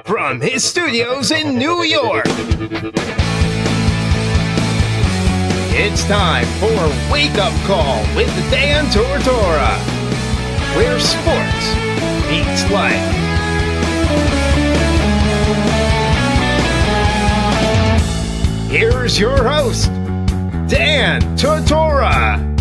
from his studios in New York, it's time for Wake Up Call with Dan Tortora, where sports meets life. Here's your host, Dan Tortora.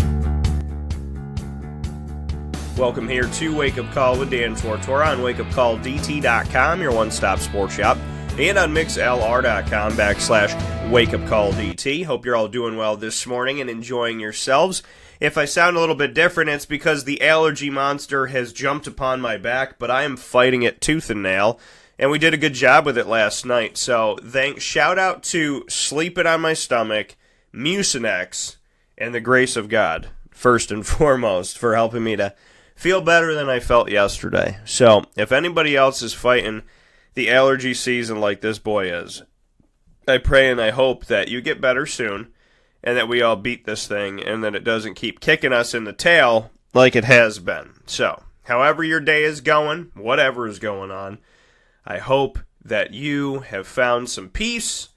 Welcome here to Wake Up Call with Dan Tortora on wakeupcalldt.com, your one-stop sports shop, and on mixlr.com/wakeupcalldt. Hope you're all doing well this morning and enjoying yourselves. If I sound a little bit different, it's because the allergy monster has jumped upon my back, but I am fighting it tooth and nail, and we did a good job with it last night. So shout out to Sleep It on My Stomach, Mucinex, and the grace of God, first and foremost, for helping me to feel better than I felt yesterday. So, if anybody else is fighting the allergy season like this boy is, I pray and I hope that you get better soon, and that we all beat this thing, and that it doesn't keep kicking us in the tail like it has been. So, however your day is going, whatever is going on, I hope that you have found some peace,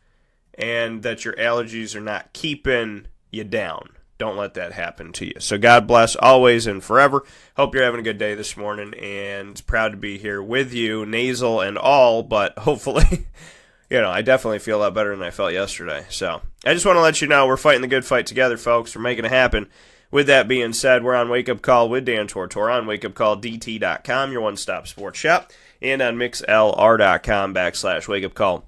and that your allergies are not keeping you down. Don't let that happen to you. So God bless always and forever. Hope you're having a good day this morning, and proud to be here with you, nasal and all, but hopefully, I definitely feel a lot better than I felt yesterday. So I just want to let you know we're fighting the good fight together, folks. We're making it happen. With that being said, we're on Wake Up Call with Dan Tortora on wakeupcalldt.com, your one-stop sports shop, and on mixlr.com/wakeupcalldt.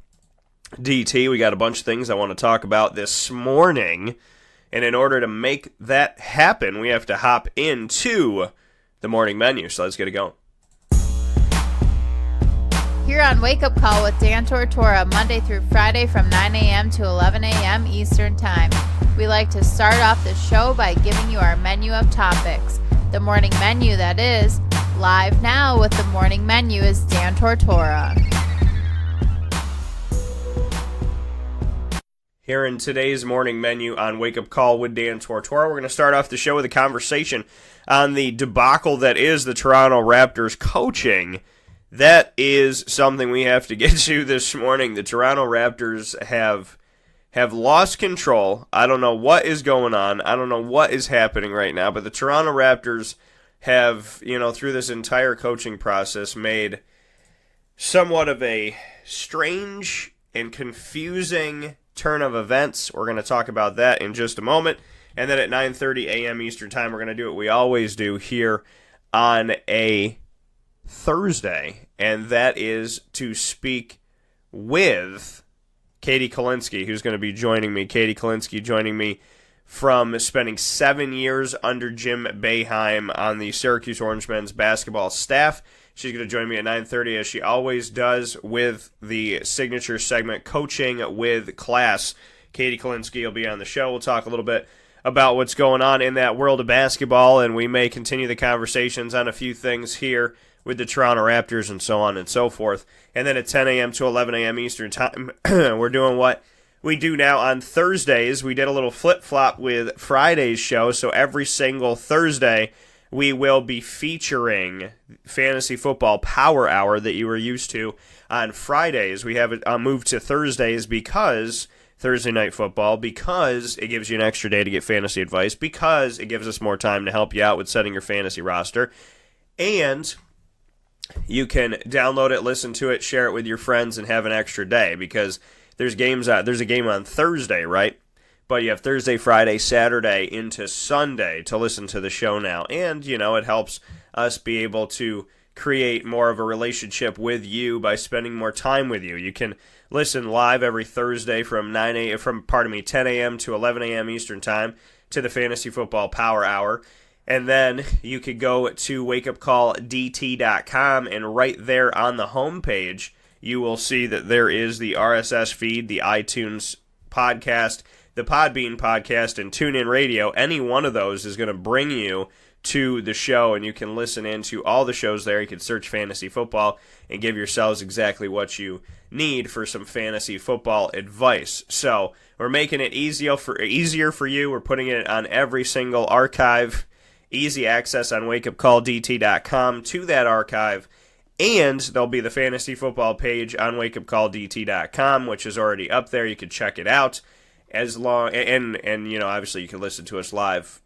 We got a bunch of things I want to talk about this morning. And in order to make that happen, we have to hop into the morning menu. So let's get it going. Here on Wake Up Call with Dan Tortora, Monday through Friday from 9 a.m. to 11 a.m. Eastern Time. We like to start off the show by giving you our menu of topics. The morning menu, that is. Live now with the morning menu is Dan Tortora. Here in today's morning menu on Wake Up Call with Dan Tortora, we're going to start off the show with a conversation on the debacle that is the Toronto Raptors coaching. That is something we have to get to this morning. The Toronto Raptors have lost control. I don't know what is going on. I don't know what is happening right now, but the Toronto Raptors have, through this entire coaching process, made somewhat of a strange and confusing turn of events. We're going to talk about that in just a moment. And then at 9:30 a.m. Eastern Time, we're going to do what we always do here on a Thursday, and that is to speak with Katie Kolinski, who's going to be joining me. Katie Kolinski joining me from spending 7 years under Jim Boeheim on the Syracuse Orange men's basketball staff. She's going to join me at 9:30, as she always does, with the signature segment, Coaching with Class. Katie Kolinski will be on the show. We'll talk a little bit about what's going on in that world of basketball, and we may continue the conversations on a few things here with the Toronto Raptors and so on and so forth. And then at 10 a.m. to 11 a.m. Eastern Time, we're doing what we do now on Thursdays. We did a little flip-flop with Friday's show, so every single Thursday we will be featuring Fantasy Football Power Hour that you were used to on Fridays. We have it moved to Thursdays because Thursday Night Football, because it gives you an extra day to get fantasy advice, because it gives us more time to help you out with setting your fantasy roster, and you can download it, listen to it, share it with your friends, and have an extra day, because there's a game on Thursday, right? But you have Thursday, Friday, Saturday into Sunday to listen to the show now. And, it helps us be able to create more of a relationship with you by spending more time with you. You can listen live every Thursday from 10 a.m. to 11 a.m. Eastern Time to the Fantasy Football Power Hour. And then you could go to wakeupcalldt.com, and right there on the homepage, you will see that there is the RSS feed, the iTunes podcast, the Podbean podcast, and TuneIn Radio. Any one of those is going to bring you to the show, and you can listen into all the shows there. You can search fantasy football and give yourselves exactly what you need for some fantasy football advice. So we're making it easier for you. We're putting it on every single archive, easy access on wakeupcalldt.com to that archive, And there'll be the fantasy football page on wakeupcalldt.com, which is already up there. You can check it out. Obviously you can listen to us live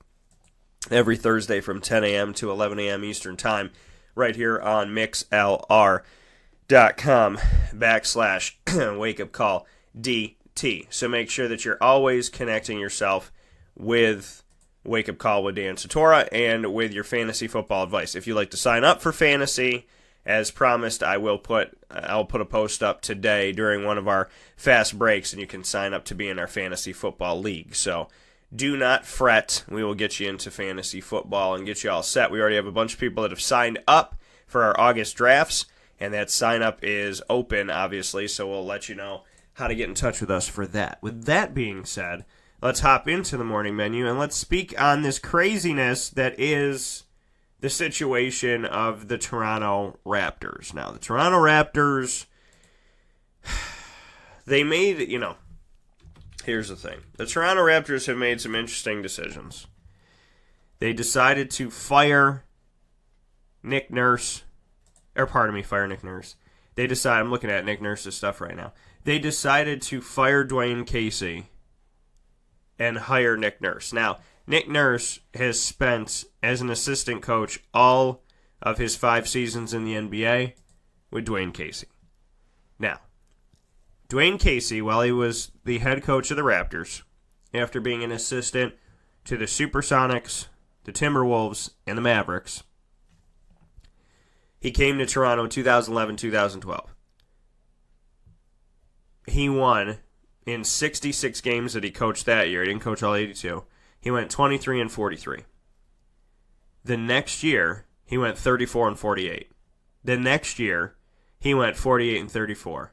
every Thursday from 10 a.m. to 11 a.m. Eastern Time right here on mixlr.com/wakeupcalldt. So make sure that you're always connecting yourself with Wake Up Call with Dan Tortora and with your fantasy football advice. If you'd like to sign up for fantasy, as promised, I'll put a post up today during one of our fast breaks, and you can sign up to be in our fantasy football league. So do not fret. We will get you into fantasy football and get you all set. We already have a bunch of people that have signed up for our August drafts, and that sign up is open, obviously, so we'll let you know how to get in touch with us for that. With that being said, let's hop into the morning menu, and let's speak on this craziness that is the situation of the Toronto Raptors. Now, the Toronto Raptors, they made, here's the thing. The Toronto Raptors have made some interesting decisions. They decided to fire Nick Nurse. They decided, I'm looking at Nick Nurse's stuff right now. They decided to fire Dwayne Casey and hire Nick Nurse. Now, Nick Nurse has spent, as an assistant coach, all of his 5 seasons in the NBA with Dwayne Casey. Now, Dwayne Casey, while he was the head coach of the Raptors, after being an assistant to the Supersonics, the Timberwolves, and the Mavericks, he came to Toronto in 2011-2012. He won in 66 games that he coached that year. He didn't coach all 82. He went 23-43. The next year, he went 34-48. The next year, he went 48-34.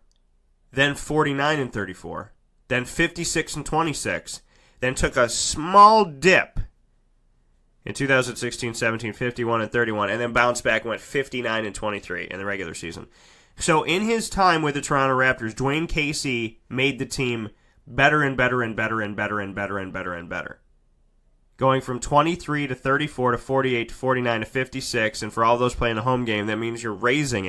Then 49-34. Then 56-26. Then took a small dip in 2016-17, 51-31, and then bounced back and went 59-23 in the regular season. So in his time with the Toronto Raptors, Dwayne Casey made the team better and better and better and better and better and better and better. Going from 23-34 to 48 to 49 to 56, and for all those playing a home game, that means you're raising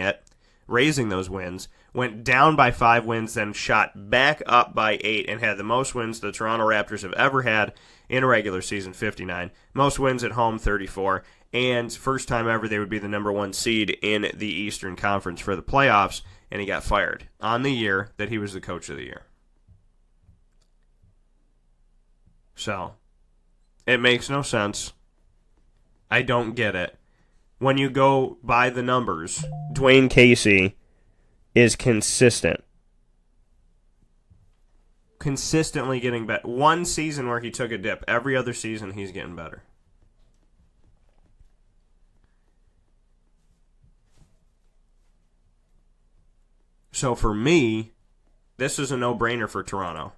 those wins. Went down by 5 wins, then shot back up by 8, and had the most wins the Toronto Raptors have ever had in a regular season, 59. Most wins at home, 34. And first time ever they would be the number 1 seed in the Eastern Conference for the playoffs, and he got fired on the year that he was the coach of the year. So, it makes no sense. I don't get it. When you go by the numbers, Dwayne Casey is consistent. Consistently getting better. One season where he took a dip. Every other season, he's getting better. So for me, this is a no-brainer for Toronto.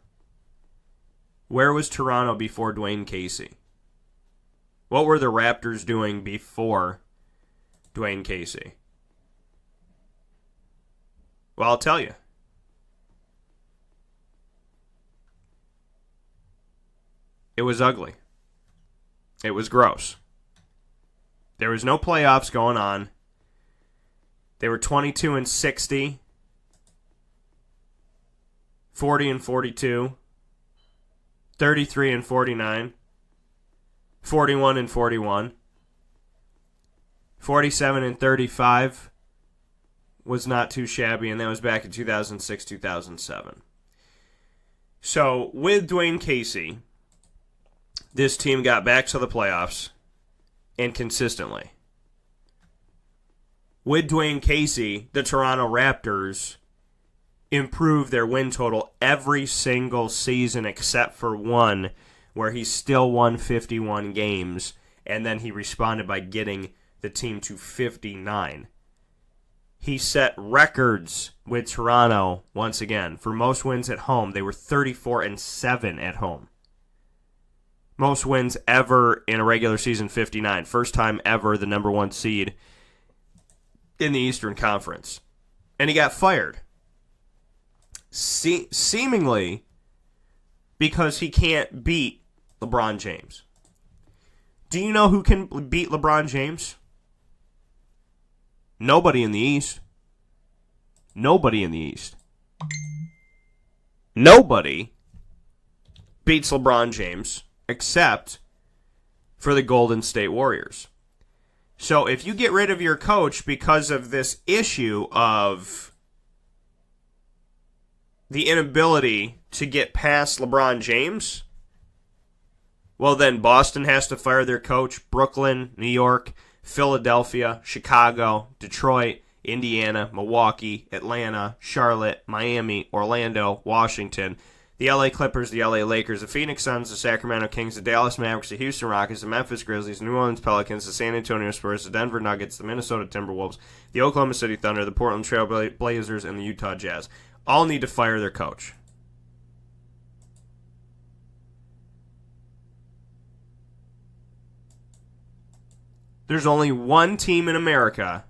Where was Toronto before Dwayne Casey? What were the Raptors doing before Dwayne Casey? Well, I'll tell you. It was ugly. It was gross. There was no playoffs going on. They were 22-60, 40-42, 33-49, 41-41, 47-35 was not too shabby, and that was back in 2006-2007. So, with Dwayne Casey, this team got back to the playoffs, and consistently. With Dwayne Casey, the Toronto Raptors improved their win total every single season except for one, where he still won 51 games, and then he responded by getting the team to 59. He set records with Toronto once again. For most wins at home, they were 34-7 at home. Most wins ever in a regular season, 59. First time ever the number 1 seed in the Eastern Conference. And he got fired. Seemingly because he can't beat LeBron James. Do you know who can beat LeBron James? Nobody in the East. Nobody in the East. Nobody beats LeBron James except for the Golden State Warriors. So if you get rid of your coach because of this issue of the inability to get past LeBron James, well then Boston has to fire their coach, Brooklyn, New York, Philadelphia, Chicago, Detroit, Indiana, Milwaukee, Atlanta, Charlotte, Miami, Orlando, Washington, the LA Clippers, the LA Lakers, the Phoenix Suns, the Sacramento Kings, the Dallas Mavericks, the Houston Rockets, the Memphis Grizzlies, the New Orleans Pelicans, the San Antonio Spurs, the Denver Nuggets, the Minnesota Timberwolves, the Oklahoma City Thunder, the Portland Trail Blazers, and the Utah Jazz. All need to fire their coach. There's only one team in America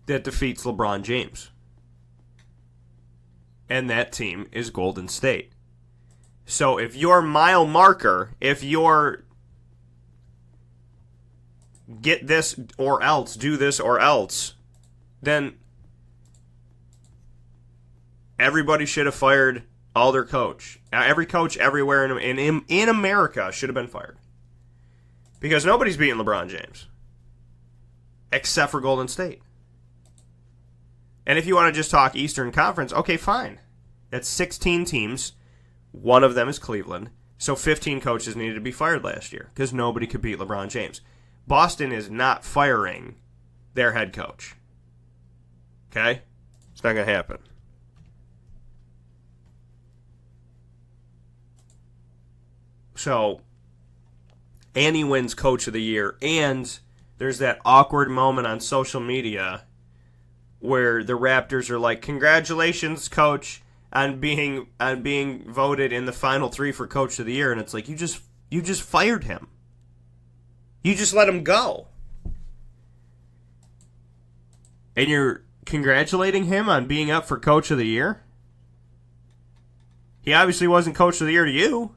that defeats LeBron James. And that team is Golden State. So if your mile marker, if your get this or else, do this or else, then everybody should have fired all their coach. Every coach everywhere in America should have been fired. Because nobody's beating LeBron James. Except for Golden State. And if you want to just talk Eastern Conference, okay, fine. That's 16 teams. One of them is Cleveland. So 15 coaches needed to be fired last year because nobody could beat LeBron James. Boston is not firing their head coach. Okay? It's not going to happen. So, Annie wins Coach of the Year, and there's that awkward moment on social media where the Raptors are like, "Congratulations, Coach, on being voted in the final 3 for Coach of the Year," and it's like you just fired him. You just let him go, and you're congratulating him on being up for Coach of the Year. He obviously wasn't Coach of the Year to you.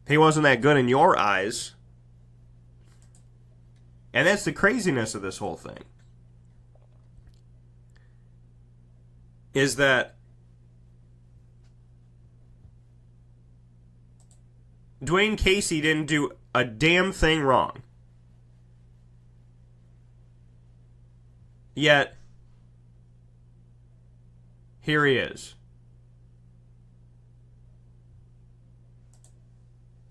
He wasn't that good in your eyes. And that's the craziness of this whole thing. Is that Dwayne Casey didn't do a damn thing wrong. Yet, here he is.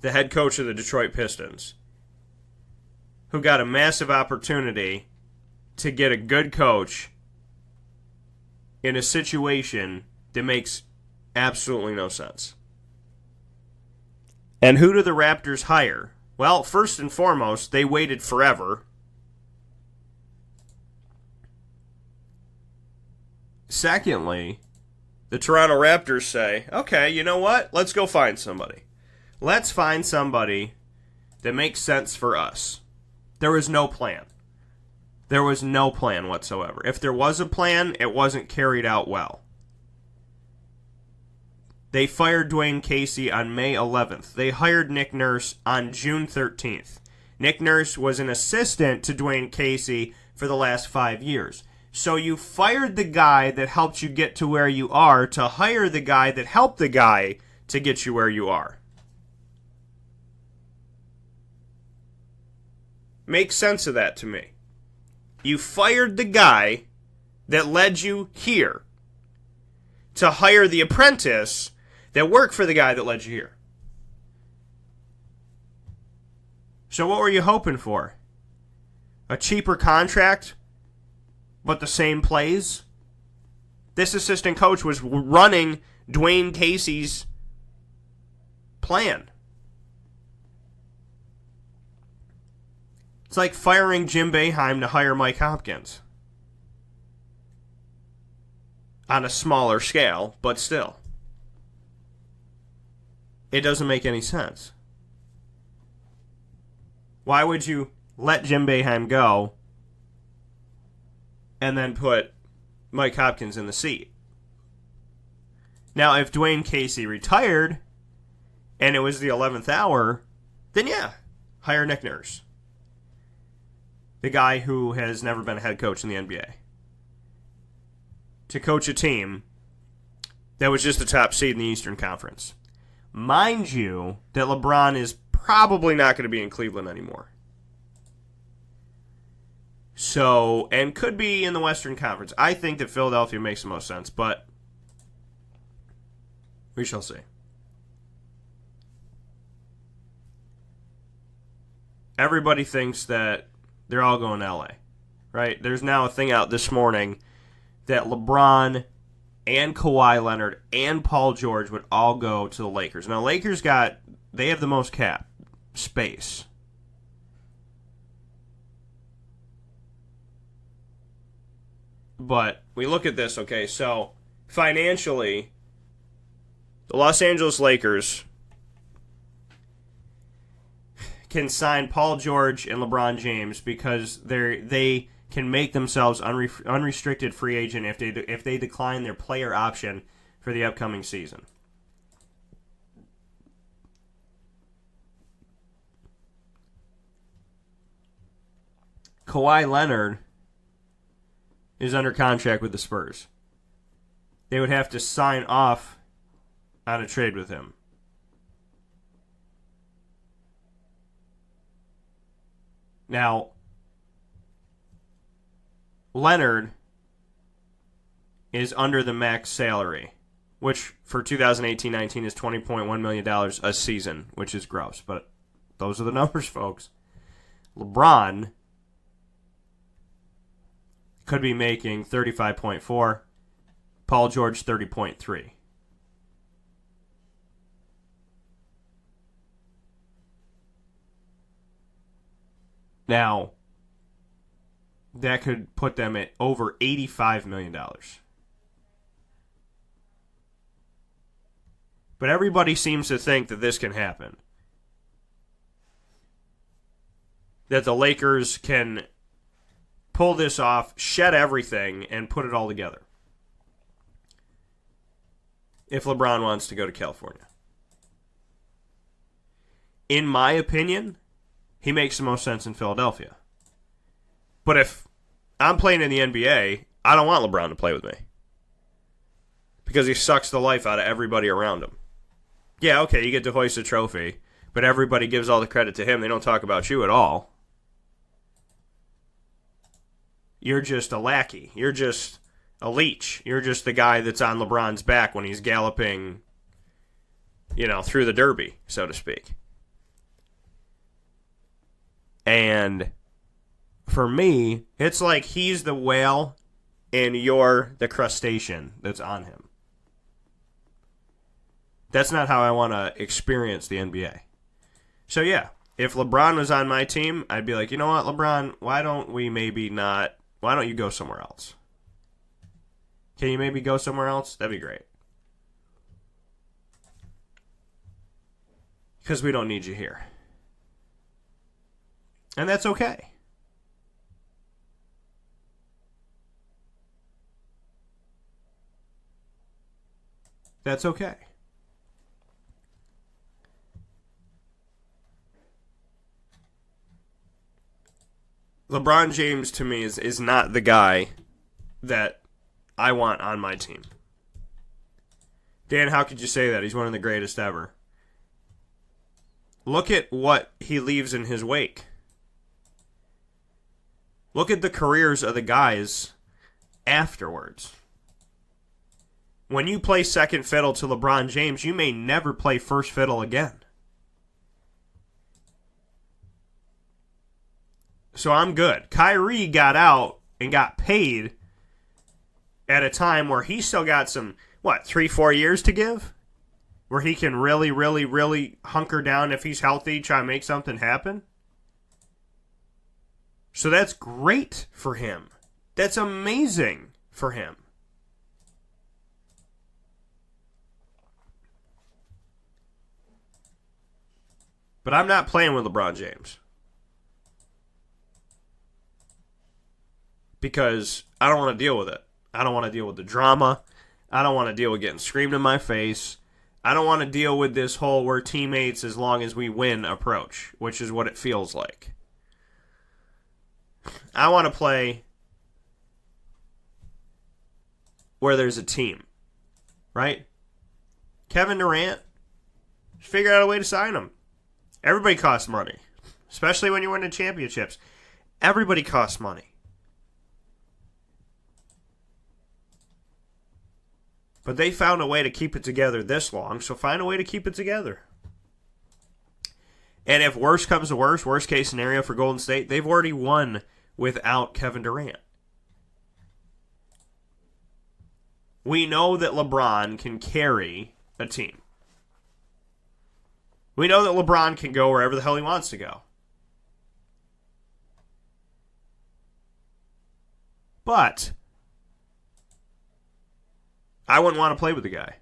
The head coach of the Detroit Pistons, who got a massive opportunity to get a good coach in a situation that makes absolutely no sense. And who do the Raptors hire? Well, first and foremost, they waited forever. Secondly, the Toronto Raptors say, okay, you know what? Let's go find somebody. Let's find somebody that makes sense for us. There was no plan. There was no plan whatsoever. If there was a plan, it wasn't carried out well. They fired Dwayne Casey on May 11th. They hired Nick Nurse on June 13th. Nick Nurse was an assistant to Dwayne Casey for the last 5 years. So you fired the guy that helped you get to where you are to hire the guy that helped the guy to get you where you are. Make sense of that to me. You fired the guy that led you here to hire the apprentice that worked for the guy that led you here. So what were you hoping for? A cheaper contract, but the same plays? This assistant coach was running Dwayne Casey's plan. It's like firing Jim Boeheim to hire Mike Hopkins. On a smaller scale, but still. It doesn't make any sense. Why would you let Jim Boeheim go and then put Mike Hopkins in the seat? Now, if Dwayne Casey retired and it was the 11th hour, then yeah, hire Nick Nurse. the guy who has never been a head coach in the NBA, to coach a team that was just the top seed in the Eastern Conference. Mind you, that LeBron is probably not going to be in Cleveland anymore. So, and could be in the Western Conference. I think that Philadelphia makes the most sense, but we shall see. Everybody thinks that they're all going to LA, right? There's now a thing out this morning that LeBron and Kawhi Leonard and Paul George would all go to the Lakers. Now, Lakers they have the most cap space. But we look at this, okay, so financially, the Los Angeles Lakers can sign Paul George and LeBron James because they can make themselves unrestricted free agent if they decline their player option for the upcoming season. Kawhi Leonard is under contract with the Spurs. They would have to sign off on a trade with him. Now, Leonard is under the max salary, which for 2018-19 is $20.1 million a season, which is gross. But those are the numbers, folks. LeBron could be making 35.4, Paul George 30.3. Now, that could put them at over $85 million. But everybody seems to think that this can happen. That the Lakers can pull this off, shed everything, and put it all together. If LeBron wants to go to California. In my opinion, he makes the most sense in Philadelphia. But if I'm playing in the NBA, I don't want LeBron to play with me. Because he sucks the life out of everybody around him. Yeah, okay, you get to hoist a trophy, but everybody gives all the credit to him. They don't talk about you at all. You're just a lackey. You're just a leech. You're just the guy that's on LeBron's back when he's galloping, through the derby, so to speak. And for me, it's like he's the whale and you're the crustacean that's on him. That's not how I want to experience the NBA. So yeah, if LeBron was on my team, I'd be like, you know what, LeBron, why don't you go somewhere else? Can you maybe go somewhere else? That'd be great. Because we don't need you here. And that's okay. That's okay. LeBron James, to me, is not the guy that I want on my team. Dan, how could you say that? He's one of the greatest ever. Look at what he leaves in his wake. Look at the careers of the guys afterwards. When you play second fiddle to LeBron James, you may never play first fiddle again. So I'm good. Kyrie got out and got paid at a time where he still got some, 3-4 years to give? Where he can really, really, really hunker down if he's healthy, try to make something happen? So that's great for him. That's amazing for him. But I'm not playing with LeBron James. Because I don't want to deal with it. I don't want to deal with the drama. I don't want to deal with getting screamed in my face. I don't want to deal with this whole we're teammates as long as we win approach, which is what it feels like. I want to play where there's a team, right? Kevin Durant, figure out a way to sign him. Everybody costs money, especially when you're winning championships. Everybody costs money. But they found a way to keep it together this long, so find a way to keep it together. And if worse comes to worst case scenario for Golden State, they've already won without Kevin Durant. We know that LeBron can carry a team. We know that LeBron can go wherever the hell he wants to go. But I wouldn't want to play with the guy.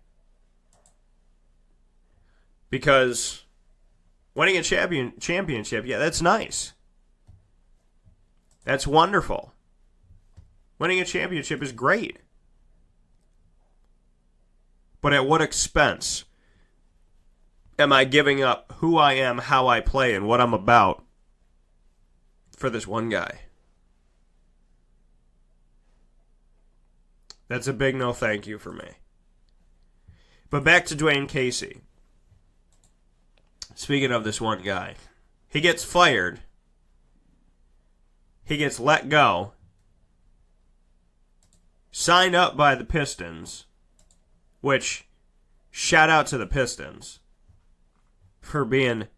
Because winning a championship, yeah, that's nice. That's wonderful. Winning a championship is great. But at what expense am I giving up who I am, how I play, and what I'm about for this one guy? That's a big no thank you for me. But back to Dwayne Casey. Speaking of this one guy, he gets fired. He gets let go. Signed up by the Pistons, which, shout out to the Pistons for being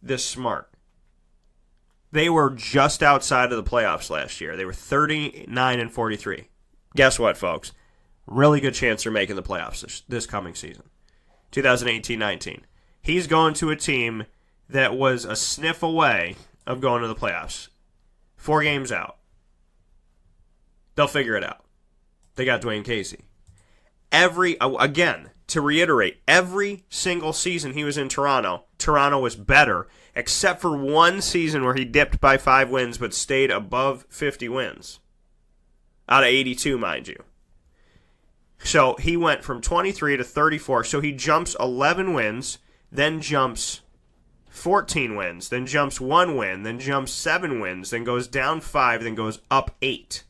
this smart. They were just outside of the playoffs last year. They were 39-43. Guess what, folks? Really good chance they're making the playoffs this coming season. 2018-19. He's going to a team that was a sniff away of going to the playoffs. 4 games out. They'll figure it out. They got Dwayne Casey. Again, to reiterate, every single season he was in Toronto, Toronto was better, except for one season where he dipped by 5 wins but stayed above 50 wins. Out of 82, mind you. So he went from 23 to 34. So he jumps 11 wins, then jumps 14 wins, then jumps 1 win, then jumps 7 wins, then goes down 5, then goes up 8.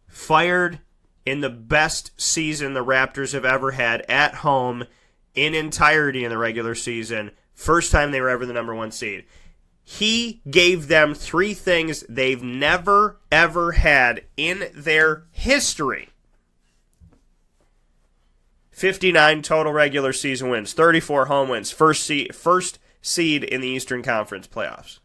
Fired in the best season the Raptors have ever had at home in entirety in the regular season. First time they were ever the number 1 seed. He gave them 3 things they've never, ever had in their history. 59 total regular season wins, 34 home wins, first seed in the Eastern Conference playoffs.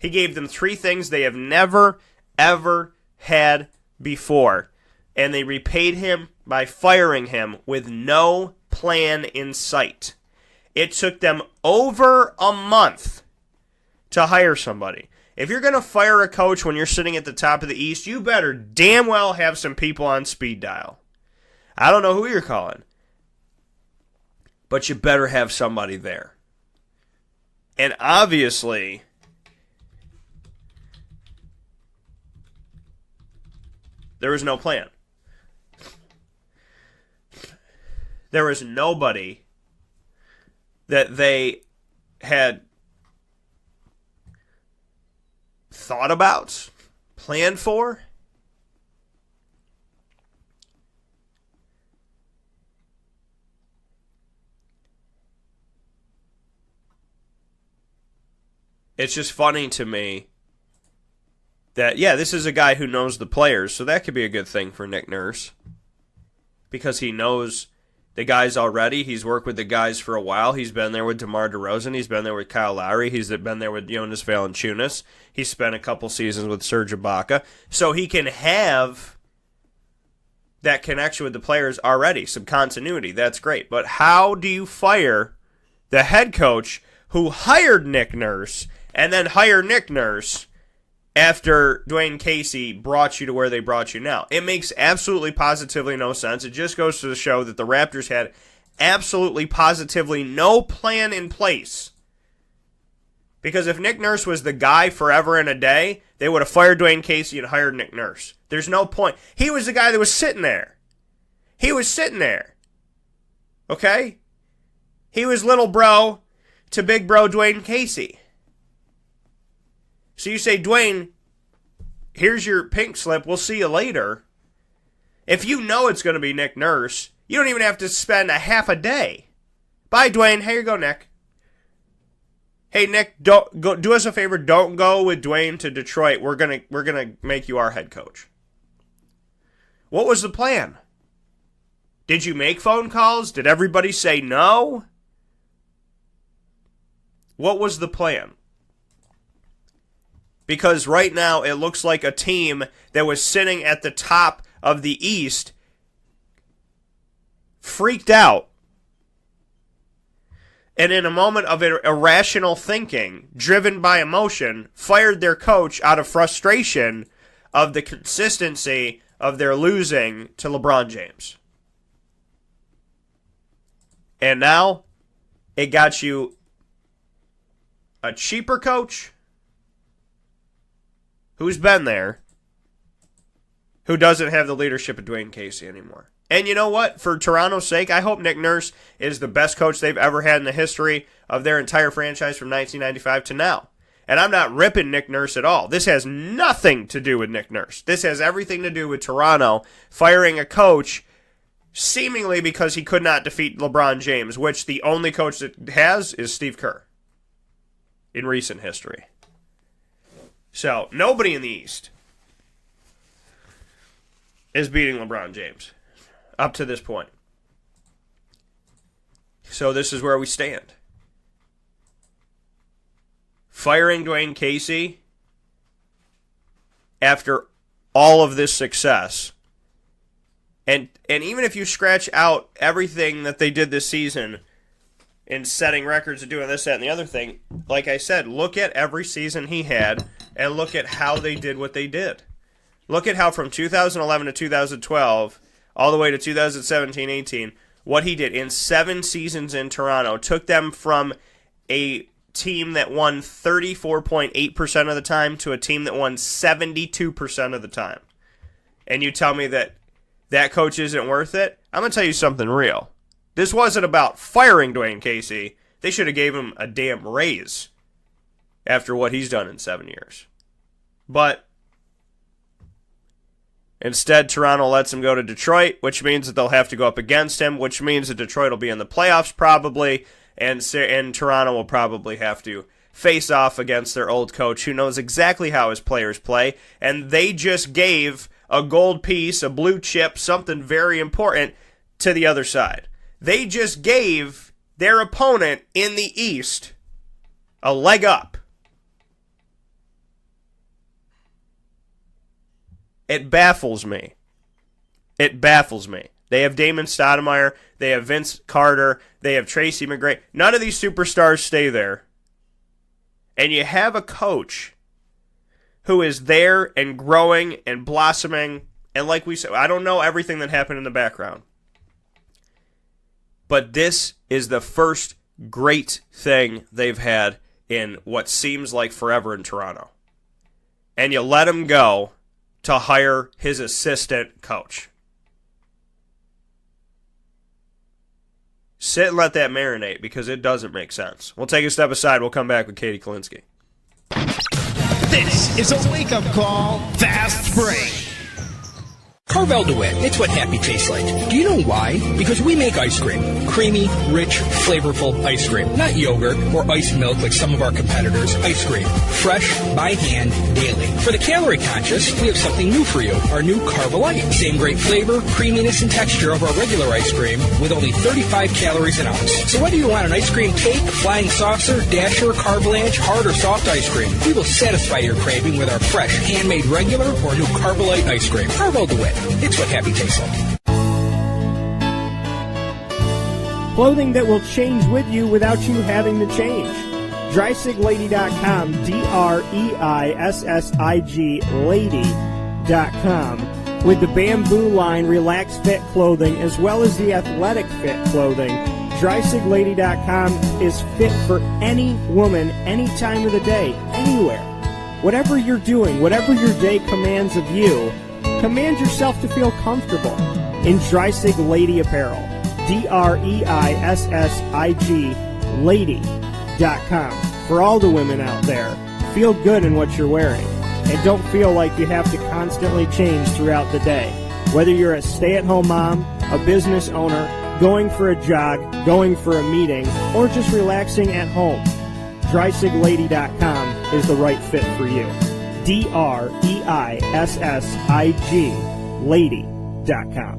He gave them 3 things they have never, ever had before, and they repaid him by firing him with no plan in sight. It took them over a month to hire somebody. If you're going to fire a coach when you're sitting at the top of the East, you better damn well have some people on speed dial. I don't know who you're calling, but you better have somebody there. And obviously, there was no plan. There was nobody that they had thought about, planned for. It's just funny to me that, yeah, this is a guy who knows the players, so that could be a good thing for Nick Nurse. Because he knows the guys already. He's worked with the guys for a while. He's been there with DeMar DeRozan. He's been there with Kyle Lowry. He's been there with Jonas Valanciunas. He's spent a couple seasons with Serge Ibaka. So he can have that connection with the players already, some continuity. That's great. But how do you fire the head coach who hired Nick Nurse and then hire Nick Nurse after Dwayne Casey brought you to where they brought you now? It makes absolutely positively no sense. It just goes to show that the Raptors had absolutely positively no plan in place. Because if Nick Nurse was the guy forever and a day, they would have fired Dwayne Casey and hired Nick Nurse. There's no point. He was the guy that was sitting there. He was sitting there. Okay? He was little bro to big bro Dwayne Casey. So you say, Dwayne, here's your pink slip. We'll see you later. If you know it's going to be Nick Nurse, you don't even have to spend a half a day. Bye, Dwayne. Here you go, Nick. Hey, Nick, don't go. Do us a favor. Don't go with Dwayne to Detroit. We're gonna make you our head coach. What was the plan? Did you make phone calls? Did everybody say no? What was the plan? Because right now it looks like a team that was sitting at the top of the East freaked out, and in a moment of irrational thinking, driven by emotion, fired their coach out of frustration of the consistency of their losing to LeBron James. And now it got you a cheaper coach who's been there, who doesn't have the leadership of Dwayne Casey anymore. And you know what? For Toronto's sake, I hope Nick Nurse is the best coach they've ever had in the history of their entire franchise from 1995 to now. And I'm not ripping Nick Nurse at all. This has nothing to do with Nick Nurse. This has everything to do with Toronto firing a coach seemingly because he could not defeat LeBron James, which the only coach that has is Steve Kerr in recent history. So, nobody in the East is beating LeBron James up to this point. So this is where we stand. Firing Dwayne Casey after all of this success, and even if you scratch out everything that they did this season in setting records and doing this, that, and the other thing, like I said, look at every season he had and look at how they did what they did. Look at how from 2011 to 2012 all the way to 2017-18, what he did in 7 seasons in Toronto took them from a team that won 34.8% of the time to a team that won 72% of the time. And you tell me that that coach isn't worth it? I'm going to tell you something real. This wasn't about firing Dwayne Casey. They should have gave him a damn raise after what he's done in 7 years. But instead, Toronto lets him go to Detroit, which means that they'll have to go up against him, which means that Detroit will be in the playoffs probably, and Toronto will probably have to face off against their old coach who knows exactly how his players play, and they just gave a gold piece, a blue chip, something very important to the other side. They just gave their opponent in the East a leg up. It baffles me. It baffles me. They have Damon Stoudemire. They have Vince Carter. They have Tracy McGrady. None of these superstars stay there. And you have a coach who is there and growing and blossoming. And like we said, I don't know everything that happened in the background. But this is the first great thing they've had in what seems like forever in Toronto. And you let him go to hire his assistant coach. Sit and let that marinate because it doesn't make sense. We'll take a step aside. We'll come back with Katie Kolinski. This is a wake-up call. Fast break. Carvel DeWitt, it's what happy tastes like. Do you know why? Because we make ice cream. Creamy, rich, flavorful ice cream. Not yogurt or iced milk like some of our competitors. Ice cream. Fresh, by hand, daily. For the calorie conscious, we have something new for you. Our new Carvelite. Same great flavor, creaminess, and texture of our regular ice cream with only 35 calories an ounce. So whether you want an ice cream cake, flying saucer, dasher, carvalanche, hard or soft ice cream, we will satisfy your craving with our fresh, handmade regular or new Carvelite ice cream. Carvel DeWitt. It's what happy tastes like. Clothing that will change with you without you having to change. DreissigLady.com, DREISSIG Lady.com. With the Bamboo line Relax Fit clothing as well as the Athletic Fit clothing, DreisigLady.com is fit for any woman, any time of the day, anywhere. Whatever you're doing, whatever your day commands of you, command yourself to feel comfortable in Dreisig Lady Apparel. DREISSIG Lady.com. For all the women out there, Feel good in what you're wearing. And don't feel like you have to constantly change throughout the day. Whether you're a stay-at-home mom, a business owner, going for a jog, going for a meeting, or just relaxing at home, DreisigLady.com is the right fit for you. DREISSIG Lady.com.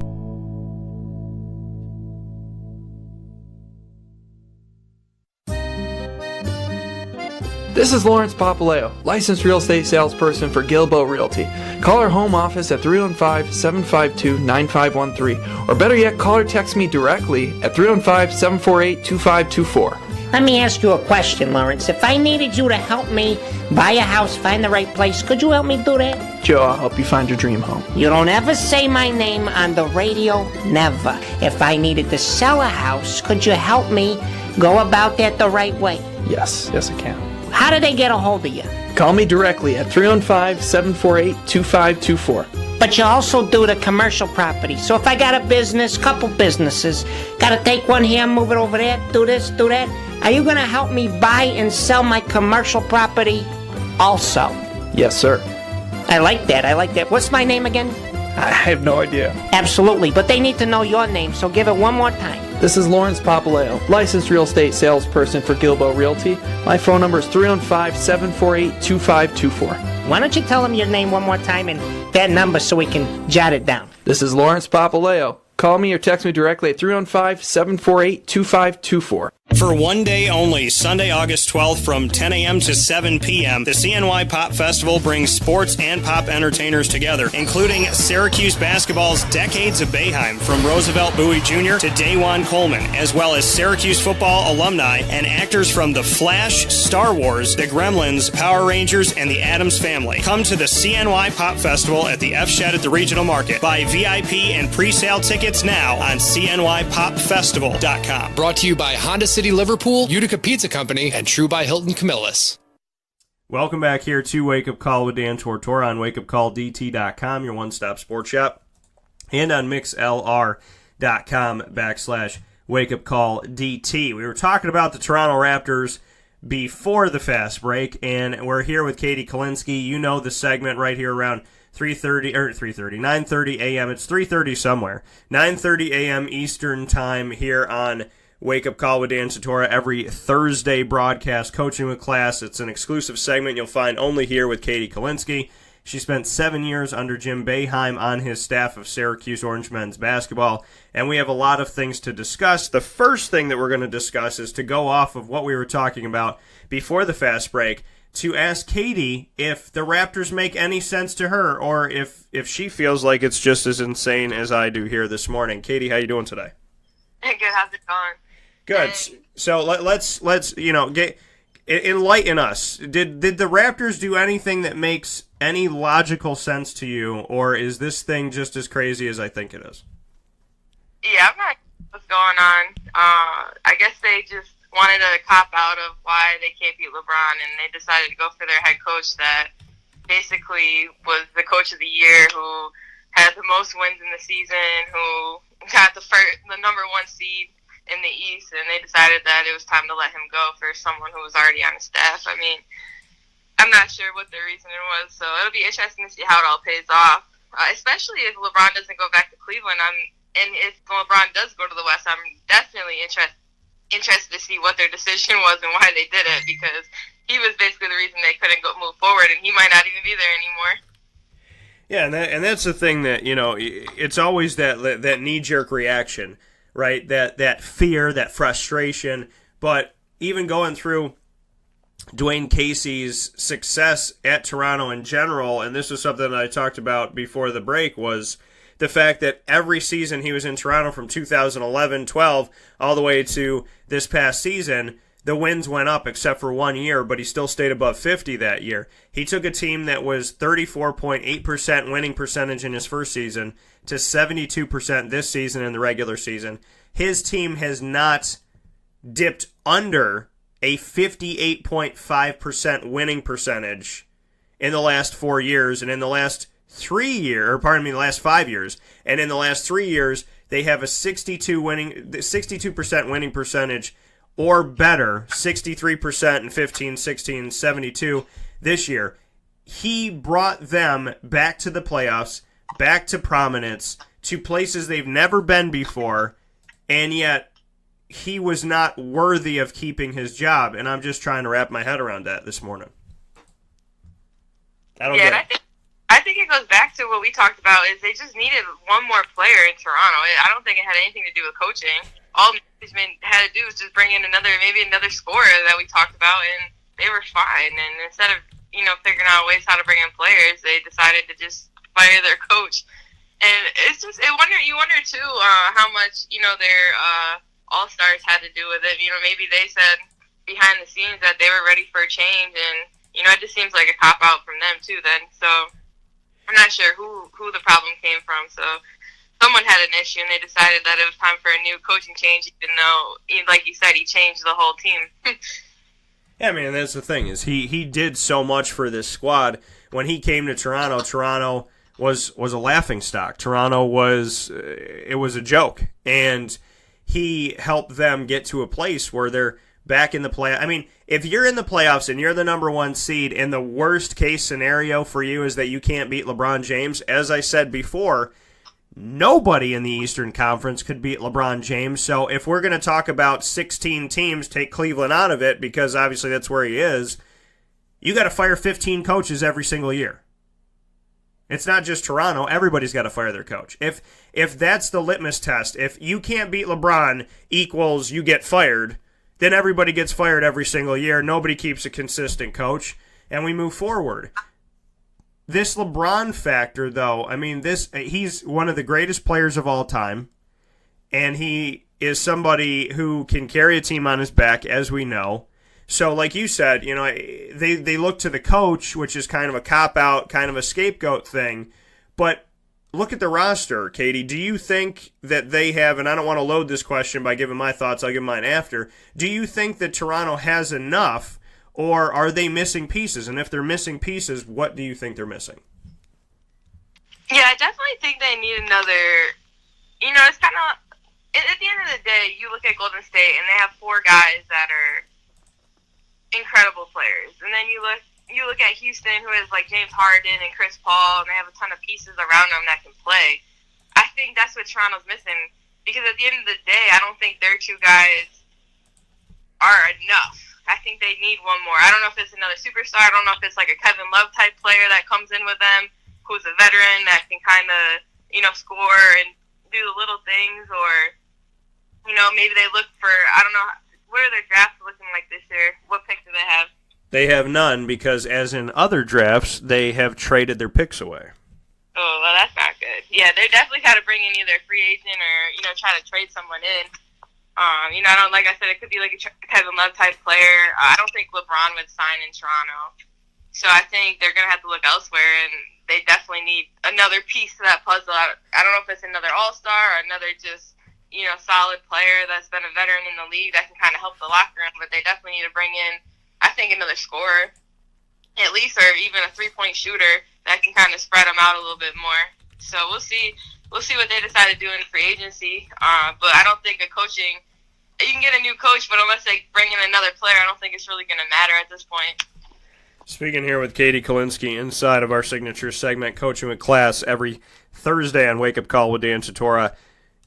This is Lawrence Papaleo, licensed real estate salesperson for Gilbo Realty. Call our home office at 315-752-9513, or better yet, call or text me directly at 315-748-2524. Let me ask you a question, Lawrence. If I needed you to help me buy a house, find the right place, could you help me do that? Joe, I'll help you find your dream home. You don't ever say my name on the radio, never. If I needed to sell a house, could you help me go about that the right way? Yes, I can. How do they get a hold of you? Call me directly at 315-748-2524. But you also do the commercial property. So if I got a business, couple businesses, got to take one here, move it over there, do this, do that, are you going to help me buy and sell my commercial property also? Yes, sir. I like that. What's my name again? I have no idea. Absolutely, but they need to know your name, so give it one more time. This is Lawrence Papaleo, licensed real estate salesperson for Gilbo Realty. My phone number is 315-748-2524. Why don't you tell them your name one more time and that number so we can jot it down? This is Lawrence Papaleo. Call me or text me directly at 315-748-2524. For one day only, Sunday, August 12th from 10 a.m. to 7 p.m., the CNY Pop Festival brings sports and pop entertainers together, including Syracuse basketball's Decades of Boeheim from Roosevelt Bowie Jr. to Dajuan Coleman, as well as Syracuse football alumni and actors from The Flash, Star Wars, The Gremlins, Power Rangers, and The Addams Family. Come to the CNY Pop Festival at the F Shed at the Regional Market. Buy VIP and pre-sale tickets now on CNYPopFestival.com. Brought to you by Honda City Liverpool, Utica Pizza Company, and True by Hilton Camillus. Welcome back here to Wake Up Call with Dan Tortora on wakeupcalldt.com, your one-stop sports shop, and on mixlr.com/wakeupcalldt. We were talking about the Toronto Raptors before the fast break, and we're here with Katie Kolinski. You know the segment right here around 9:30 a.m. It's 3:30 somewhere. 9:30 a.m. Eastern Time here on Wake Up Call with Dan Tortora, every Thursday broadcast, Coaching with Class. It's an exclusive segment you'll find only here with Katie Kolinski. She spent 7 years under Jim Boeheim on his staff of Syracuse Orange men's basketball, and we have a lot of things to discuss. The first thing that we're going to discuss is to go off of what we were talking about before the fast break, to ask Katie if the Raptors make any sense to her, or if she feels like it's just as insane as I do here this morning. Katie, how you doing today? Hey, good. How's it going? Good. So let's enlighten us. Did the Raptors do anything that makes any logical sense to you, or is this thing just as crazy as I think it is? Yeah, I'm not sure what's going on. I guess they just wanted a cop out of why they can't beat LeBron, and they decided to go for their head coach that basically was the coach of the year, who had the most wins in the season, who got the number one seed in the East, and they decided that it was time to let him go for someone who was already on his staff. I mean, I'm not sure what the reasoning was, so it'll be interesting to see how it all pays off, especially if LeBron doesn't go back to Cleveland. And if LeBron does go to the West, I'm definitely interested to see what their decision was and why they did it, because he was basically the reason they couldn't move forward, and he might not even be there anymore. Yeah, and that's the thing that, it's always that knee-jerk reaction, right? That fear, that frustration. But even going through Dwayne Casey's success at Toronto in general, and this is something that I talked about before the break, was the fact that every season he was in Toronto from 2011-12 all the way to this past season, the wins went up except for 1 year, but he still stayed above 50 that year. He took a team that was 34.8% winning percentage in his first season to 72% this season in the regular season. His team has not dipped under a 58.5% winning percentage in the last 4 years, and in the last 5 years. And in the last 3 years, they have a 62% winning percentage or better, 63% in 15, 16, 72. this year. He brought them back to the playoffs, back to prominence, to places they've never been before, and yet he was not worthy of keeping his job. And I'm just trying to wrap my head around that this morning. I think it goes back to what we talked about is they just needed one more player in Toronto. I don't think it had anything to do with coaching. All management had to do was just bring in another scorer that we talked about, and they were fine. And instead of figuring out ways how to bring in players, they decided to just fire their coach. And it's just you wonder too how much their all-stars had to do with it. Maybe they said behind the scenes that they were ready for a change, and it just seems like a cop out from them too. Then so. I'm not sure who the problem came from. So someone had an issue, and they decided that it was time for a new coaching change, even though, like you said, he changed the whole team. Yeah, I mean, that's the thing, is he did so much for this squad. When he came to Toronto, Toronto was a laughingstock. Toronto was a joke. And he helped them get to a place where they're back in the play. I mean, if you're in the playoffs and you're the number one seed, and the worst case scenario for you is that you can't beat LeBron James, as I said before, nobody in the Eastern Conference could beat LeBron James. So if we're going to talk about 16 teams, take Cleveland out of it, because obviously that's where he is, you got to fire 15 coaches every single year. It's not just Toronto. Everybody's got to fire their coach. If that's the litmus test, if you can't beat LeBron equals you get fired, then everybody gets fired every single year. Nobody keeps a consistent coach, and we move forward. This LeBron factor, though, I mean, he's one of the greatest players of all time, and he is somebody who can carry a team on his back, as we know. So, like you said, they look to the coach, which is kind of a cop-out, kind of a scapegoat thing, but look at the roster, Katie. Do you think that they have, and I don't want to load this question by giving my thoughts, I'll give mine after. Do you think that Toronto has enough, or are they missing pieces? And if they're missing pieces, what do you think they're missing? Yeah, I definitely think they need another, it's kind of, at the end of the day, you look at Golden State, and they have 4 guys that are incredible players. And then you look at Houston, who is like James Harden and Chris Paul, and they have a ton of pieces around them that can play. I think that's what Toronto's missing, because at the end of the day, I don't think their 2 guys are enough. I think they need one more. I don't know if it's another superstar. I don't know if it's like a Kevin Love type player that comes in with them, who's a veteran that can kind of, score and do the little things, or, maybe they look for, I don't know, what are their drafts looking like this year? What picks do they have? They have none, because as in other drafts, they have traded their picks away. Oh, well, that's not good. Yeah, they definitely got to bring in either a free agent or, try to trade someone in. I don't, like I said, it could be like a Kevin Love type player. I don't think LeBron would sign in Toronto. So I think they're going to have to look elsewhere, and they definitely need another piece to that puzzle. I don't know if it's another all-star or another just, solid player that's been a veteran in the league that can kind of help the locker room, but they definitely need to bring in, I think, another scorer, at least, or even a three-point shooter that can kind of spread them out a little bit more. So we'll see what they decide to do in free agency. But I don't think you can get a new coach, but unless they bring in another player, I don't think it's really going to matter at this point. Speaking here with Katie Kolinski inside of our signature segment, Coaching with Class, every Thursday on Wake Up Call with Dan Tortora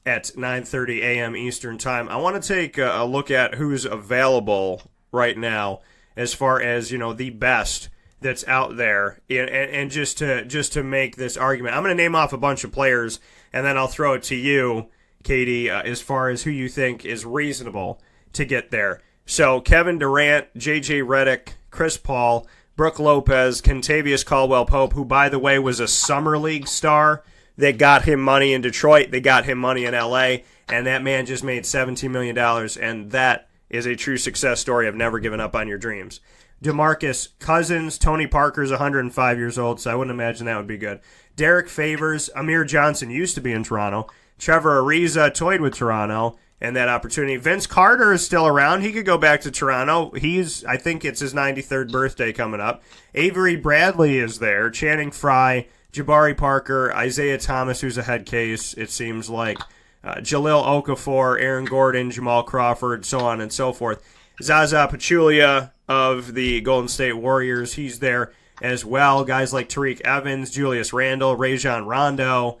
at 9:30 a.m. Eastern Time. I want to take a look at who's available right now as far as, the best that's out there, and just to make this argument. I'm going to name off a bunch of players, and then I'll throw it to you, Katie, as far as who you think is reasonable to get there. So Kevin Durant, J.J. Redick, Chris Paul, Brook Lopez, Kentavious Caldwell-Pope, who, by the way, was a Summer League star. They got him money in Detroit. They got him money in L.A., and that man just made $17 million, and that is a true success story of never giving up on your dreams. DeMarcus Cousins, Tony Parker's 105 years old, so I wouldn't imagine that would be good. Derek Favors, Amir Johnson used to be in Toronto. Trevor Ariza toyed with Toronto and that opportunity. Vince Carter is still around. He could go back to Toronto. I think it's his 93rd birthday coming up. Avery Bradley is there. Channing Frye, Jabari Parker, Isaiah Thomas, who's a head case, it seems like. Jalil Okafor, Aaron Gordon, Jamal Crawford, so on and so forth. Zaza Pachulia, of the Golden State Warriors, he's there as well. Guys like Tariq Evans, Julius Randle, Rajon Rondo,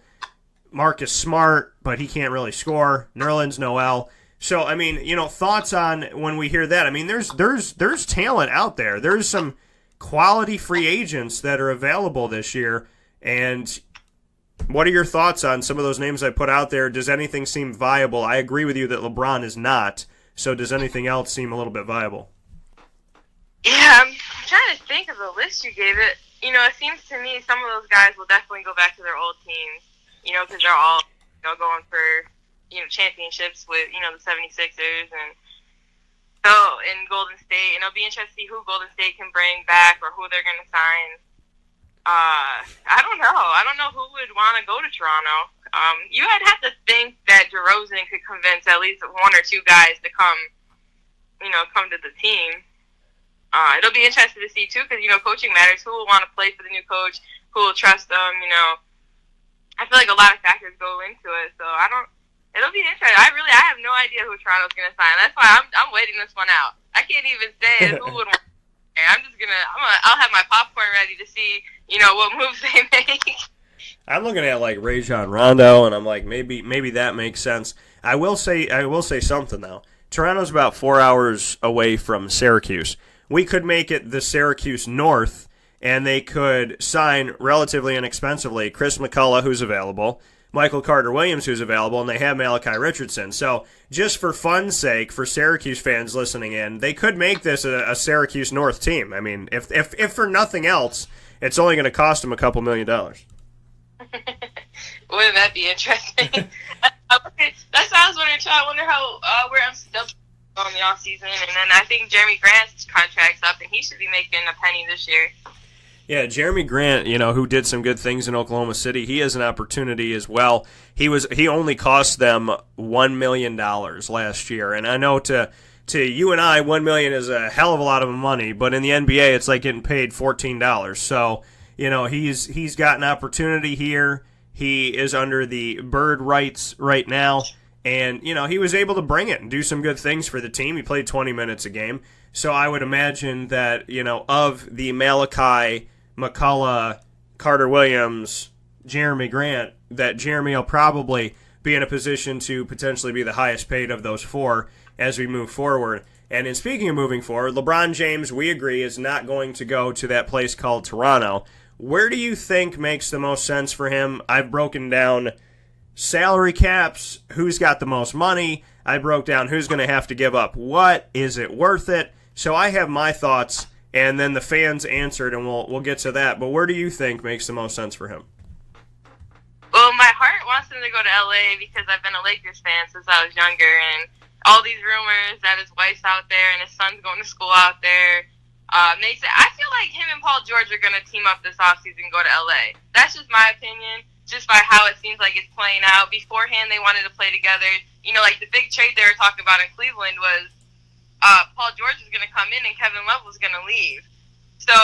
Marcus Smart, but he can't really score. Nerlens Noel. So, I mean, thoughts on when we hear that? I mean, there's talent out there. There's some quality free agents that are available this year. And what are your thoughts on some of those names I put out there? Does anything seem viable? I agree with you that LeBron is not. So does anything else seem a little bit viable? Yeah, I'm trying to think of the list you gave it. It seems to me some of those guys will definitely go back to their old teams, because they're all going for, championships with, the 76ers and so in Golden State. And it'll be interesting to see who Golden State can bring back or who they're going to sign. I don't know. I don't know who would want to go to Toronto. You would have to think that DeRozan could convince at least one or two guys to come to the team. It'll be interesting to see, too, because, coaching matters. Who will want to play for the new coach? Who will trust them? I feel like a lot of factors go into it. So, it'll be interesting. I have no idea who Toronto's going to sign. That's why I'm waiting this one out. I can't even say who would want to play. I'll have my popcorn ready to see, what moves they make. I'm looking at, Rajon Rondo, and I'm like, maybe that makes sense. I will say something, though. Toronto's about 4 hours away from Syracuse. We could make it the Syracuse North, and they could sign relatively inexpensively Chris McCullough, who's available, Michael Carter-Williams, who's available, and they have Malachi Richardson. So just for fun's sake, for Syracuse fans listening in, they could make this a Syracuse North team. I mean, if for nothing else, it's only going to cost them a couple $1 million. Wouldn't that be interesting? That's what I was wondering, too. I wonder how where I'm still on the off season, and then I think Jeremy Grant's contract's up, and he should be making a penny this year. Yeah, Jeremy Grant, who did some good things in Oklahoma City, he has an opportunity as well. He only cost them $1 million last year, and I know to you and I, $1 million is a hell of a lot of money, but in the NBA, it's like getting paid $14. So he's got an opportunity here. He is under the bird rights right now. And, he was able to bring it and do some good things for the team. He played 20 minutes a game. So I would imagine that, of the Malachi, McCullough, Carter-Williams, Jeremy Grant, that Jeremy will probably be in a position to potentially be the highest paid of those four as we move forward. And in speaking of moving forward, LeBron James, we agree, is not going to go to that place called Toronto. Where do you think makes the most sense for him? I've broken down salary caps, who's got the most money. I broke down who's going to have to give up what. Is it worth it? So I have my thoughts, and then the fans answered, and we'll get to that. But where do you think makes the most sense for him? Well, my heart wants him to go to LA because I've been a Lakers fan since I was younger, and all these rumors that his wife's out there and his son's going to school out there. They say I feel like him and Paul George are going to team up this offseason and go to LA. That's just my opinion. Just by how it seems like it's playing out. Beforehand, they wanted to play together. Like the big trade they were talking about in Cleveland was Paul George was going to come in and Kevin Love was going to leave. So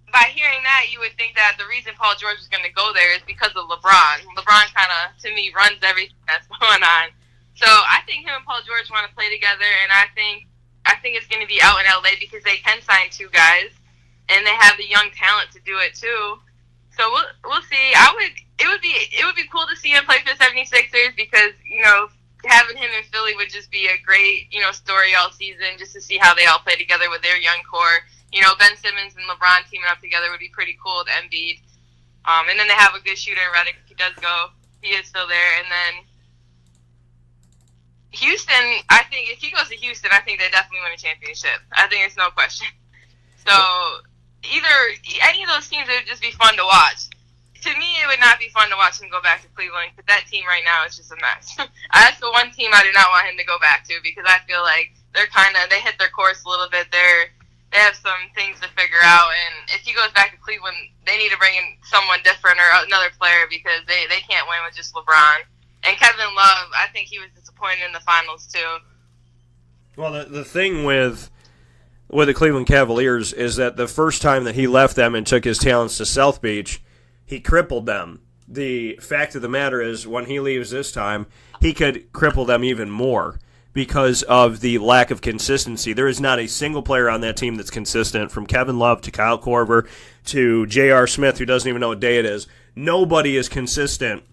by hearing that, you would think that the reason Paul George was going to go there is because of LeBron. LeBron kind of, to me, runs everything that's going on. So I think him and Paul George want to play together, and I think it's going to be out in LA because they can sign two guys, and they have the young talent to do it too. So we'll see. It would be cool to see him play for the 76ers because, having him in Philly would just be a great, story all season just to see how they all play together with their young core. Ben Simmons and LeBron teaming up together would be pretty cool with Embiid. And then they have a good shooter in Redick. He is still there. And then Houston, I think if he goes to Houston, I think they definitely win a championship. I think it's no question. So any of those teams, it would just be fun to watch. To me, it would not be fun to watch him go back to Cleveland because that team right now is just a mess. That's the one team I do not want him to go back to because I feel like they hit their course a little bit. They have some things to figure out, and if he goes back to Cleveland, they need to bring in someone different or another player because they can't win with just LeBron. And Kevin Love, I think he was disappointed in the finals too. Well, the thing with the Cleveland Cavaliers is that the first time that he left them and took his talents to South Beach, he crippled them. The fact of the matter is, when he leaves this time, he could cripple them even more because of the lack of consistency. There is not a single player on that team that's consistent, from Kevin Love to Kyle Korver to J.R. Smith, who doesn't even know what day it is. Nobody is consistent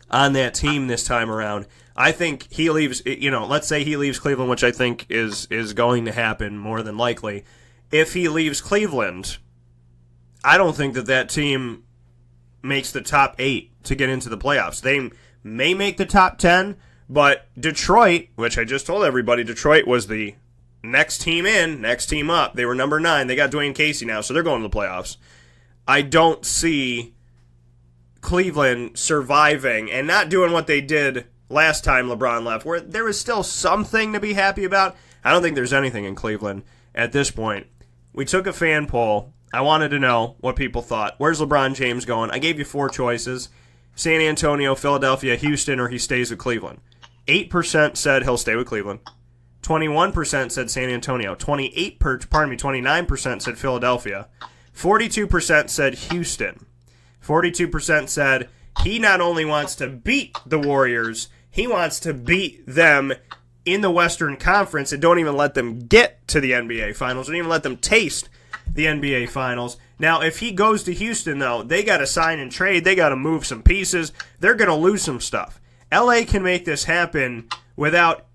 on that team this time around. I think he leaves, let's say he leaves Cleveland, which I think is going to happen more than likely. If he leaves Cleveland, I don't think that team makes the top 8 to get into the playoffs. They may make the top 10, but Detroit, which I just told everybody, Detroit was the next team in, next team up. They were number 9. They got Dwayne Casey now, so they're going to the playoffs. I don't see Cleveland surviving and not doing what they did last time LeBron left, where there was still something to be happy about. I don't think there's anything in Cleveland at this point. We took a fan poll. I wanted to know what people thought. Where's LeBron James going? I gave you 4 choices: San Antonio, Philadelphia, Houston, or he stays with Cleveland. 8% said he'll stay with Cleveland. 21% said San Antonio. 29% said Philadelphia. 42% said Houston. 42% said he not only wants to beat the Warriors, he wants to beat them in the Western Conference and don't even let them get to the NBA Finals, don't even let them taste the NBA Finals. Now, if he goes to Houston, though, they got to sign and trade. They got to move some pieces. They're going to lose some stuff. LA can make this happen without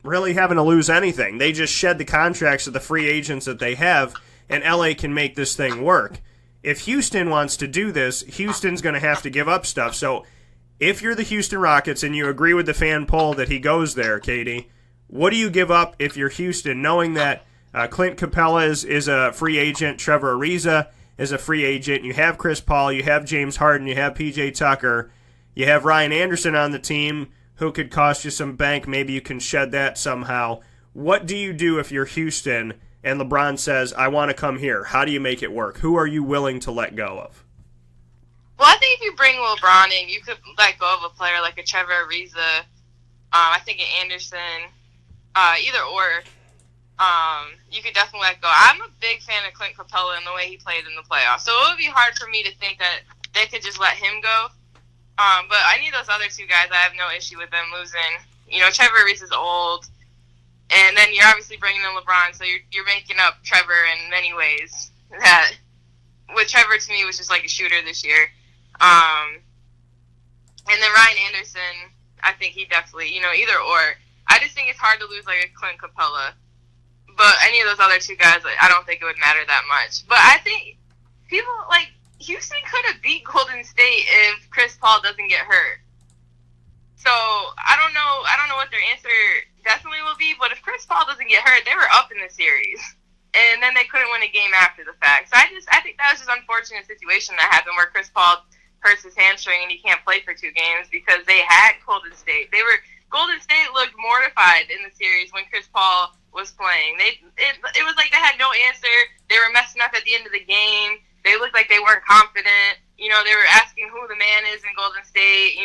really having to lose anything. They just shed the contracts of the free agents that they have, and LA can make this thing work. If Houston wants to do this, Houston's going to have to give up stuff. So if you're the Houston Rockets and you agree with the fan poll that he goes there, Katie, what do you give up if you're Houston, knowing that Clint Capella is a free agent, Trevor Ariza is a free agent, you have Chris Paul, you have James Harden, you have PJ Tucker, you have Ryan Anderson on the team who could cost you some bank. Maybe you can shed that somehow. What do you do if you're Houston and LeBron says, I want to come here? How do you make it work? Who are you willing to let go of? Well, I think if you bring LeBron in, you could let go of a player like a Trevor Ariza. I think an Anderson, either or. You could definitely let go. I'm a big fan of Clint Capella and the way he played in the playoffs. So it would be hard for me to think that they could just let him go. But I need those other 2 guys. I have no issue with them losing. Trevor Ariza's old. And then you're obviously bringing in LeBron, so you're making up Trevor in many ways. That with Trevor, to me, was just like a shooter this year. And then Ryan Anderson, I think he definitely, either or. I just think it's hard to lose like a Clint Capella. But any of those other 2 guys, I don't think it would matter that much. But I think people, Houston could have beat Golden State if Chris Paul doesn't get hurt. So I don't know what their answer definitely will be, but if Chris Paul doesn't get hurt, they were up in the series. And then they couldn't win a game after the fact. So I think that was just an unfortunate situation that happened where Chris Paul hurts his hamstring and he can't play for 2 games because they had Golden State. Golden State looked mortified in the series when Chris Paul was playing. It was like they had no answer. They were messing up at the end of the game. They looked like they weren't confident. They were asking who the man is in Golden State,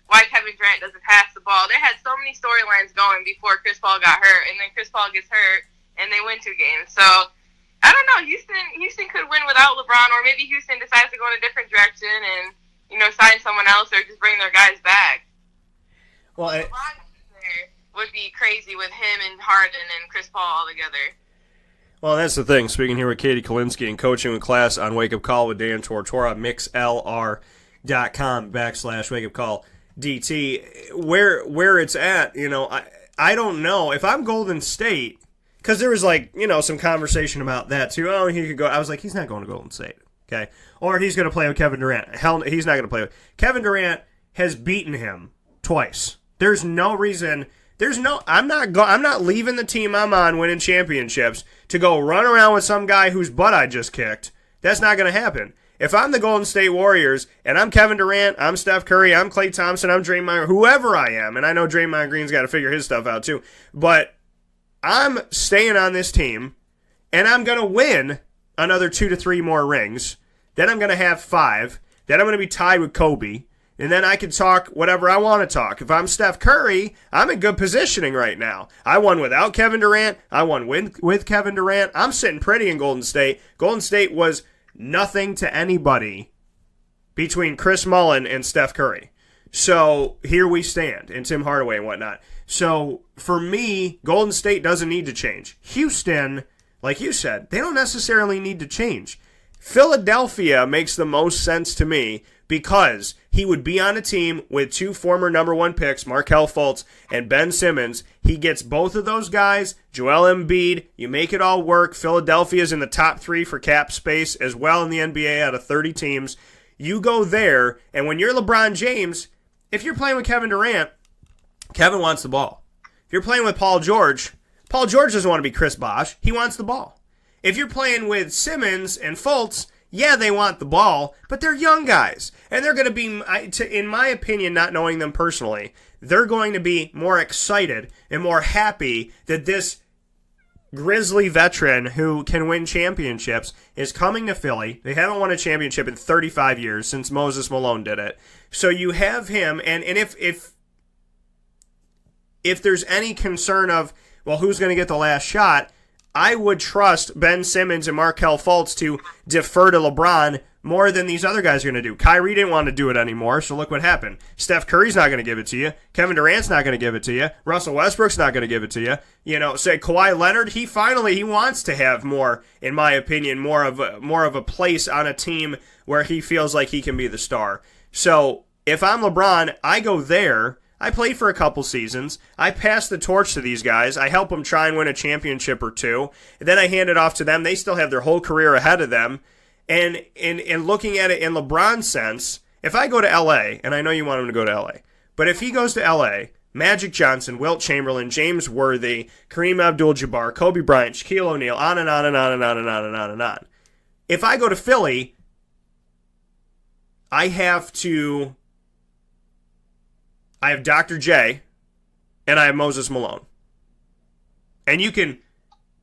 why Kevin Durant doesn't pass the ball. They had so many storylines going before Chris Paul got hurt, and then Chris Paul gets hurt, and they win 2 games. So, I don't know. Houston could win without LeBron, or maybe Houston decides to go in a different direction and, sign someone else or just bring their guys back. Well, LeBron would be crazy with him and Harden and Chris Paul all together. Well, that's the thing. Speaking here with Katie Kolinski and coaching with class on Wake Up Call with Dan Tortora, mixlr.com/wakeupcalldt. Where it's at, I don't know. If I'm Golden State, because there was some conversation about that too. Oh, he could go. I was like, he's not going to Golden State, okay? Or he's going to play with Kevin Durant. Hell, he's not going to play with Kevin Durant. Has beaten him twice. There's no reason. I'm not leaving the team I'm on winning championships to go run around with some guy whose butt I just kicked. That's not going to happen. If I'm the Golden State Warriors and I'm Kevin Durant, I'm Steph Curry, I'm Klay Thompson, I'm Draymond, whoever I am, and I know Draymond Green's got to figure his stuff out too, but I'm staying on this team and I'm going to win another 2 to 3 more rings. Then I'm going to have 5. Then I'm going to be tied with Kobe. And then I can talk whatever I want to talk. If I'm Steph Curry, I'm in good positioning right now. I won without Kevin Durant. I won with Kevin Durant. I'm sitting pretty in Golden State. Golden State was nothing to anybody between Chris Mullin and Steph Curry. So here we stand, and Tim Hardaway and whatnot. So for me, Golden State doesn't need to change. Houston, like you said, they don't necessarily need to change. Philadelphia makes the most sense to me because he would be on a team with 2 former number 1 picks, Markelle Fultz and Ben Simmons. He gets both of those guys, Joel Embiid. You make it all work. Philadelphia's in the top 3 for cap space as well in the NBA out of 30 teams. You go there, and when you're LeBron James, if you're playing with Kevin Durant, Kevin wants the ball. If you're playing with Paul George doesn't want to be Chris Bosh. He wants the ball. If you're playing with Simmons and Fultz, yeah, they want the ball, but they're young guys. And they're going to be, in my opinion, not knowing them personally, they're going to be more excited and more happy that this Grizzly veteran who can win championships is coming to Philly. They haven't won a championship in 35 years since Moses Malone did it. So you have him, and if there's any concern of, well, who's going to get the last shot, I would trust Ben Simmons and Markelle Fultz to defer to LeBron more than these other guys are going to do. Kyrie didn't want to do it anymore, so look what happened. Steph Curry's not going to give it to you. Kevin Durant's not going to give it to you. Russell Westbrook's not going to give it to you. Say Kawhi Leonard, he wants to have more, in my opinion, more of a place on a team where he feels like he can be the star. So if I'm LeBron, I go there. I play for a couple seasons. I pass the torch to these guys. I help them try and win a championship or two. And then I hand it off to them. They still have their whole career ahead of them. And in looking at it in LeBron's sense, if I go to L.A., and I know you want him to go to L.A., but if he goes to L.A., Magic Johnson, Wilt Chamberlain, James Worthy, Kareem Abdul-Jabbar, Kobe Bryant, Shaquille O'Neal, on and on and on and on and on and on and on. If I go to Philly, I have Dr. J, and I have Moses Malone. And you can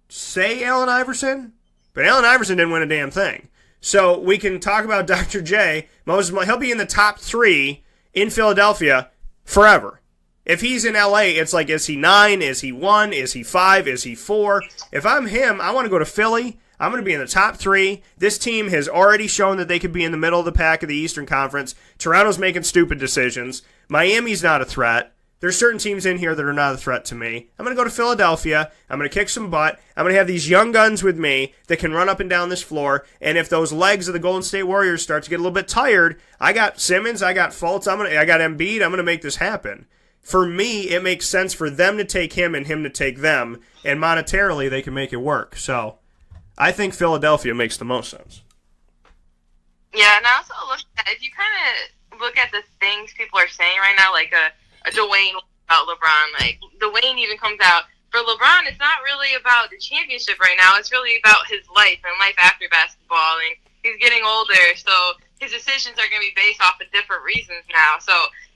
say Allen Iverson, but Allen Iverson didn't win a damn thing. So we can talk about Dr. J, Moses Malone. He'll be in the top 3 in Philadelphia forever. If he's in LA, it's like, is he 9? Is he 1? Is he 5? Is he 4? If I'm him, I want to go to Philly. I'm going to be in the top 3. This team has already shown that they could be in the middle of the pack of the Eastern Conference. Toronto's making stupid decisions. Miami's not a threat. There's certain teams in here that are not a threat to me. I'm going to go to Philadelphia. I'm going to kick some butt. I'm going to have these young guns with me that can run up and down this floor. And if those legs of the Golden State Warriors start to get a little bit tired, I got Simmons, I got Fultz, I got Embiid. I'm going to make this happen. For me, it makes sense for them to take him and him to take them. And monetarily, they can make it work. So I think Philadelphia makes the most sense. Yeah, and I also look at, if you kind of look at the things people are saying right now, like a Dwayne about LeBron, like Dwayne even comes out, for LeBron, it's not really about the championship right now, it's really about his life and life after basketball, and he's getting older, so his decisions are going to be based off of different reasons now, so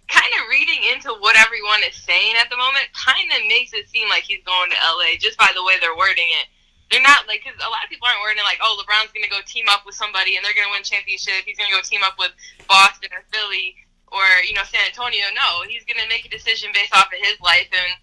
kind of reading into what everyone is saying at the moment kind of makes it seem like he's going to LA just by the way they're wording it. They're not, like, because a lot of people aren't wording it like, oh, LeBron's going to go team up with somebody and they're going to win championship. He's going to go team up with Boston or Philly or, San Antonio. No, he's going to make a decision based off of his life and,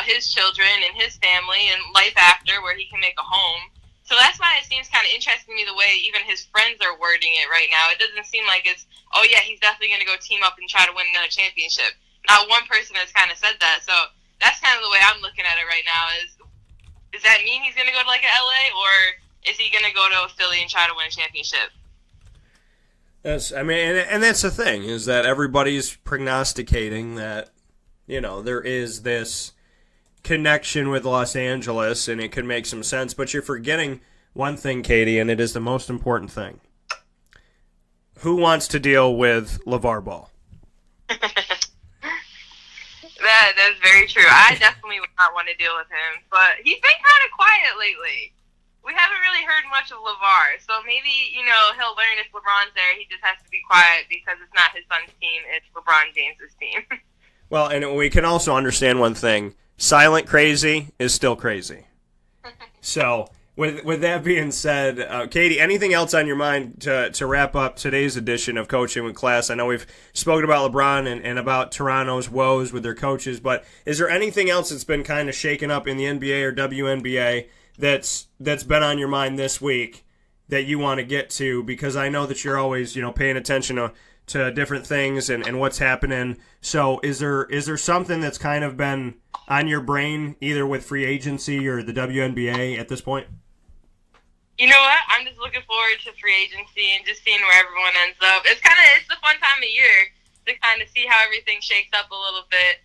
his children and his family and life after where he can make a home. So that's why it seems kind of interesting to me the way even his friends are wording it right now. It doesn't seem like it's, oh, yeah, he's definitely going to go team up and try to win another championship. Not one person has kind of said that. So that's kind of the way I'm looking at it right now is, does that mean he's going to go to, like, a LA, or is he going to go to Philly and try to win a championship? And that's the thing, is that everybody's prognosticating that, there is this connection with Los Angeles, and it could make some sense. But you're forgetting one thing, Katie, and it is the most important thing. Who wants to deal with LeVar Ball? That's very true. I definitely would not want to deal with him, but he's been kind of quiet lately. We haven't really heard much of LeVar, so maybe, he'll learn if LeBron's there, he just has to be quiet because it's not his son's team, it's LeBron James's team. Well, and we can also understand one thing. Silent crazy is still crazy. So, with that being said, Katie, anything else on your mind to wrap up today's edition of Coaching with Class? I know we've spoken about LeBron and about Toronto's woes with their coaches, but is there anything else that's been kind of shaken up in the NBA or WNBA that's been on your mind this week that you want to get to? Because I know that you're always, paying attention to different things and what's happening. So is there something that's kind of been on your brain, either with free agency or the WNBA at this point? You know what? I'm just looking forward to free agency and just seeing where everyone ends up. It's the fun time of year to kind of see how everything shakes up a little bit.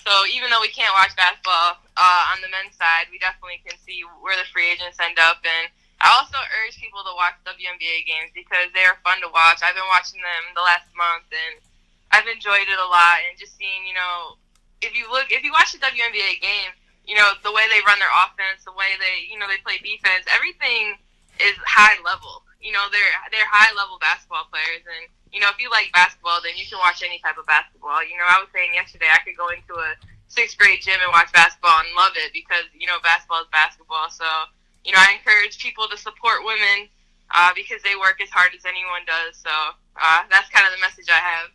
So even though we can't watch basketball on the men's side, we definitely can see where the free agents end up. And I also urge people to watch WNBA games because they are fun to watch. I've been watching them the last month, and I've enjoyed it a lot. And just seeing, if you watch the WNBA game, the way they run their offense, the way they play defense, everything is high level. They're high level basketball players, and if you like basketball, then you can watch any type of basketball. I was saying yesterday I could go into a 6th grade gym and watch basketball and love it because basketball is basketball. So I encourage people to support women because they work as hard as anyone does. So that's kind of the message I have.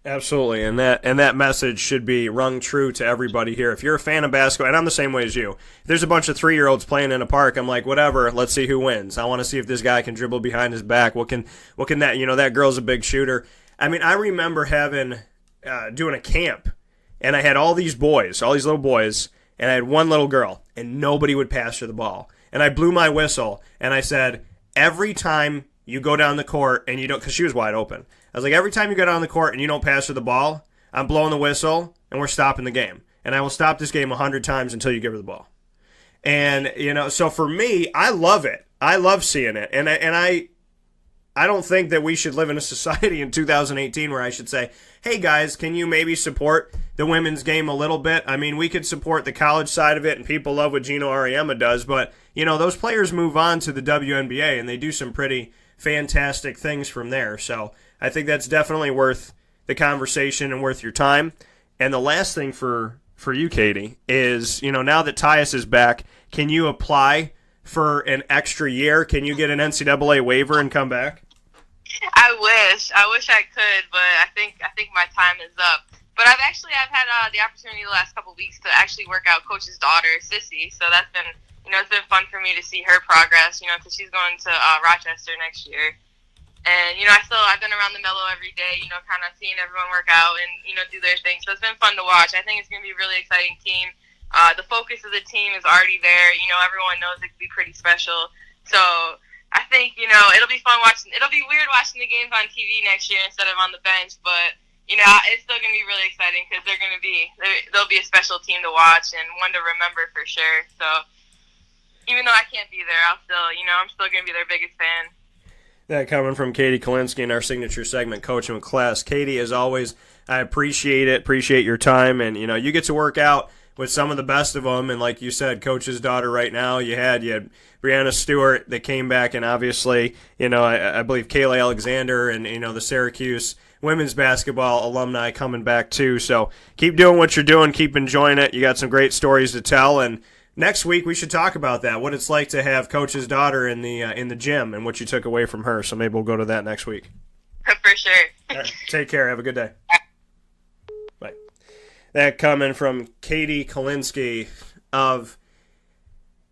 Absolutely, and that message should be rung true to everybody here. If you're a fan of basketball, and I'm the same way as you, if there's a bunch of 3-year-olds playing in a park, I'm like, whatever, let's see who wins. I want to see if this guy can dribble behind his back. What can that, that girl's a big shooter. I mean, I remember doing a camp, and I had all these little boys, and I had one little girl, and nobody would pass her the ball. And I blew my whistle, and I said, every time you go down the court and you don't, because she was wide open, I was like, every time you go down the court and you don't pass her the ball, I'm blowing the whistle and we're stopping the game. And I will stop this game 100 times until you give her the ball. And, so for me, I love it. I love seeing it. And I don't think that we should live in a society in 2018 where I should say, hey guys, can you maybe support the women's game a little bit? I mean, we could support the college side of it and people love what Gino Auriemma does, but, those players move on to the WNBA and they do some pretty fantastic things from there. So I think that's definitely worth the conversation and worth your time. And the last thing for you, Katie, is, now that Tyus is back, can you apply for an extra year? Can you get an NCAA waiver and come back? I wish I could, but I think my time is up. But I've had the opportunity the last couple of weeks to actually work out Coach's daughter, Sissy. So that's been, it's been fun for me to see her progress, because she's going to Rochester next year. And, I've been around the Mellow every day, kind of seeing everyone work out and, do their thing. So it's been fun to watch. I think it's going to be a really exciting team. The focus of the team is already there. Everyone knows it could be pretty special. So I think, it'll be fun watching. It'll be weird watching the games on TV next year instead of on the bench. But, it's still going to be really exciting because they'll be a special team to watch and one to remember for sure. So even though I can't be there, I'm still going to be their biggest fan. That coming from Katie Kolinski in our signature segment, Coaching with Class. Katie, as always, I appreciate it. Appreciate your time. And, you get to work out with some of the best of them. And like you said, Coach's daughter right now, you had Brianna Stewart that came back. And obviously, I believe Kayla Alexander and, the Syracuse women's basketball alumni coming back too. So keep doing what you're doing. Keep enjoying it. You got some great stories to tell. And next week we should talk about that, what it's like to have Coach's daughter in the gym and what you took away from her. So maybe we'll go to that next week. For sure. All right, take care. Have a good day. Bye. That coming from Katie Kolinski of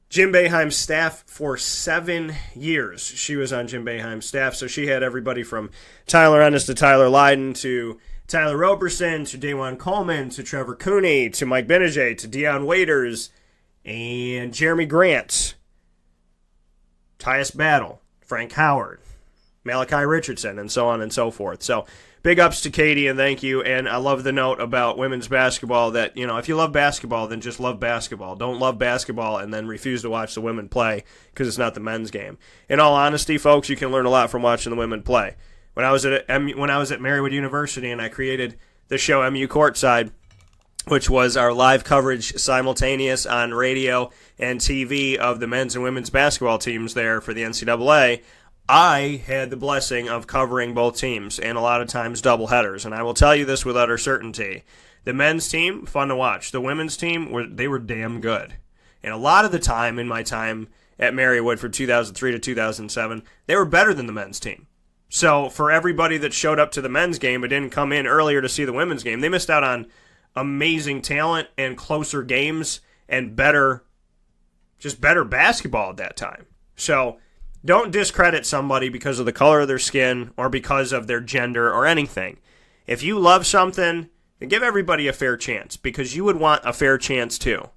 Jim Boeheim's staff for 7 years. She was on Jim Boeheim's staff, so she had everybody from Tyler Ennis to Tyler Lydon to Tyler Roberson to Dajuan Coleman to Trevor Cooney to Mike Benajay to Deion Waiters and Jeremy Grant, Tyus Battle, Frank Howard, Malachi Richardson, and so on and so forth. So big ups to Katie, and thank you. And I love the note about women's basketball that, if you love basketball, then just love basketball. Don't love basketball and then refuse to watch the women play because it's not the men's game. In all honesty, folks, you can learn a lot from watching the women play. When I was at Marywood University and I created the show MU Courtside, which was our live coverage simultaneous on radio and TV of the men's and women's basketball teams there for the NCAA, I had the blessing of covering both teams and a lot of times doubleheaders. And I will tell you this with utter certainty. The men's team, fun to watch. The women's team, they were damn good. And a lot of the time in my time at Marywood from 2003 to 2007, they were better than the men's team. So for everybody that showed up to the men's game but didn't come in earlier to see the women's game, they missed out on amazing talent and closer games and better basketball at that time. So Don't discredit somebody because of the color of their skin or because of their gender or anything. If you love something, then give everybody a fair chance, because you would want a fair chance too.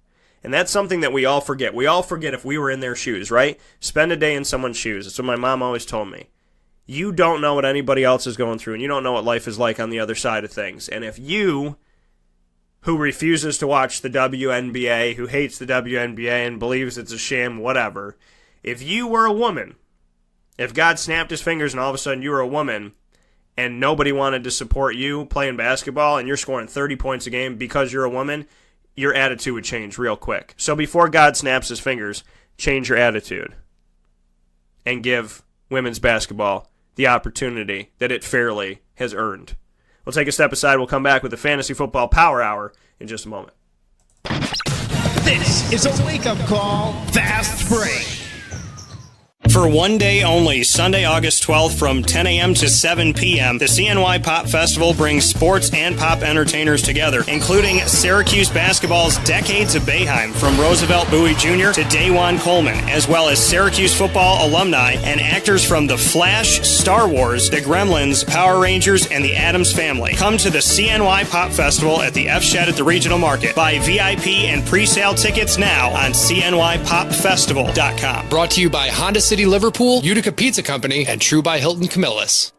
And that's something that we all forget. We all forget if we were in their shoes, right? Spend a day in someone's shoes. That's what my mom always told me. You don't know what anybody else is going through, and you don't know what life is like on the other side of things. And if you, who refuses to watch the WNBA, who hates the WNBA and believes it's a sham, whatever, if you were a woman, if God snapped his fingers and all of a sudden you were a woman and nobody wanted to support you playing basketball and you're scoring 30 points a game because you're a woman, your attitude would change real quick. So before God snaps his fingers, change your attitude and give women's basketball the opportunity that it fairly has earned. We'll take a step aside. We'll come back with the Fantasy Football Power Hour in just a moment. This is a wake-up call fast break. For one day only, Sunday, August 12th from 10 a.m. to 7 p.m., the CNY Pop Festival brings sports and pop entertainers together, including Syracuse basketball's Decades of Boeheim, from Roosevelt Bowie Jr. to Dajuan Coleman, as well as Syracuse football alumni and actors from The Flash, Star Wars, The Gremlins, Power Rangers, and The Addams Family. Come to the CNY Pop Festival at the F Shed at the Regional Market. Buy VIP and pre-sale tickets now on CNYPopFestival.com. Brought to you by Honda City Liverpool, Utica Pizza Company, and True by Hilton Camillus.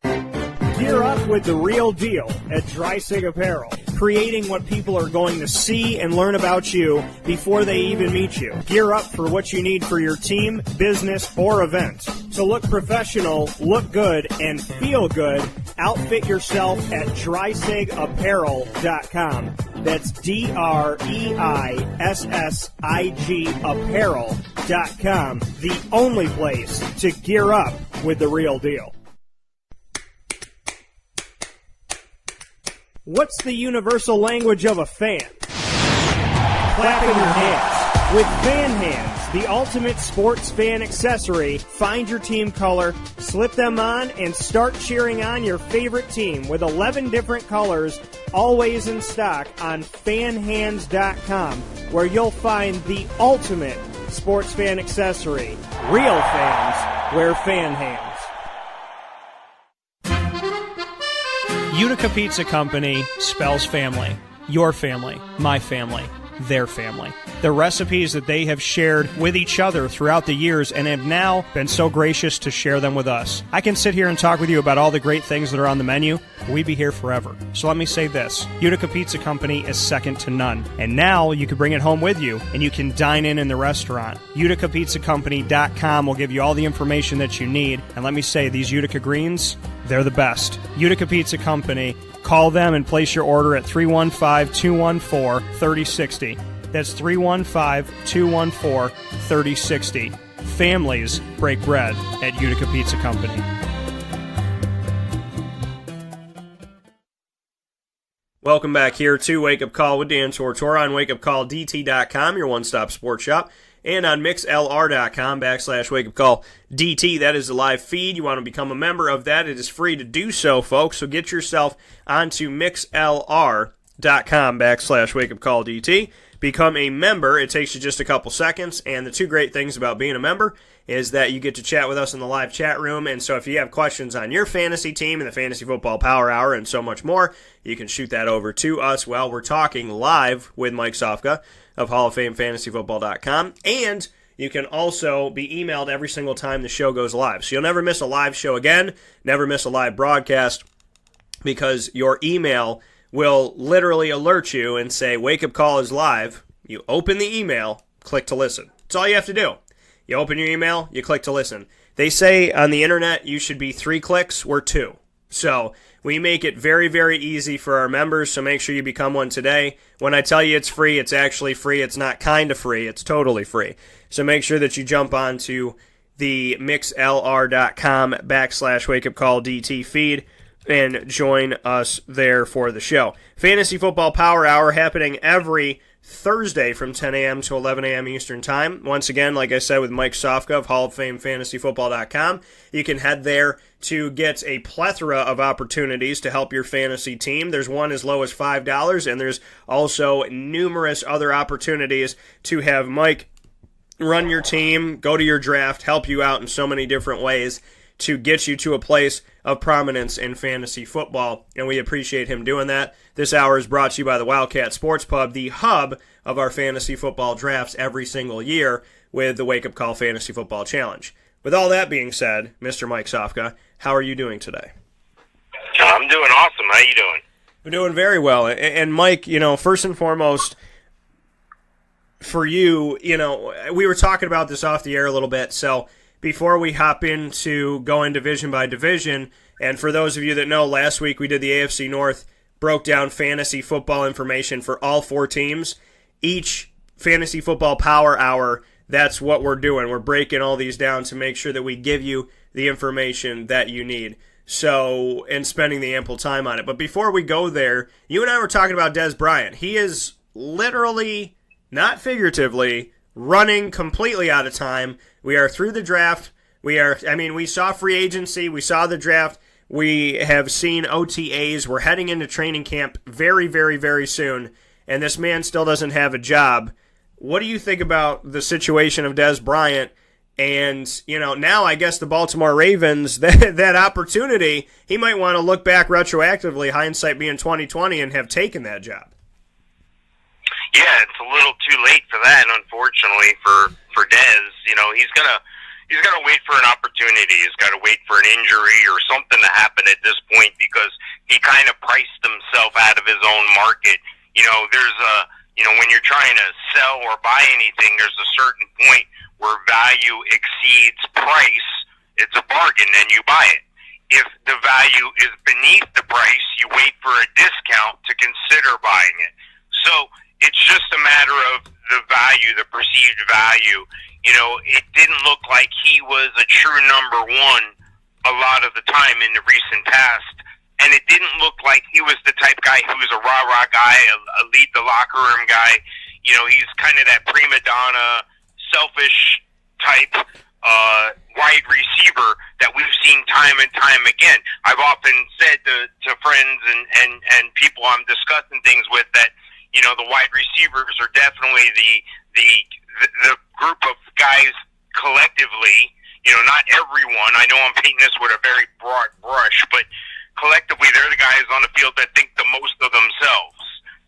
Gear up with the real deal at Dry Sig Apparel, creating what people are going to see and learn about you before they even meet you. Gear up for what you need for your team, business, or event. To look professional, look good, and feel good, outfit yourself at DrySigApparel.com. That's DREISSIG Apparel.com. The only place to gear up with the real deal. What's the universal language of a fan? Clapping your hands. With Fan Hands, the ultimate sports fan accessory, find your team color, slip them on, and start cheering on your favorite team with 11 different colors, always in stock on fanhands.com, where you'll find the ultimate sports fan accessory. Real fans wear Fan Hands. Utica Pizza Company spells family. Your family, my family, their family. The recipes that they have shared with each other throughout the years and have now been so gracious to share them with us. I can sit here and talk with you about all the great things that are on the menu, but we'd be here forever. So let me say this. Utica Pizza Company is second to none. And now you can bring it home with you and you can dine in the restaurant. UticaPizzaCompany.com will give you all the information that you need. And let me say, these Utica greens, they're the best. Utica Pizza Company. Call them and place your order at 315-214-3060. That's 315-214-3060. Families break bread at Utica Pizza Company. Welcome back here to Wake Up Call with Dan Tortora on wakeupcalldt.com, your one-stop sports shop, and on mixlr.com/wakeupcalldt. That is the live feed. You want to become a member of that. It is free to do so, folks, so get yourself onto mixlr.com/wakeupcalldt. Become a member. It takes you just a couple seconds, and the two great things about being a member is that you get to chat with us in the live chat room, and so if you have questions on your fantasy team and the Fantasy Football Power Hour and so much more, you can shoot that over to us while we're talking live with Mike Sofka of Hall of Fame FantasyFootball.com, and you can also be emailed every single time the show goes live. So you'll never miss a live show again, never miss a live broadcast, because your email will literally alert you and say, Wake Up Call is live. You open the email, click to listen. That's all you have to do. You open your email, you click to listen. They say on the internet you should be 3 clicks, we're 2. So we make it very, very easy for our members, so make sure you become one today. When I tell you it's free, it's actually free. It's not kind of free, it's totally free. So make sure that you jump onto the mixlr.com/wakeupcalldt feed and join us there for the show. Fantasy Football Power Hour happening every Thursday from 10 a.m. to 11 a.m. Eastern Time. Once again, like I said, with Mike Sofka of Hall of Fame FantasyFootball.com. You can head there to get a plethora of opportunities to help your fantasy team. There's one as low as $5, and there's also numerous other opportunities to have Mike run your team, go to your draft, help you out in so many different ways to get you to a place of prominence in fantasy football, and we appreciate him doing that. This hour is brought to you by the Wildcat Sports Pub, the hub of our fantasy football drafts every single year with the Wake Up Call Fantasy Football Challenge. With all that being said, Mr. Mike Sofka, how are you doing today? I'm doing awesome. How you doing? I'm doing very well. And Mike, first and foremost, for you, we were talking about this off the air a little bit, so before we hop into going division by division, and for those of you that know, last week we did the AFC North, broke down fantasy football information for all 4 teams. Each fantasy football power hour, that's what we're doing. We're breaking all these down to make sure that we give you the information that you need. So, and spending the ample time on it. But before we go there, you and I were talking about Dez Bryant. He is literally, not figuratively, running completely out of time. We are through the draft. We saw free agency. We saw the draft. We have seen OTAs. We're heading into training camp very, very, very soon. And this man still doesn't have a job. What do you think about the situation of Dez Bryant? And, now I guess the Baltimore Ravens, that opportunity, he might want to look back retroactively, hindsight being 2020, and have taken that job. Yeah, it's a little too late for that, unfortunately, for Dez. He's gonna wait for an opportunity. He's got to wait for an injury or something to happen at this point, because he kind of priced himself out of his own market. When you're trying to sell or buy anything, there's a certain point where value exceeds price. It's a bargain, and you buy it. If the value is beneath the price, you wait for a discount to consider buying it. So it's just a matter of the value, the perceived value. It didn't look like he was a true number one a lot of the time in the recent past. And it didn't look like he was the type guy who was a rah-rah guy, a lead the locker room guy. He's kind of that prima donna, selfish type wide receiver that we've seen time and time again. I've often said to friends and people I'm discussing things with that, the wide receivers are definitely the group of guys collectively, not everyone. I know I'm painting this with a very broad brush, but collectively, they're the guys on the field that think the most of themselves.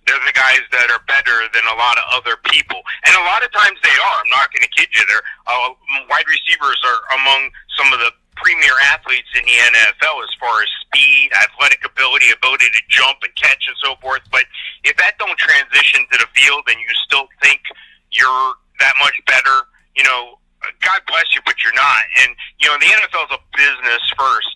They're the guys that are better than a lot of other people. And a lot of times they are. I'm not going to kid you. Wide receivers are among some of the premier athletes in the NFL as far as speed, athletic ability to jump and catch and so forth. But if that don't transition to the field and you still think you're that much better, God bless you, but you're not. And, the NFL is a business first.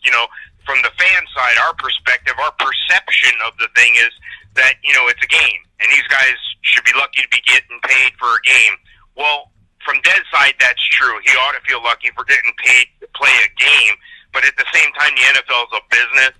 From the fan side, our perspective, our perception of the thing is that, it's a game. And these guys should be lucky to be getting paid for a game. Well, from Dez's side, that's true. He ought to feel lucky for getting paid to play a game. But at the same time, the NFL is a business.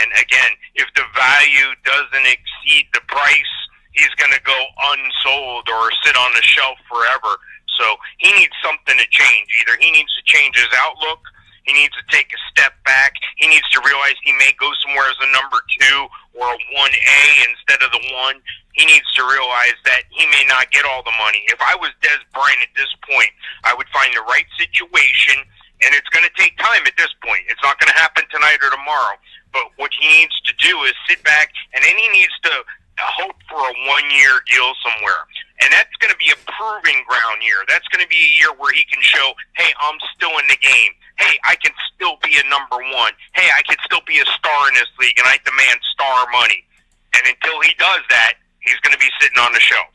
And again, if the value doesn't exceed the price, he's going to go unsold or sit on the shelf forever. So he needs something to change. Either he needs to change his outlook, he needs to take a step back, he needs to realize he may go somewhere as a number 2 or a 1A instead of the 1. He needs to realize that he may not get all the money. If I was Dez Bryant at this point, I would find the right situation, and it's going to take time at this point. It's not going to happen tonight or tomorrow. But what he needs to do is sit back, and then he needs to hope for a 1-year deal somewhere. And that's going to be a proving ground year. That's going to be a year where he can show, hey, I'm still in the game. Hey, I can still be a number 1. Hey, I can still be a star in this league, and I demand star money. And until he does that, he's going to be sitting on the shelf.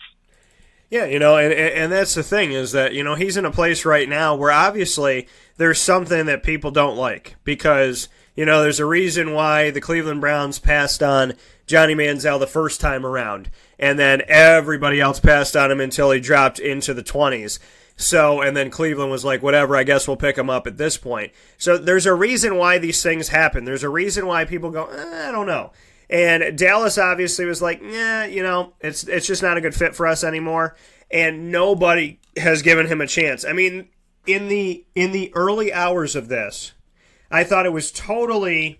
Yeah, and that's the thing is that, he's in a place right now where obviously there's something that people don't like because, there's a reason why the Cleveland Browns passed on Johnny Manziel the first time around, and then everybody else passed on him until he dropped into the 20s. So, and then Cleveland was like, whatever, I guess we'll pick him up at this point. So there's a reason why these things happen. There's a reason why people go, I don't know. And Dallas obviously was like, it's just not a good fit for us anymore. And nobody has given him a chance. I mean, in the early hours of this, I thought it was totally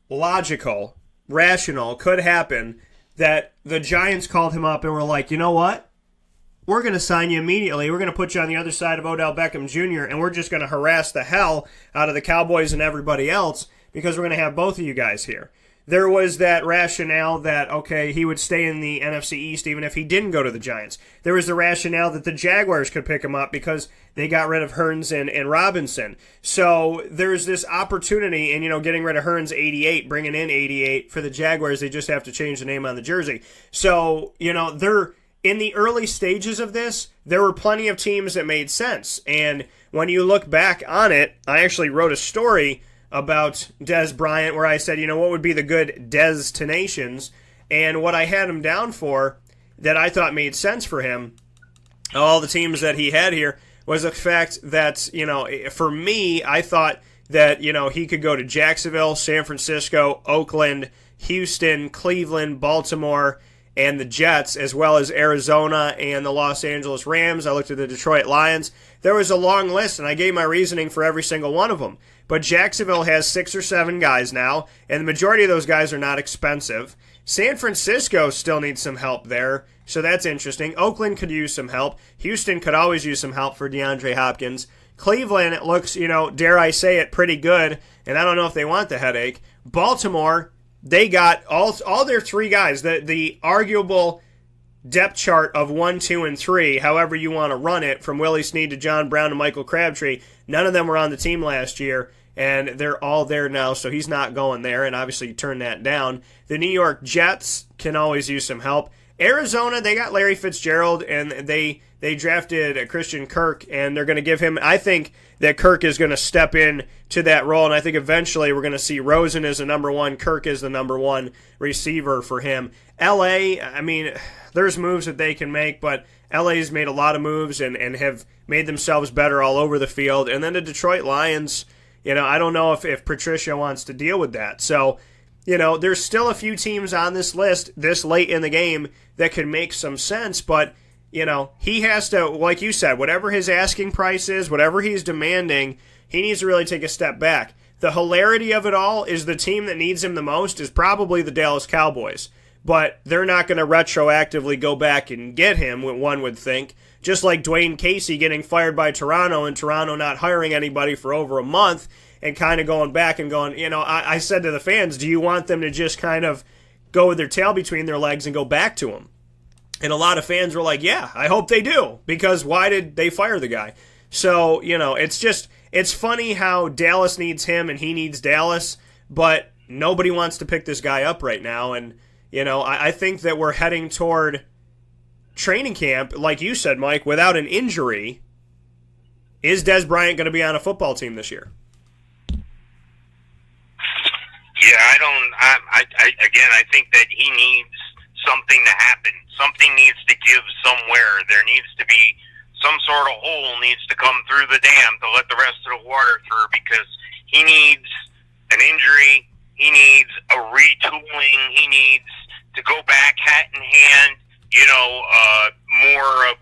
logical, rational, could happen that the Giants called him up and were like, you know what? we're going to sign you immediately. We're going to put you on the other side of Odell Beckham Jr., and we're just going to harass the hell out of the Cowboys and everybody else because we're going to have both of you guys here. There was that rationale that, okay, he would stay in the NFC East even if he didn't go to the Giants. There was the rationale that the Jaguars could pick him up because they got rid of Hearns and Robinson. So there's this opportunity in, getting rid of Hearns 88, bringing in 88 for the Jaguars. They just have to change the name on the jersey. So, they're in the early stages of this, there were plenty of teams that made sense. And when you look back on it, I actually wrote a story about Dez Bryant where I said, what would be the good destinations? And what I had him down for that I thought made sense for him, all the teams that he had here, was the fact that, for me, I thought that, he could go to Jacksonville, San Francisco, Oakland, Houston, Cleveland, Baltimore, and the Jets, as well as Arizona and the Los Angeles Rams. I looked at the Detroit Lions. There was a long list, and I gave my reasoning for every single one of them. But Jacksonville has 6 or 7 guys now, and the majority of those guys are not expensive. San Francisco still needs some help there, so that's interesting. Oakland could use some help. Houston could always use some help for DeAndre Hopkins. Cleveland, it looks, dare I say it, pretty good, and I don't know if they want the headache. Baltimore, they got all their 3 guys, the arguable depth chart of 1, 2, and 3, however you want to run it, from Willie Snead to John Brown to Michael Crabtree. None of them were on the team last year, and they're all there now, so he's not going there, and obviously you turn that down. The New York Jets can always use some help. Arizona, they got Larry Fitzgerald, and they drafted Christian Kirk, and they're going to give him, I think that Kirk is going to step in to that role, and I think eventually we're going to see Rosen as the number 1, Kirk as the number 1 receiver for him. L.A., I mean, there's moves that they can make, but LA's made a lot of moves and have made themselves better all over the field. And then the Detroit Lions, I don't know if Patricia wants to deal with that. So, there's still a few teams on this list this late in the game that could make some sense, but, he has to, like you said, whatever his asking price is, whatever he's demanding, he needs to really take a step back. The hilarity of it all is the team that needs him the most is probably the Dallas Cowboys. But they're not going to retroactively go back and get him, one would think. Just like Dwayne Casey getting fired by Toronto and Toronto not hiring anybody for over a month and kind of going back and going, I said to the fans, do you want them to just kind of go with their tail between their legs and go back to him? And a lot of fans were like, yeah, I hope they do, because why did they fire the guy? So, it's funny how Dallas needs him and he needs Dallas, but nobody wants to pick this guy up right now. And I think that we're heading toward training camp, like you said, Mike, without an injury. Is Dez Bryant going to be on a football team this year? Yeah, I think that he needs something to happen. Something needs to give somewhere. There needs to be some sort of hole needs to come through the dam to let the rest of the water through, because he needs an injury. He needs a retooling. He needs to go back hat in hand, more of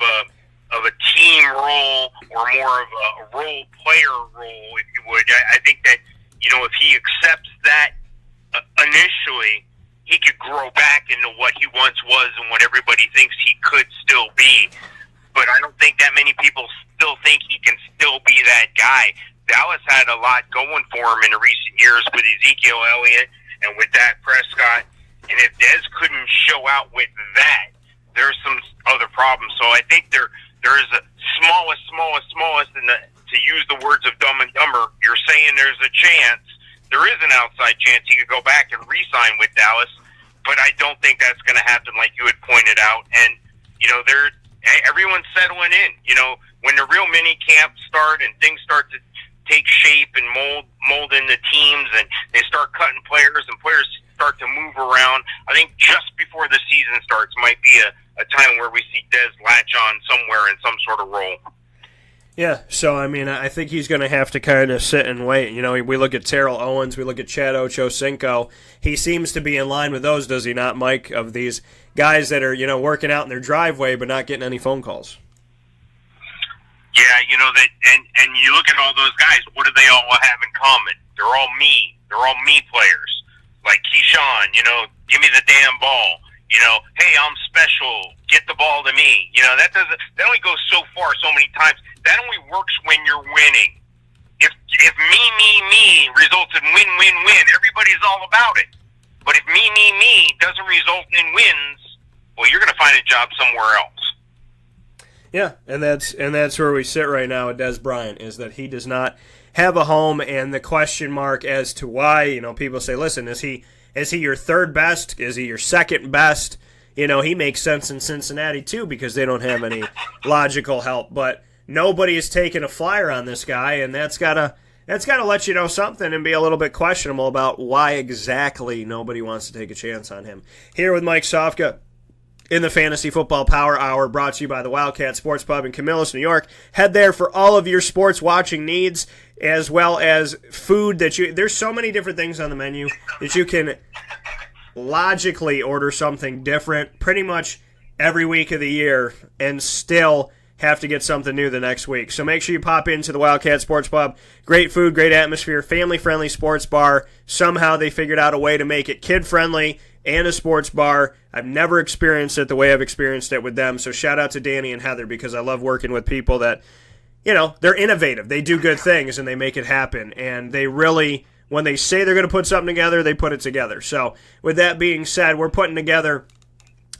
a team role or more of a role player role, if you would. I think that, if he accepts that initially, he could grow back into what he once was and what everybody thinks he could still be. But I don't think that many people still think he can still be that guy. Dallas had a lot going for him in the recent years with Ezekiel Elliott and with Dak Prescott. And if Dez couldn't show out with that, there's some other problems. So I think there is a smallest, and to use the words of Dumb and Dumber, you're saying there's a chance. There is an outside chance he could go back and re-sign with Dallas, but I don't think that's going to happen like you had pointed out. And, everyone's settling in. When the real mini camps start and things start to take shape and mold into teams and they start cutting players and players start to move around, I think just before the season starts might be a time where we see Dez latch on somewhere in some sort of role. Yeah, so, I think he's going to have to kind of sit and wait. We look at Terrell Owens, we look at Chad Ochocinco. He seems to be in line with those, does he not, Mike, of these guys that are, working out in their driveway but not getting any phone calls? Yeah, that, and you look at all those guys, what do they all have in common? They're all me. They're all me players. Like Keyshawn, give me the damn ball. Hey, I'm special. Get the ball to me. That only goes so far so many times. That only works when you're winning. If me results in win, everybody's all about it. But if me doesn't result in wins, well, you're going to find a job somewhere else. Yeah, and that's where we sit right now with Des Bryant, is that he does not have a home, and the question mark as to why, people say, listen, is he your third best? Is he your second best? He makes sense in Cincinnati too because they don't have any logical help, but nobody is taking a flyer on this guy, and that's gotta let you know something and be a little bit questionable about why exactly nobody wants to take a chance on him. Here with Mike Sofka in the Fantasy Football Power Hour, brought to you by the Wildcat Sports Pub in Camillus, New York. Head there for all of your sports watching needs, as well as food there's so many different things on the menu that you can logically order something different pretty much every week of the year and still have to get something new the next week. So make sure you pop into the Wildcat Sports Pub. Great food, great atmosphere, family-friendly sports bar. Somehow they figured out a way to make it kid-friendly and a sports bar. I've never experienced it the way I've experienced it with them. So shout out to Danny and Heather, because I love working with people that, they're innovative. They do good things and they make it happen. And they really, when they say they're going to put something together, they put it together. So with that being said, we're putting together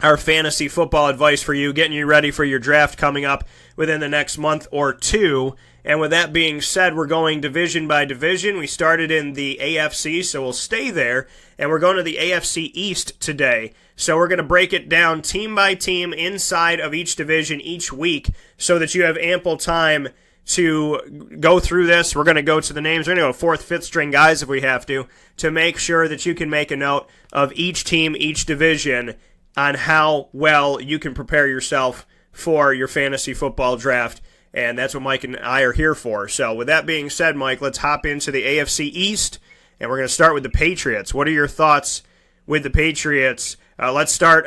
our fantasy football advice for you, getting you ready for your draft coming up within the next month or two. And with that being said, we're going division by division. We started in the AFC, so we'll stay there. And we're going to the AFC East today. So we're going to break it down team by team inside of each division each week so that you have ample time to go through this. We're going to go to the names. We're going to go fourth, fifth string guys if we have to make sure that you can make a note of each team, each division, on how well you can prepare yourself for your fantasy football draft. And that's what Mike and I are here for. So with that being said, Mike, let's hop into the AFC East, and we're going to start with the Patriots. What are your thoughts with the Patriots? Let's start.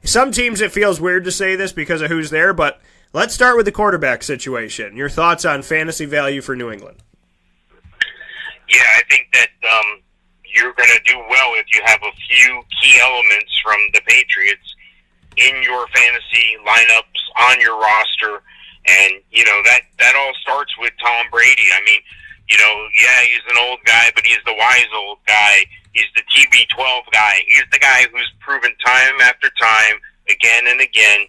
Some teams it feels weird to say this because of who's there, but let's start with the quarterback situation. Your thoughts on fantasy value for New England? Yeah, I think that you're going to do well if you have a few key elements from the Patriots in your fantasy lineups on your roster. And, that all starts with Tom Brady. He's an old guy, but he's the wise old guy. He's the TB12 guy. He's the guy who's proven time after time, again and again,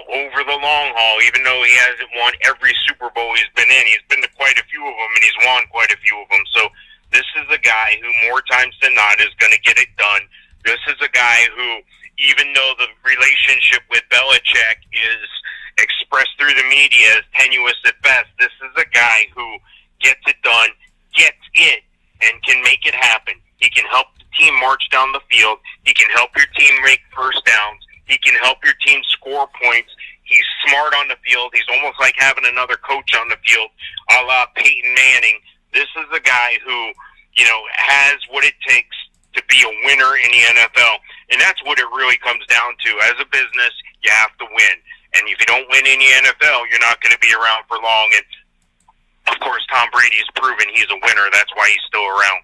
over the long haul, even though he hasn't won every Super Bowl he's been in. He's been to quite a few of them, and he's won quite a few of them. So this is a guy who more times than not is going to get it done. This is a guy who, even though the relationship with Belichick is expressed through the media as tenuous at best, this is a guy who gets it done, gets it, and can make it happen. He can help the team march down the field. He can help your team make first downs. He can help your team score points. He's smart on the field. He's almost like having another coach on the field, a la Peyton Manning. This is a guy who, has what it takes to be a winner in the NFL. And that's what it really comes down to. As a business, you have to win. And if you don't win in the NFL, you're not going to be around for long. And, of course, Tom Brady has proven he's a winner. That's why he's still around.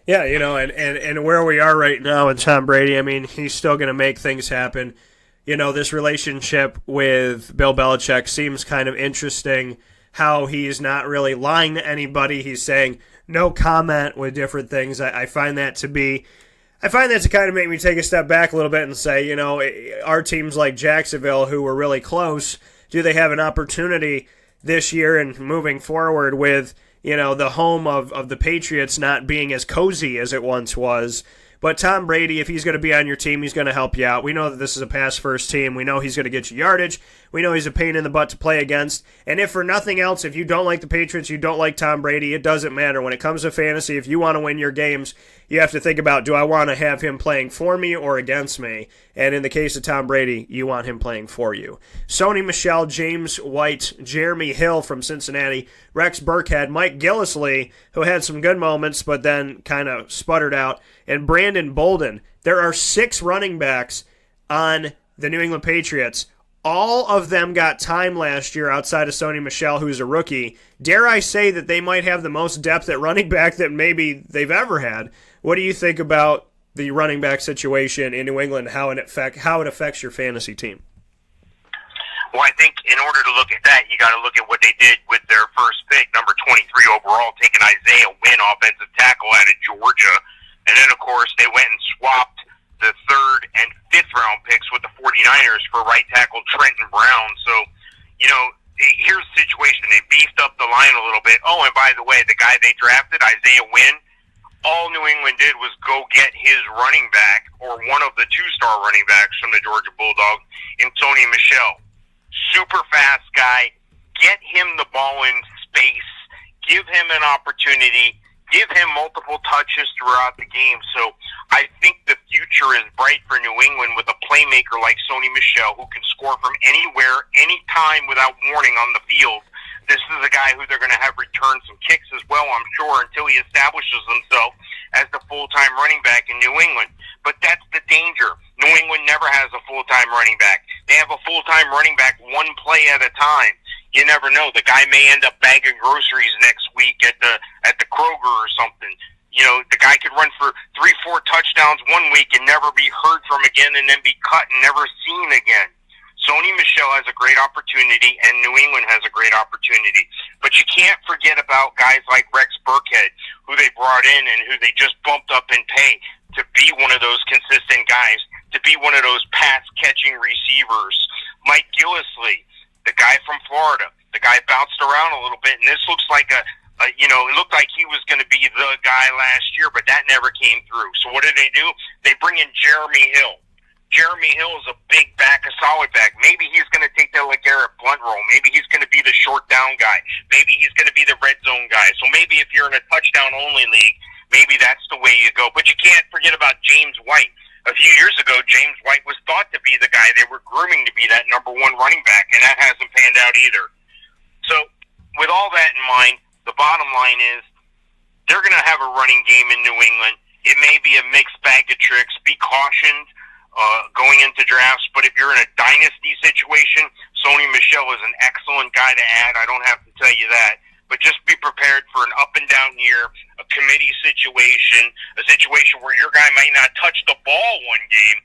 Yeah, and where we are right now with Tom Brady, he's still going to make things happen. This relationship with Bill Belichick seems kind of interesting, how he's not really lying to anybody. He's saying no comment with different things. I find that to kind of make me take a step back a little bit and say, our teams like Jacksonville, who were really close, do they have an opportunity this year and moving forward with, the home of the Patriots not being as cozy as it once was? But Tom Brady, if he's going to be on your team, he's going to help you out. We know that this is a pass-first team. We know he's going to get you yardage. We know he's a pain in the butt to play against. And if for nothing else, if you don't like the Patriots, you don't like Tom Brady, it doesn't matter. When it comes to fantasy, if you want to win your games, you have to think about, do I want to have him playing for me or against me? And in the case of Tom Brady, you want him playing for you. Sony Michel, James White, Jeremy Hill from Cincinnati, Rex Burkhead, Mike Gillislee, who had some good moments but then kind of sputtered out, and Brandon Bolden. There are 6 running backs on the New England Patriots. All of them got time last year outside of Sony Michel, who's a rookie. Dare I say that they might have the most depth at running back that maybe they've ever had. What do you think about the running back situation in New England, how it affects your fantasy team? Well, I think in order to look at that, you got to look at what they did with their first pick, number 23 overall, taking Isaiah Wynn, offensive tackle out of Georgia. And then, of course, they went and swapped the 3rd and 5th round picks with the 49ers for right tackle Trenton Brown. So, here's the situation. They beefed up the line a little bit. Oh, and by the way, the guy they drafted, Isaiah Wynn, all New England did was go get his running back, or one of the 2-star running backs from the Georgia Bulldogs, in Sony Michel. Super fast guy. Get him the ball in space. Give him an opportunity. Give him multiple touches throughout the game. So I think the future is bright for New England with a playmaker like Sony Michel, who can score from anywhere, anytime without warning on the field. This is a guy who they're going to have return some kicks as well, I'm sure, until he establishes himself as the full-time running back in New England. But that's the danger. New England never has a full-time running back. They have a full-time running back one play at a time. You never know. The guy may end up bagging groceries next week at the Kroger or something. The guy could run for 3-4 touchdowns one week and never be heard from again, and then be cut and never seen again. Sony Michel has a great opportunity, and New England has a great opportunity. But you can't forget about guys like Rex Burkhead, who they brought in and who they just bumped up in pay to be one of those consistent guys, to be one of those pass-catching receivers. Mike Gillislee, the guy from Florida, the guy bounced around a little bit, and this looks like it looked like he was going to be the guy last year, but that never came through. So what do? They bring in Jeremy Hill. Jeremy Hill is a big back, a solid back. Maybe he's going to take that LeGarrette Blount role. Maybe he's going to be the short down guy. Maybe he's going to be the red zone guy. So maybe if you're in a touchdown-only league, maybe that's the way you go. But you can't forget about James White. A few years ago, James White was thought to be the guy they were grooming to be that number 1 running back, and that hasn't panned out either. So with all that in mind, the bottom line is they're going to have a running game in New England. It may be a mixed bag of tricks. Be cautioned going into drafts, but if you're in a dynasty situation, Sony Michel is an excellent guy to add. I don't have to tell you that. But just be prepared for an up-and-down year, a committee situation, a situation where your guy might not touch the ball one game,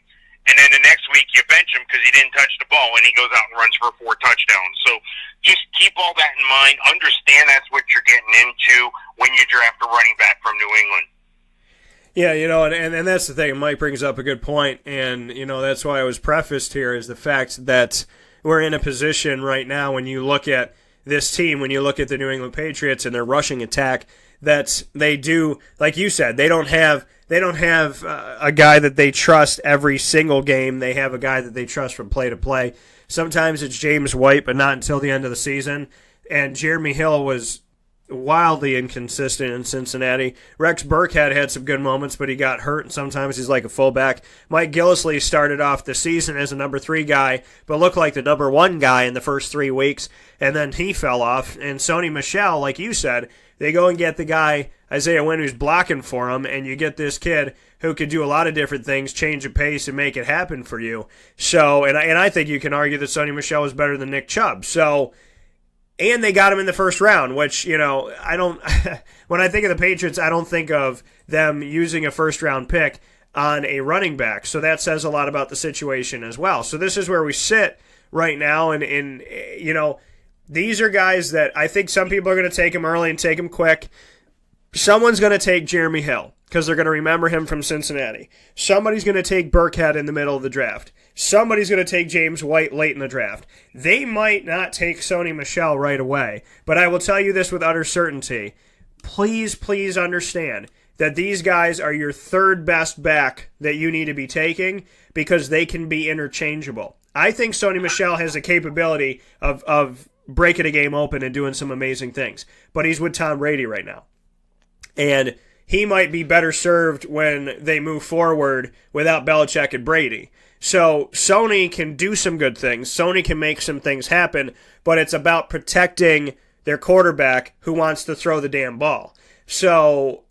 and then the next week you bench him because he didn't touch the ball, and he goes out and runs for 4 touchdowns. So just keep all that in mind. Understand that's what you're getting into when you draft a running back from New England. Yeah, and that's the thing. Mike brings up a good point, and, that's why it was prefaced here is the fact that we're in a position right now when you look at this team, when you look at the New England Patriots and their rushing attack, that they do, like you said, they don't have a guy that they trust every single game. They have a guy that they trust from play to play. Sometimes it's James White, but not until the end of the season. And Jeremy Hill was wildly inconsistent in Cincinnati. Rex Burkhead had some good moments, but he got hurt, and sometimes he's like a fullback. Mike Gillislee started off the season as a number 3 guy, but looked like the number 1 guy in the first 3 weeks, and then he fell off. And Sony Michel, like you said, they go and get the guy, Isaiah Wynn, who's blocking for him, and you get this kid who could do a lot of different things, change the pace, and make it happen for you. So, and I think you can argue that Sony Michel is better than Nick Chubb. So, and they got him in the first round, which, I don't, when I think of the Patriots, I don't think of them using a first-round pick on a running back. So that says a lot about the situation as well. So this is where we sit right now, and these are guys that I think some people are going to take him early and take him quick. Someone's going to take Jeremy Hill because they're going to remember him from Cincinnati. Somebody's going to take Burkhead in the middle of the draft. Somebody's going to take James White late in the draft. They might not take Sony Michel right away, but I will tell you this with utter certainty. Please, please understand that these guys are your 3rd best back that you need to be taking because they can be interchangeable. I think Sony Michel has the capability of breaking a game open and doing some amazing things, but he's with Tom Brady right now. And he might be better served when they move forward without Belichick and Brady. So Sony can do some good things. Sony can make some things happen, but it's about protecting their quarterback who wants to throw the damn ball. So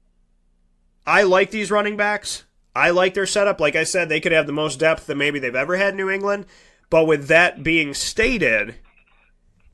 I like these running backs. I like their setup. Like I said, they could have the most depth that maybe they've ever had in New England. But with that being stated,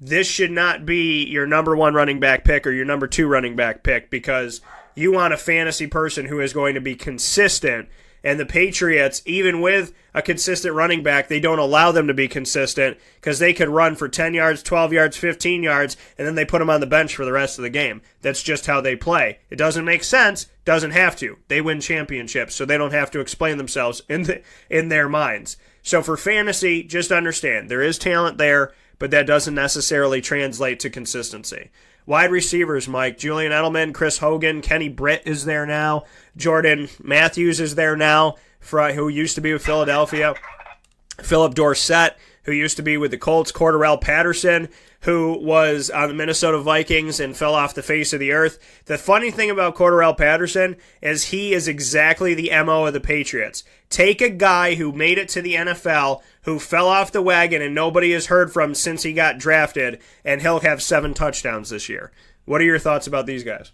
this should not be your number 1 running back pick or your number 2 running back pick because you want a fantasy person who is going to be consistent And the Patriots, even with a consistent running back, they don't allow them to be consistent because they could run for 10 yards, 12 yards, 15 yards, and then they put them on the bench for the rest of the game. That's just how they play. It doesn't make sense, doesn't have to. They win championships, so they don't have to explain themselves in their minds. So for fantasy, just understand, there is talent there, but that doesn't necessarily translate to consistency. Wide receivers, Mike. Julian Edelman, Chris Hogan, Kenny Britt is there now. Jordan Matthews is there now, who used to be with Philadelphia. Philip Dorsett, who used to be with the Colts. Cordarrelle Patterson, who was on the Minnesota Vikings and fell off the face of the earth. The funny thing about Cordarrelle Patterson is he is exactly the MO of the Patriots. Take a guy who made it to the NFL, who fell off the wagon and nobody has heard from since he got drafted, and he'll have 7 touchdowns this year. What are your thoughts about these guys?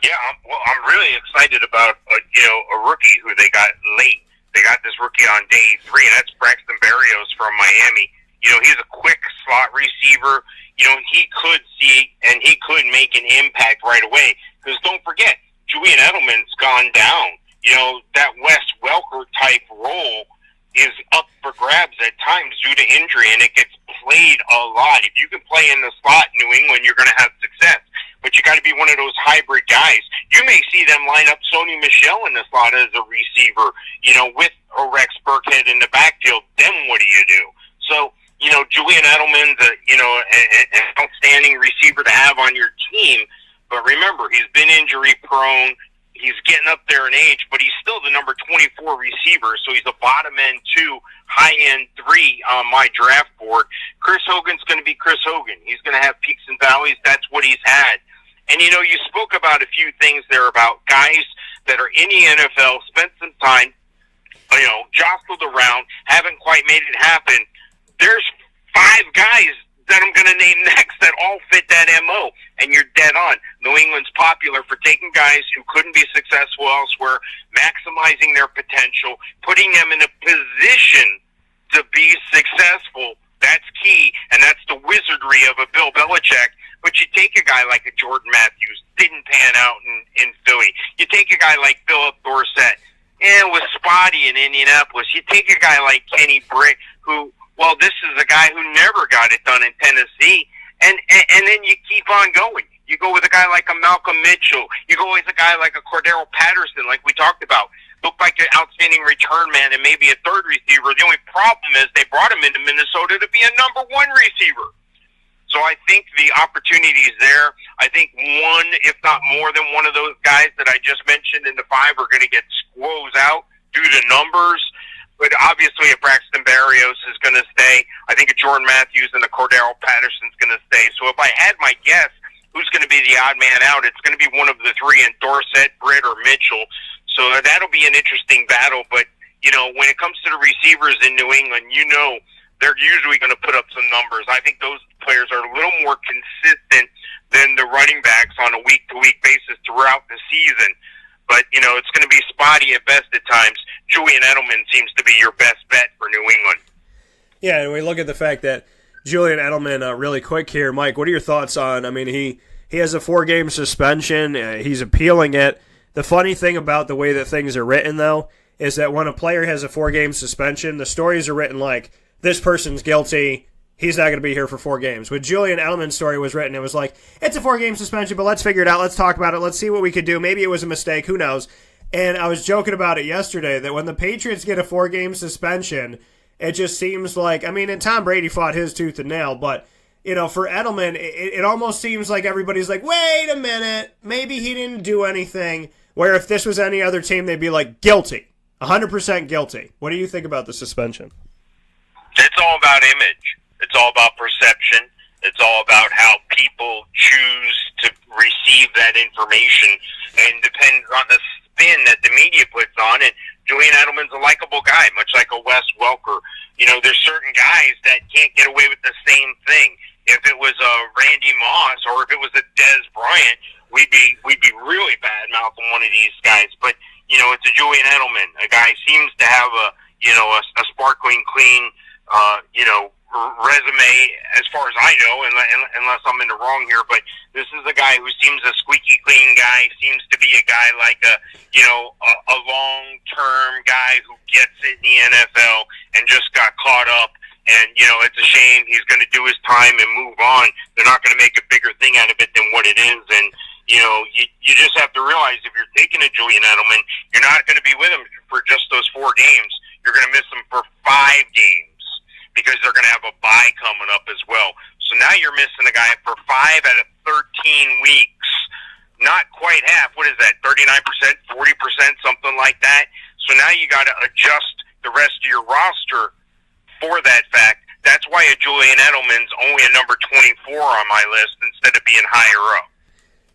Yeah, I'm really excited about a rookie who they got late. They got this rookie on day 3, and that's Braxton Berrios from Miami. He's a quick slot receiver. He could see and he could make an impact right away. Because don't forget, Julian Edelman's gone down. That Wes Welker type role is up for grabs at times due to injury, and it gets played a lot. If you can play in the slot in New England, you're going to have success. But you got to be one of those hybrid guys. You may see them line up Sony Michel in the slot as a receiver, with a Rex Burkhead in the backfield. Then what do you do? So, Julian Edelman's an outstanding receiver to have on your team. But remember, he's been injury prone. He's getting up there in age, but he's still the number 24 receiver, so he's a bottom-end 2, high-end 3 on my draft board. Chris Hogan's going to be Chris Hogan. He's going to have peaks and valleys. That's what he's had. And, you spoke about a few things there about guys that are in the NFL, spent some time, jostled around, haven't quite made it happen. There's 5 guys that I'm going to name next that all fit that MO, and you're dead on. New England's popular for taking guys who couldn't be successful elsewhere, maximizing their potential, putting them in a position to be successful. That's key, and that's the wizardry of a Bill Belichick. But you take a guy like a Jordan Matthews, didn't pan out in Philly. You take a guy like Philip Dorsett, was spotty in Indianapolis. You take a guy like Kenny Britt, who, well, this is a guy who never got it done in Tennessee, and then you keep on going. You go with a guy like a Malcolm Mitchell. You go with a guy like a Cordarrelle Patterson, like we talked about. Looked like an outstanding return man and maybe a third receiver. The only problem is they brought him into Minnesota to be a number 1 receiver. So I think the opportunity is there. I think one, if not more than one of those guys that I just mentioned in the 5 are going to get squoze out due to numbers. But obviously, a Braxton Berrios is going to stay. I think a Jordan Matthews and a Cordarrelle Patterson is going to stay. So if I had my guess, who's going to be the odd man out? It's going to be one of the 3 in Dorsett, Britt, or Mitchell. So that'll be an interesting battle. But, when it comes to the receivers in New England, they're usually going to put up some numbers. I think those players are a little more consistent than the running backs on a week-to-week basis throughout the season. But, it's going to be spotty at best at times. Julian Edelman seems to be your best bet for New England. Yeah, and we look at the fact that Julian Edelman, really quick here, Mike, what are your thoughts on, he has a 4-game suspension. He's appealing it. The funny thing about the way that things are written, though, is that when a player has a 4-game suspension, the stories are written like, this person's guilty, he's not going to be here for 4 games. With Julian Edelman's story was written, it was like, it's a 4-game suspension, but let's figure it out. Let's talk about it. Let's see what we could do. Maybe it was a mistake. Who knows? And I was joking about it yesterday that when the Patriots get a 4-game suspension, it just seems like, and Tom Brady fought his tooth and nail, but, for Edelman, it almost seems like everybody's like, wait a minute, maybe he didn't do anything, where if this was any other team, they'd be like, guilty, 100% guilty. What do you think about the suspension? It's all about image. It's all about perception. It's all about how people choose to receive that information, and depends on the spin that the media puts on it. Julian Edelman's a likable guy, much like a Wes Welker. There's certain guys that can't get away with the same thing. If it was a Randy Moss or if it was a Dez Bryant, we'd be really bad mouthing one of these guys. But it's a Julian Edelman. A guy seems to have a sparkling clean, resume, as far as I know, unless I'm in the wrong here, but this is a guy who seems a squeaky clean guy, seems to be a guy like a long-term guy who gets it in the NFL and just got caught up. And, it's a shame. He's going to do his time and move on. They're not going to make a bigger thing out of it than what it is. And, you just have to realize if you're taking a Julian Edelman, you're not going to be with him for just those 4 games. You're going to miss him for 5 games because they're going to have a bye coming up as well. So now you're missing a guy for 5 out of 13 weeks. Not quite half. What is that, 39%, 40%, something like that? So now you got to adjust the rest of your roster for that fact. That's why a Julian Edelman's only a number 24 on my list instead of being higher up.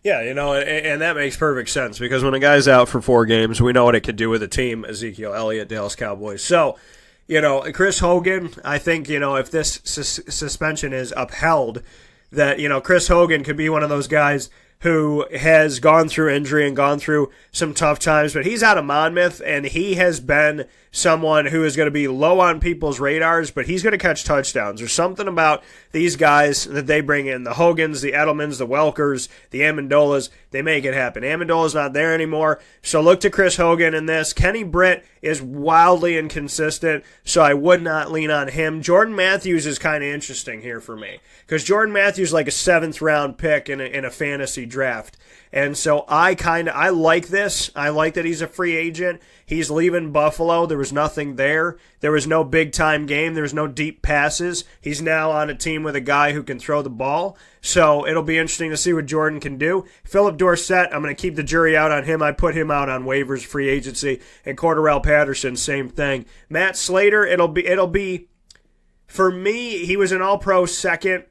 Yeah, and that makes perfect sense because when a guy's out for 4 games, we know what it could do with a team, Ezekiel Elliott, Dallas Cowboys. So, Chris Hogan, I think, if this suspension is upheld, that, Chris Hogan could be one of those guys who has gone through injury and gone through some tough times, but he's out of Monmouth, and he has been someone who is going to be low on people's radars, but he's going to catch touchdowns. There's something about these guys that they bring in, the Hogans, the Edelmans, the Welkers, the Amendolas, they make it happen. Amendola's not there anymore, so look to Chris Hogan in this. Kenny Britt is wildly inconsistent, so I would not lean on him. Jordan Matthews is kind of interesting here for me, because Jordan Matthews is like a 7th-round pick in a fantasy draft. And so I like this. I like that he's a free agent. He's leaving Buffalo. There was nothing there. There was no big-time game. There was no deep passes. He's now on a team with a guy who can throw the ball. So it'll be interesting to see what Jordan can do. Philip Dorsett, I'm going to keep the jury out on him. I put him out on waivers, free agency. And Cordarrelle Patterson, same thing. Matt Slater, it'll be for me, he was an all-pro second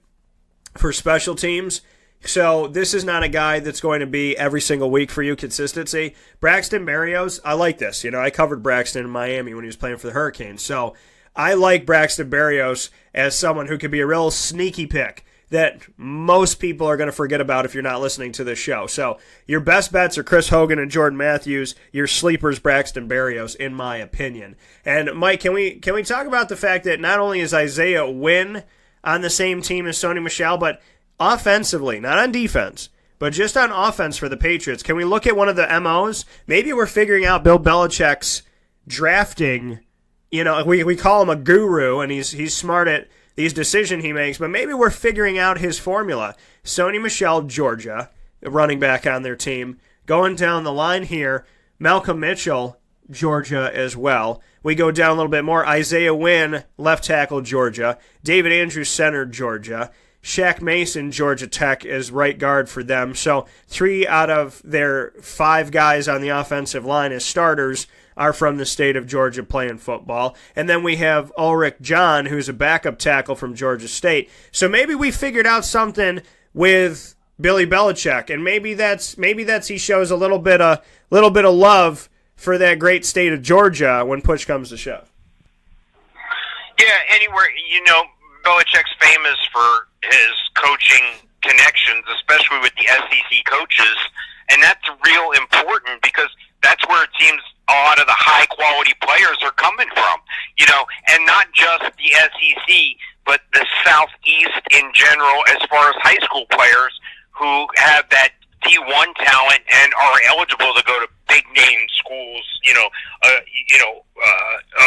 for special teams. So this is not a guy that's going to be every single week for you, consistency. Braxton Berrios, I like this. I covered Braxton in Miami when he was playing for the Hurricanes. So I like Braxton Berrios as someone who could be a real sneaky pick that most people are going to forget about if you're not listening to this show. So your best bets are Chris Hogan and Jordan Matthews. Your sleepers, Braxton Berrios, in my opinion. And Mike, can we talk about the fact that not only is Isaiah Wynn on the same team as Sony Michel, but offensively, not on defense, but just on offense for the Patriots, can we look at one of the MOs? Maybe we're figuring out Bill Belichick's drafting. We call him a guru, and he's smart at these decisions he makes, but maybe we're figuring out his formula. Sony Michel, Georgia, running back on their team. Going down the line here, Malcolm Mitchell, Georgia as well. We go down a little bit more. Isaiah Wynn, left tackle, Georgia. David Andrews, center, Georgia. Shaq Mason, Georgia Tech, is right guard for them. So 3 out of their 5 guys on the offensive line as starters are from the state of Georgia playing football. And then we have Ulrich John, who's a backup tackle from Georgia State. So maybe we figured out something with Billy Belichick, and maybe that's he shows a little bit of love for that great state of Georgia when push comes to shove. Yeah, anywhere, Belichick's famous for his coaching connections, especially with the SEC coaches, and that's real important because that's where it seems a lot of the high-quality players are coming from, and not just the SEC, but the Southeast in general as far as high school players who have that D1 talent and are eligible to go to big-name schools,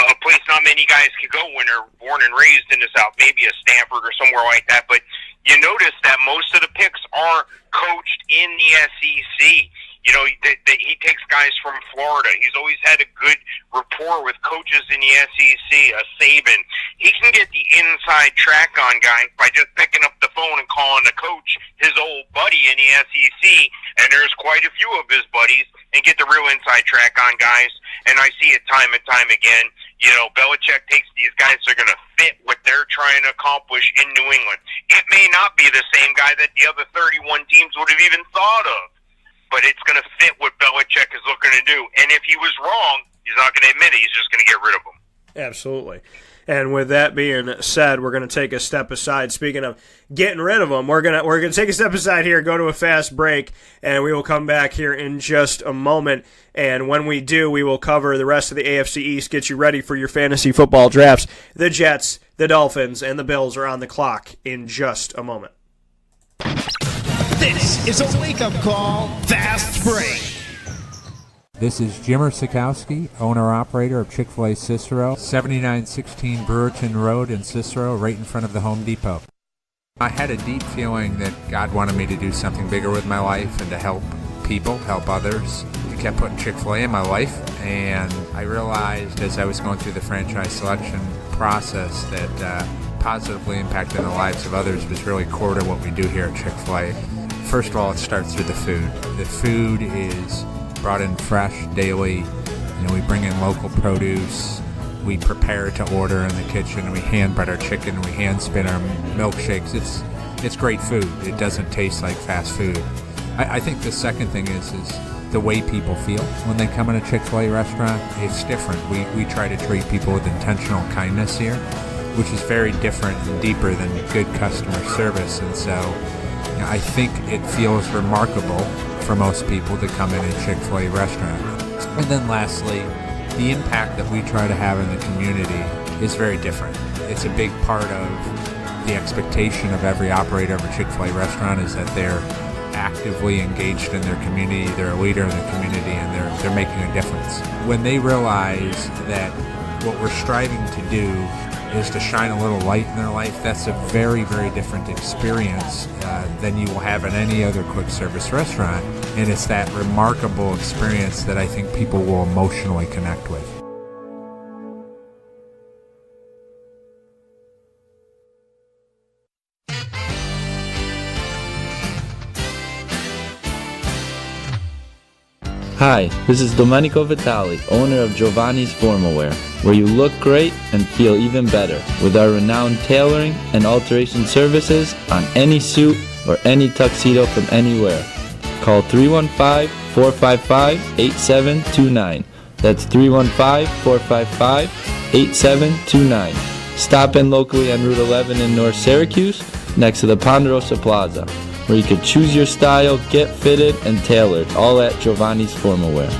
a place not many guys could go when they're born and raised in the South, maybe a Stanford or somewhere like that. But you notice that most of the picks are coached in the SEC. He takes guys from Florida. He's always had a good rapport with coaches in the SEC, Saban. He can get the inside track on guys by just picking up the phone and calling the coach, his old buddy in the SEC, and there's quite a few of his buddies, and get the real inside track on guys. And I see it time and time again. Belichick takes these guys that are going to fit what they're trying to accomplish in New England. It may not be the same guy that the other 31 teams would have even thought of, but it's going to fit what Belichick is looking to do. And if he was wrong, he's not going to admit it. He's just going to get rid of him. Absolutely. And with that being said, we're going to take a step aside. Speaking of getting rid of them, we're gonna take a step aside here, go to a fast break, and we will come back here in just a moment. And when we do, we will cover the rest of the AFC East, get you ready for your fantasy football drafts. The Jets, the Dolphins, and the Bills are on the clock in just a moment. This is a wake-up call fast break. This is Jimmer Sikowski, owner-operator of Chick-fil-A Cicero, 7916 Brewerton Road in Cicero, right in front of the Home Depot. I had a deep feeling that God wanted me to do something bigger with my life and to help people, help others. He kept putting Chick-fil-A in my life, and I realized as I was going through the franchise selection process that positively impacting the lives of others was really core to what we do here at Chick-fil-A. First of all, it starts with the food. The food is brought in fresh daily. We bring in local produce. We prepare to order in the kitchen. We hand bread our chicken. We hand spin our milkshakes. It's great food. It doesn't taste like fast food. I think the second thing is the way people feel when they come in a Chick-fil-A restaurant. It's different. We try to treat people with intentional kindness here, which is very different and deeper than good customer service. And so I think it feels remarkable for most people to come in a Chick-fil-A restaurant. And then lastly, the impact that we try to have in the community is very different. It's a big part of the expectation of every operator of a Chick-fil-A restaurant is that they're actively engaged in their community, they're a leader in the community, and they're making a difference. When they realize that what we're striving to do is to shine a little light in their life, that's a very, very different experience than you will have in any other quick service restaurant. And it's that remarkable experience that I think people will emotionally connect with. Hi, this is Domenico Vitali, owner of Giovanni's Formal Wear, where you look great and feel even better with our renowned tailoring and alteration services on any suit or any tuxedo from anywhere. Call 315-455-8729. That's 315-455-8729. Stop in locally on Route 11 in North Syracuse, next to the Ponderosa Plaza, where you can choose your style, get fitted, and tailored, all at Giovanni's Formal Wear.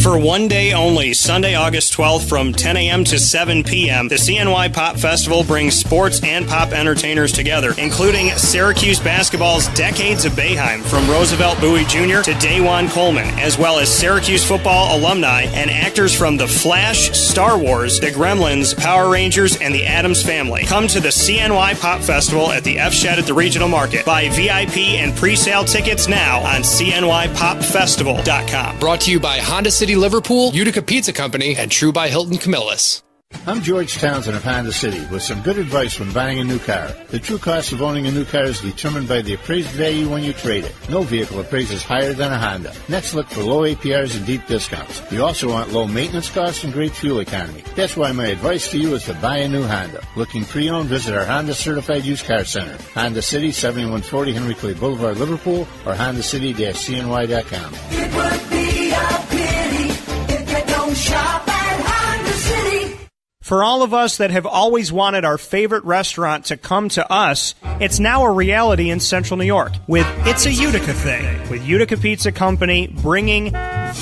For one day only, Sunday, August 12th from 10 a.m. to 7 p.m., the CNY Pop Festival brings sports and pop entertainers together, including Syracuse basketball's Decades of Boeheim, from Roosevelt Bowie Jr. to Dajuan Coleman, as well as Syracuse football alumni and actors from The Flash, Star Wars, The Gremlins, Power Rangers, and The Addams Family. Come to the CNY Pop Festival at the F Shed at the Regional Market. Buy VIP and pre-sale tickets now on CNYPopFestival.com. Brought to you by Honda City Liverpool, Utica Pizza Company, and True by Hilton Camillus. I'm George Townsend of Honda City with some good advice when buying a new car. The true cost of owning a new car is determined by the appraised value when you trade it. No vehicle appraises higher than a Honda. Next, look for low APRs and deep discounts. You also want low maintenance costs and great fuel economy. That's why my advice to you is to buy a new Honda. Looking pre-owned, visit our Honda Certified Used Car Center. Honda City, 7140 Henry Clay Boulevard, Liverpool, or HondaCity-CNY.com. It would be a pity if you don't shop at Honda City. For all of us that have always wanted our favorite restaurant to come to us, it's now a reality in Central New York with It's a Utica Thing, with Utica Pizza Company bringing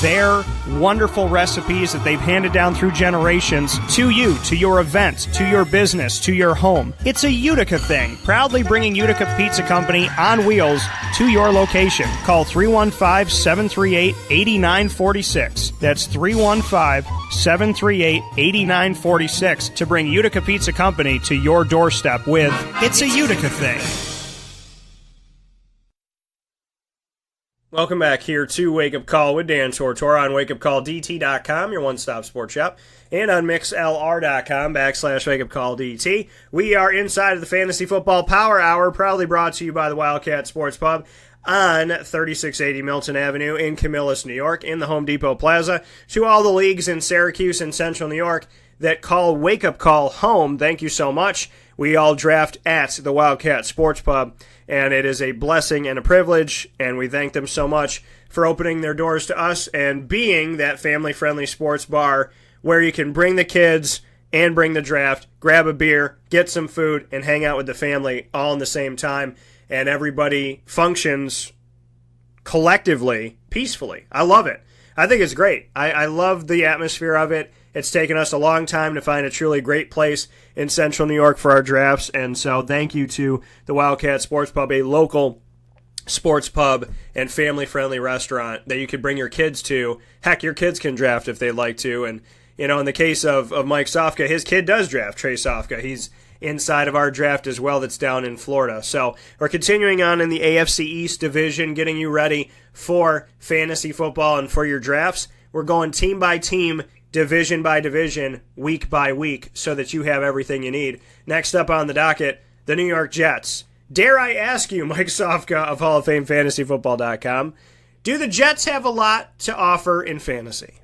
their wonderful recipes that they've handed down through generations to you, to your event, to your business, to your home. It's a Utica Thing, proudly bringing Utica Pizza Company on wheels to your location. Call 315-738-8946. That's 315-738-8946 to bring Utica Pizza Company to your doorstep with It's a Utica Thing. Welcome back here to Wake Up Call with Dan Tortora on wakeupcalldt.com, your one-stop sports shop, and on mixlr.com/wakeupcalldt. We are inside of the Fantasy Football Power Hour, proudly brought to you by the Wildcat Sports Pub on 3680 Milton Avenue in Camillus, New York, in the Home Depot Plaza. To all the leagues in Syracuse and Central New York, that call Wake Up Call home, thank you so much. We all draft at the Wildcat Sports Pub, and it is a blessing and a privilege, and we thank them so much for opening their doors to us and being that family-friendly sports bar where you can bring the kids and bring the draft, grab a beer, get some food, and hang out with the family all in the same time, and everybody functions collectively, peacefully. I love it. I think it's great. I love the atmosphere of it. It's taken us a long time to find a truly great place in Central New York for our drafts, and so thank you to the Wildcat Sports Pub, a local sports pub and family-friendly restaurant that you could bring your kids to. Heck, your kids can draft if they'd like to, and you know, in the case of Mike Sofka, his kid does draft, Trey Sofka. He's inside of our draft as well that's down in Florida. So we're continuing on in the AFC East division, getting you ready for fantasy football and for your drafts. We're going team by team, division by division, week by week, so that you have everything you need. Next up on the docket, the New York Jets. Dare I ask you, Mike Sofka of Hall of Fame FantasyFootball.com, do the Jets have a lot to offer in fantasy?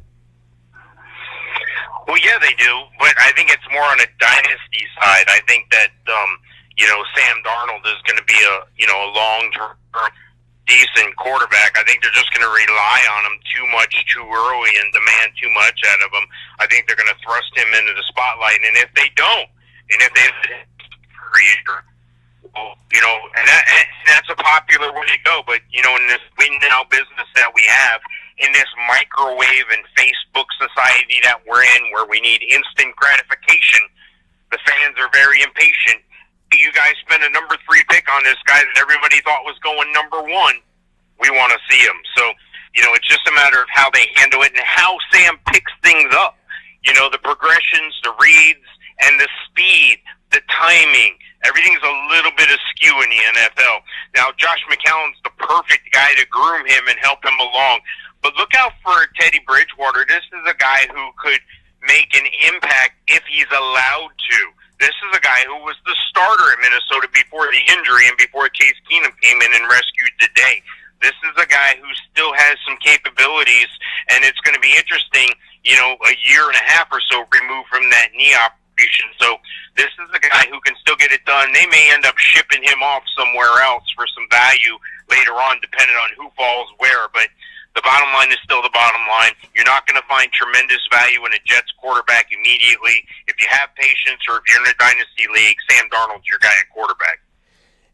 Well, yeah, they do, but I think it's more on a dynasty side. I think that, Sam Darnold is going to be a long-term, decent quarterback. I think they're just going to rely on him too much too early and demand too much out of him. I think they're going to thrust him into the spotlight, and if they don't, and if they let him for a year, and that's a popular way to go, but, in this win-now business that we have, in this microwave and Facebook society that we're in, where we need instant gratification, the fans are very impatient. You guys spent a number 3 pick on this guy that everybody thought was going number 1. We want to see him. So, it's just a matter of how they handle it and how Sam picks things up. The progressions, the reads, and the speed, the timing. Everything's a little bit askew in the NFL. Now, Josh McCown's the perfect guy to groom him and help him along. But look out for Teddy Bridgewater. This is a guy who could make an impact if he's allowed to. This is a guy who was the starter at Minnesota before the injury and before Case Keenum came in and rescued the day. This is a guy who still has some capabilities, and it's going to be interesting, a year and a half or so removed from that knee operation. So this is a guy who can still get it done. They may end up shipping him off somewhere else for some value later on, depending on who falls where, but the bottom line is still the bottom line. You're not going to find tremendous value in a Jets quarterback immediately. If you have patience or if you're in a dynasty league, Sam Darnold's your guy at quarterback.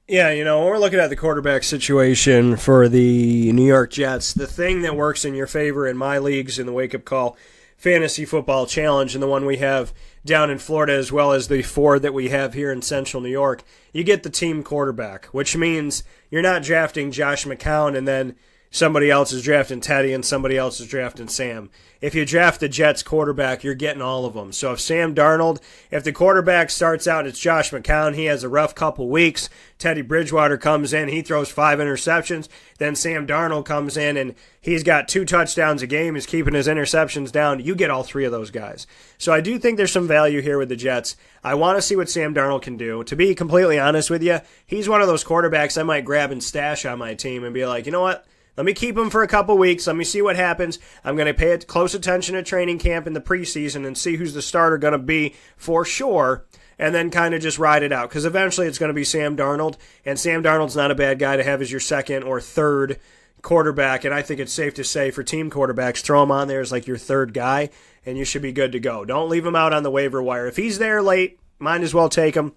Yeah, when we're looking at the quarterback situation for the New York Jets, the thing that works in your favor in my leagues in the Wake Up Call Fantasy Football Challenge and the one we have down in Florida as well as the 4 that we have here in Central New York, you get the team quarterback, which means you're not drafting Josh McCown and then somebody else is drafting Teddy and somebody else is drafting Sam. If you draft the Jets quarterback, you're getting all of them. So if Sam Darnold, if the quarterback starts out, it's Josh McCown, he has a rough couple weeks, Teddy Bridgewater comes in, he throws 5 interceptions, then Sam Darnold comes in and he's got 2 touchdowns a game, he's keeping his interceptions down, you get all 3 of those guys. So I do think there's some value here with the Jets. I want to see what Sam Darnold can do. To be completely honest with you, he's one of those quarterbacks I might grab and stash on my team and be like, you know what? Let me keep him for a couple weeks. Let me see what happens. I'm going to pay close attention to training camp in the preseason and see who's the starter going to be for sure, and then kind of just ride it out. Because eventually it's going to be Sam Darnold, and Sam Darnold's not a bad guy to have as your second or third quarterback, and I think it's safe to say for team quarterbacks, throw him on there as like your third guy, and you should be good to go. Don't leave him out on the waiver wire. If he's there late, might as well take him,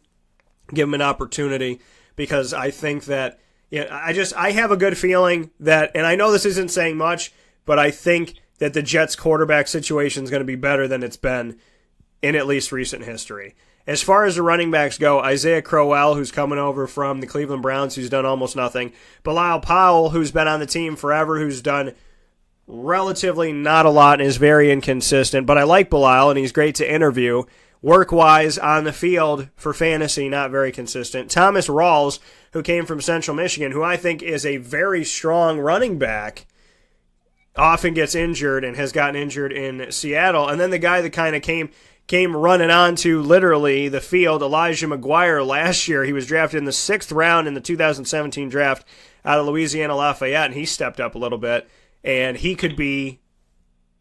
give him an opportunity, because I think that I have a good feeling that, and I know this isn't saying much, but I think that the Jets quarterback situation is going to be better than it's been in at least recent history. As far as the running backs go, Isaiah Crowell, who's coming over from the Cleveland Browns, who's done almost nothing. Bilal Powell, who's been on the team forever, who's done relatively not a lot and is very inconsistent. But I like Bilal, and he's great to interview. Work-wise, on the field, for fantasy, not very consistent. Thomas Rawls, who came from Central Michigan, who I think is a very strong running back, often gets injured and has gotten injured in Seattle. And then the guy that kind of came running onto literally the field, Elijah McGuire, last year. He was drafted in the 6th round in the 2017 draft out of Louisiana Lafayette, and he stepped up a little bit. And he could be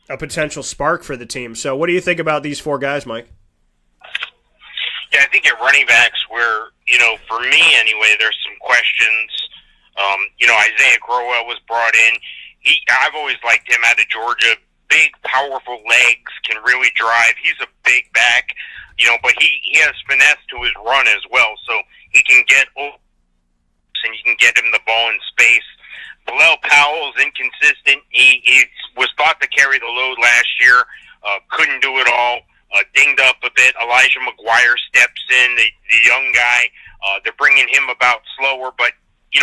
a potential spark for the team. So what do you think about these four guys, Mike? Yeah, I think at running backs where, for me anyway, there's some questions. Isaiah Crowell was brought in. I've always liked him out of Georgia. Big, powerful legs, can really drive. He's a big back, but he has finesse to his run as well. So he can get over and you can get him the ball in space. Bilal Powell is inconsistent. He was thought to carry the load last year. Couldn't do it all. Dinged up a bit. Elijah McGuire steps in, the young guy. They're bringing him about slower, but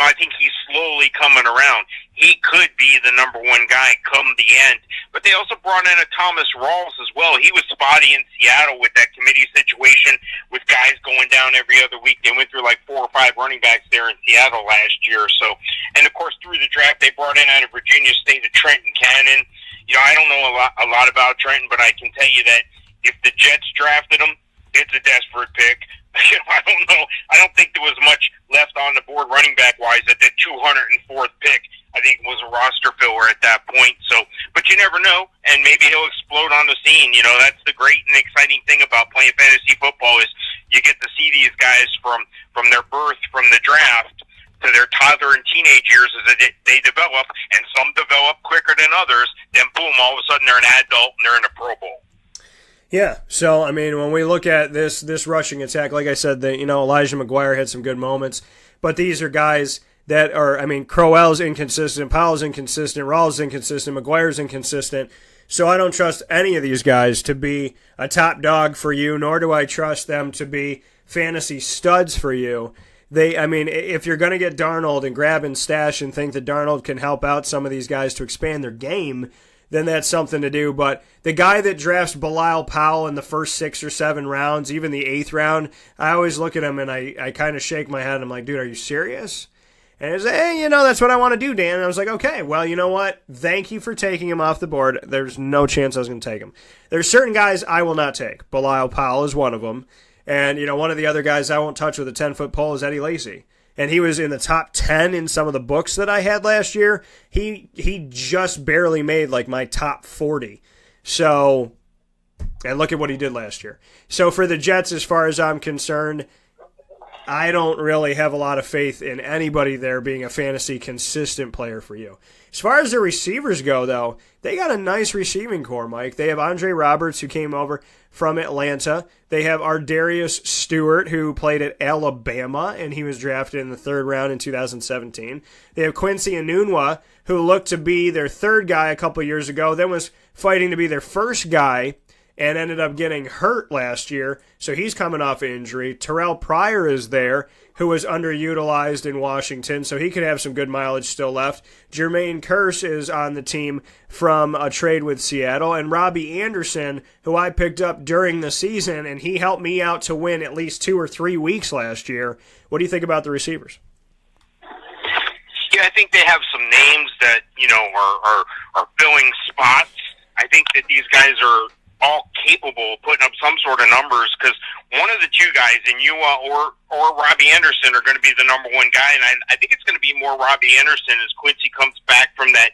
I think he's slowly coming around. He could be the number one guy come the end. But they also brought in a Thomas Rawls as well. He was spotty in Seattle with that committee situation with guys going down every other week. They went through like 4 or 5 running backs there in Seattle last year. So, and of course through the draft they brought in out of Virginia State a Trenton Cannon. I don't know a lot about Trenton, but I can tell you that if the Jets drafted him, it's a desperate pick. I don't know. I don't think there was much left on the board running back wise at the 204th pick. I think it was a roster filler at that point. So, but you never know, and maybe he'll explode on the scene. That's the great and exciting thing about playing fantasy football is you get to see these guys from their birth, from the draft to their toddler and teenage years as they develop, and some develop quicker than others. Then boom, all of a sudden they're an adult and they're in a Pro Bowl. Yeah, so, when we look at this rushing attack, like I said, Elijah McGuire had some good moments, but these are guys that are, Crowell's inconsistent, Powell's inconsistent, Rawls inconsistent, McGuire's inconsistent, so I don't trust any of these guys to be a top dog for you, nor do I trust them to be fantasy studs for you. If you're going to get Darnold and grab and stash and think that Darnold can help out some of these guys to expand their game, then that's something to do. But the guy that drafts Bilal Powell in the first 6 or 7 rounds, even the 8th round, I always look at him and I kind of shake my head. I'm like, dude, are you serious? And he's like, hey, that's what I want to do, Dan. And I was like, okay, well, you know what? Thank you for taking him off the board. There's no chance I was going to take him. There's certain guys I will not take. Bilal Powell is one of them. And, one of the other guys I won't touch with a 10-foot pole is Eddie Lacy. And he was in the top 10 in some of the books that I had last year. He just barely made like my top 40. So, and look at what he did last year. So for the Jets, as far as I'm concerned, I don't really have a lot of faith in anybody there being a fantasy consistent player for you. As far as the receivers go, though, they got a nice receiving core, Mike. They have Andre Roberts, who came over from Atlanta. They have Ardarius Stewart, who played at Alabama, and he was drafted in the 3rd round in 2017. They have Quincy Enunwa, who looked to be their 3rd guy a couple years ago, then was fighting to be their 1st guy, and ended up getting hurt last year, so he's coming off injury. Terrell Pryor is there, who was underutilized in Washington, so he could have some good mileage still left. Jermaine Kearse is on the team from a trade with Seattle, and Robbie Anderson, who I picked up during the season, and he helped me out to win at least 2 or 3 weeks last year. What do you think about the receivers? Yeah, I think they have some names that, are filling spots. I think that these guys are all capable of putting up some sort of numbers, because one of the 2 guys, Enunwa or Robbie Anderson, are going to be the number 1 guy, and I think it's going to be more Robbie Anderson as Quincy comes back from that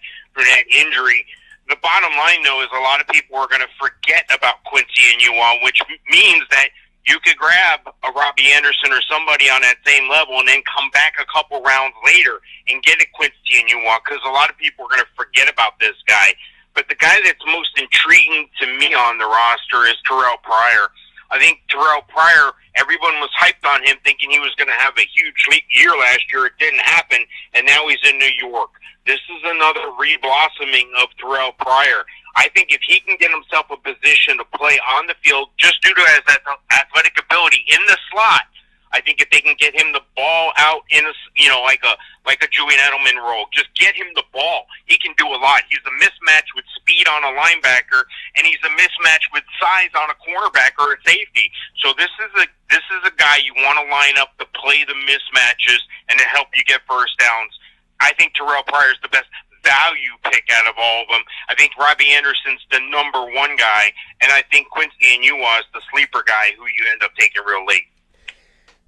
injury. The bottom line, though, is a lot of people are going to forget about Quincy Enunwa, which means that you could grab a Robbie Anderson or somebody on that same level and then come back a couple rounds later and get a Quincy Enunwa, because a lot of people are going to forget about this guy. But the guy that's most intriguing to me on the roster is Terrell Pryor. I think Terrell Pryor, everyone was hyped on him thinking he was going to have a huge year last year. It didn't happen, and now he's in New York. This is another re-blossoming of Terrell Pryor. I think if he can get himself a position to play on the field, just due to his athletic ability in the slot, I think if they can get him the ball out in a, like a Julian Edelman role, just get him the ball. He can do a lot. He's a mismatch with speed on a linebacker, and he's a mismatch with size on a cornerback or a safety. So this is a guy you want to line up to play the mismatches and to help you get first downs. I think Terrell Pryor is the best value pick out of all of them. I think Robbie Anderson's the number 1 guy, and I think Quincy Enunwa is the sleeper guy who you end up taking real late.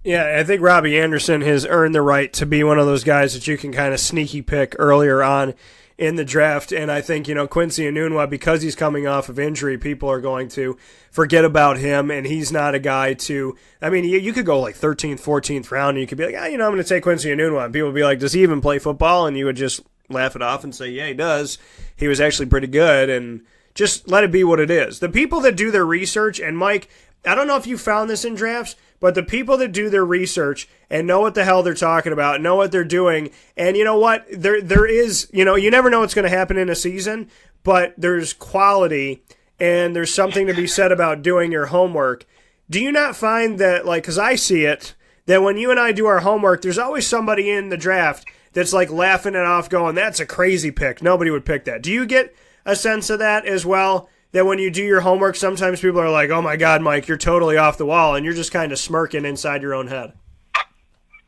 Yeah, I think Robbie Anderson has earned the right to be one of those guys that you can kind of sneaky pick earlier on in the draft. And I think, Quincy Enunwa, because he's coming off of injury, people are going to forget about him, and he's not a guy to, you could go like 13th, 14th round, and you could be like, I'm going to take Quincy Enunwa. And people would be like, does he even play football? And you would just laugh it off and say, yeah, he does. He was actually pretty good, and just let it be what it is. The people that do their research, and Mike, I don't know if you found this in drafts, but the people that do their research and know what the hell they're talking about, know what they're doing, and you know what? There is, you never know what's going to happen in a season, but there's quality and there's something to be said about doing your homework. Do you not find that, because I see it, that when you and I do our homework, there's always somebody in the draft that's like laughing it off going, that's a crazy pick. Nobody would pick that. Do you get a sense of that as well? That when you do your homework, sometimes people are like, oh my God, Mike, you're totally off the wall, and you're just kind of smirking inside your own head.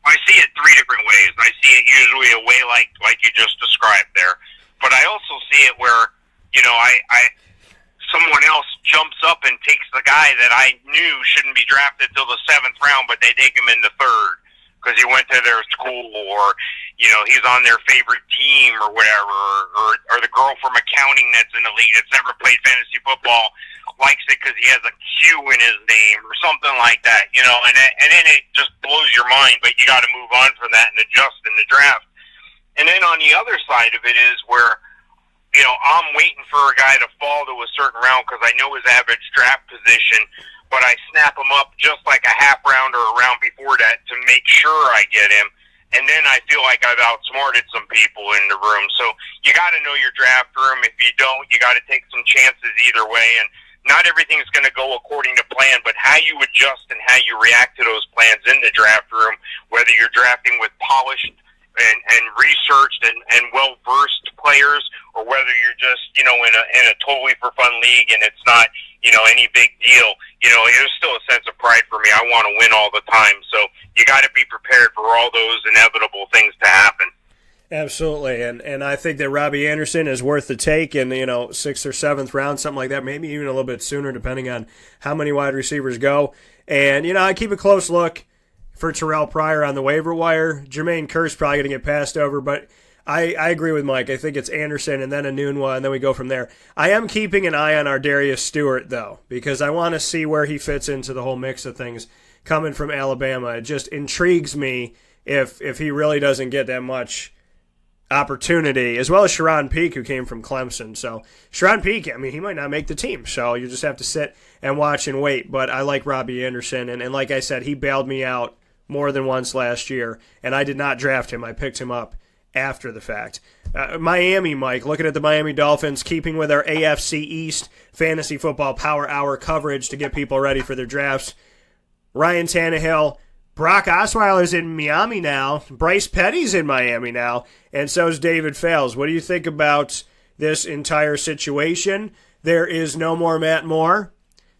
I see it three different ways. I see it usually a way like you just described there. But I also see it where, someone else jumps up and takes the guy that I knew shouldn't be drafted till the 7th round, but they take him in the 3rd because he went to their school, or he's on their favorite team or whatever, or the girl from accounting that's in the league that's never played fantasy football likes it because he has a Q in his name or something like that, and then it just blows your mind, but you got to move on from that and adjust in the draft. And then on the other side of it is where, I'm waiting for a guy to fall to a certain round because I know his average draft position, but I snap him up just like a half round or a round before that to make sure I get him. And then I feel like I've outsmarted some people in the room. So you got to know your draft room. If you don't, you got to take some chances either way. And not everything's going to go according to plan, but how you adjust and how you react to those plans in the draft room, whether you're drafting with polished and researched and well-versed players, or whether you're just, in a totally for fun league and it's not, any big deal, there's still a sense of pride for me. I want to win all the time. So you got to be prepared for all those inevitable things to happen. Absolutely, and I think that Robbie Anderson is worth the take in 6th or 7th round, something like that, maybe even a little bit sooner, depending on how many wide receivers go. And I keep a close look for Terrell Pryor on the waiver wire. Jermaine Kearse probably going to get passed over, but I agree with Mike. I think it's Anderson and then Enunwa, and then we go from there. I am keeping an eye on our Darius Stewart, though, because I want to see where he fits into the whole mix of things coming from Alabama. It just intrigues me if he really doesn't get that much opportunity, as well as Sharon Peake, who came from Clemson. So Sharon Peake, he might not make the team, so you just have to sit and watch and wait. But I like Robbie Anderson, and like I said, he bailed me out more than once last year, and I did not draft him. I picked him up after the fact. Miami, Mike, looking at the Miami Dolphins, keeping with our AFC East Fantasy Football Power Hour coverage to get people ready for their drafts. Ryan Tannehill, Brock Osweiler's in Miami now, Bryce Petty's in Miami now, and so is David Fales. What do you think about this entire situation? There is no more Matt Moore.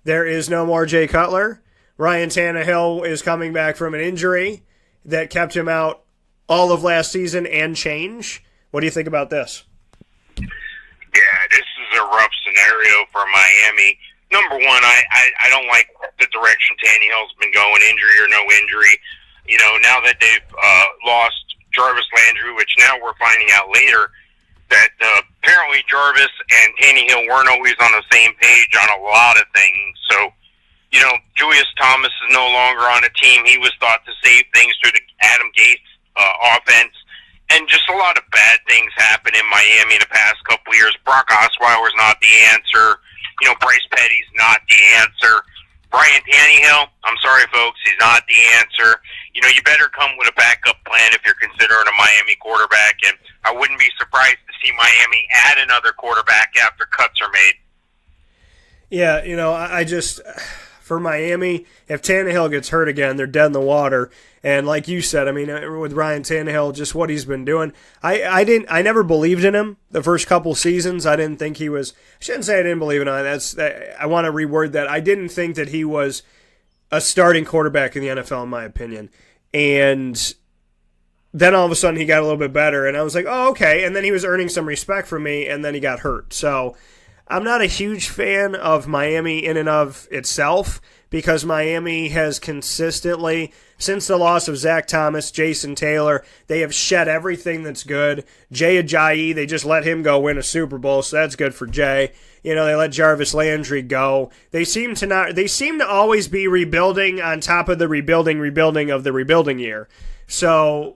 There is no more Jay Cutler. Ryan Tannehill is coming back from an injury that kept him out all of last season and change. What do you think about this? Yeah, this is a rough scenario for Miami. Number one, I don't like the direction Tannehill's been going, injury or no injury. Now that they've lost Jarvis Landry, which now we're finding out later that apparently Jarvis and Tannehill weren't always on the same page on a lot of things. So, Julius Thomas is no longer on the team. He was thought to save things through the Adam Gase offense. And just a lot of bad things happen in Miami in the past couple of years. Brock Osweiler's not the answer. Bryce Petty's not the answer. Ryan Tannehill, I'm sorry, folks, he's not the answer. You better come with a backup plan if you're considering a Miami quarterback. And I wouldn't be surprised to see Miami add another quarterback after cuts are made. Yeah, I just, for Miami, if Tannehill gets hurt again, they're dead in the water. And like you said, with Ryan Tannehill, just what he's been doing, I never believed in him the first couple seasons. I didn't think he was. I shouldn't say I didn't believe in him. I want to reword that. I didn't think that he was a starting quarterback in the NFL, in my opinion. And then all of a sudden he got a little bit better, and I was like, oh, okay. And then he was earning some respect from me, and then he got hurt. So I'm not a huge fan of Miami in and of itself, because Miami has consistently, since the loss of Zach Thomas, Jason Taylor, they have shed everything that's good. Jay Ajayi, they just let him go win a Super Bowl, so that's good for Jay. You know, they let Jarvis Landry go. They seem to always be rebuilding on top of the rebuilding of the rebuilding year. So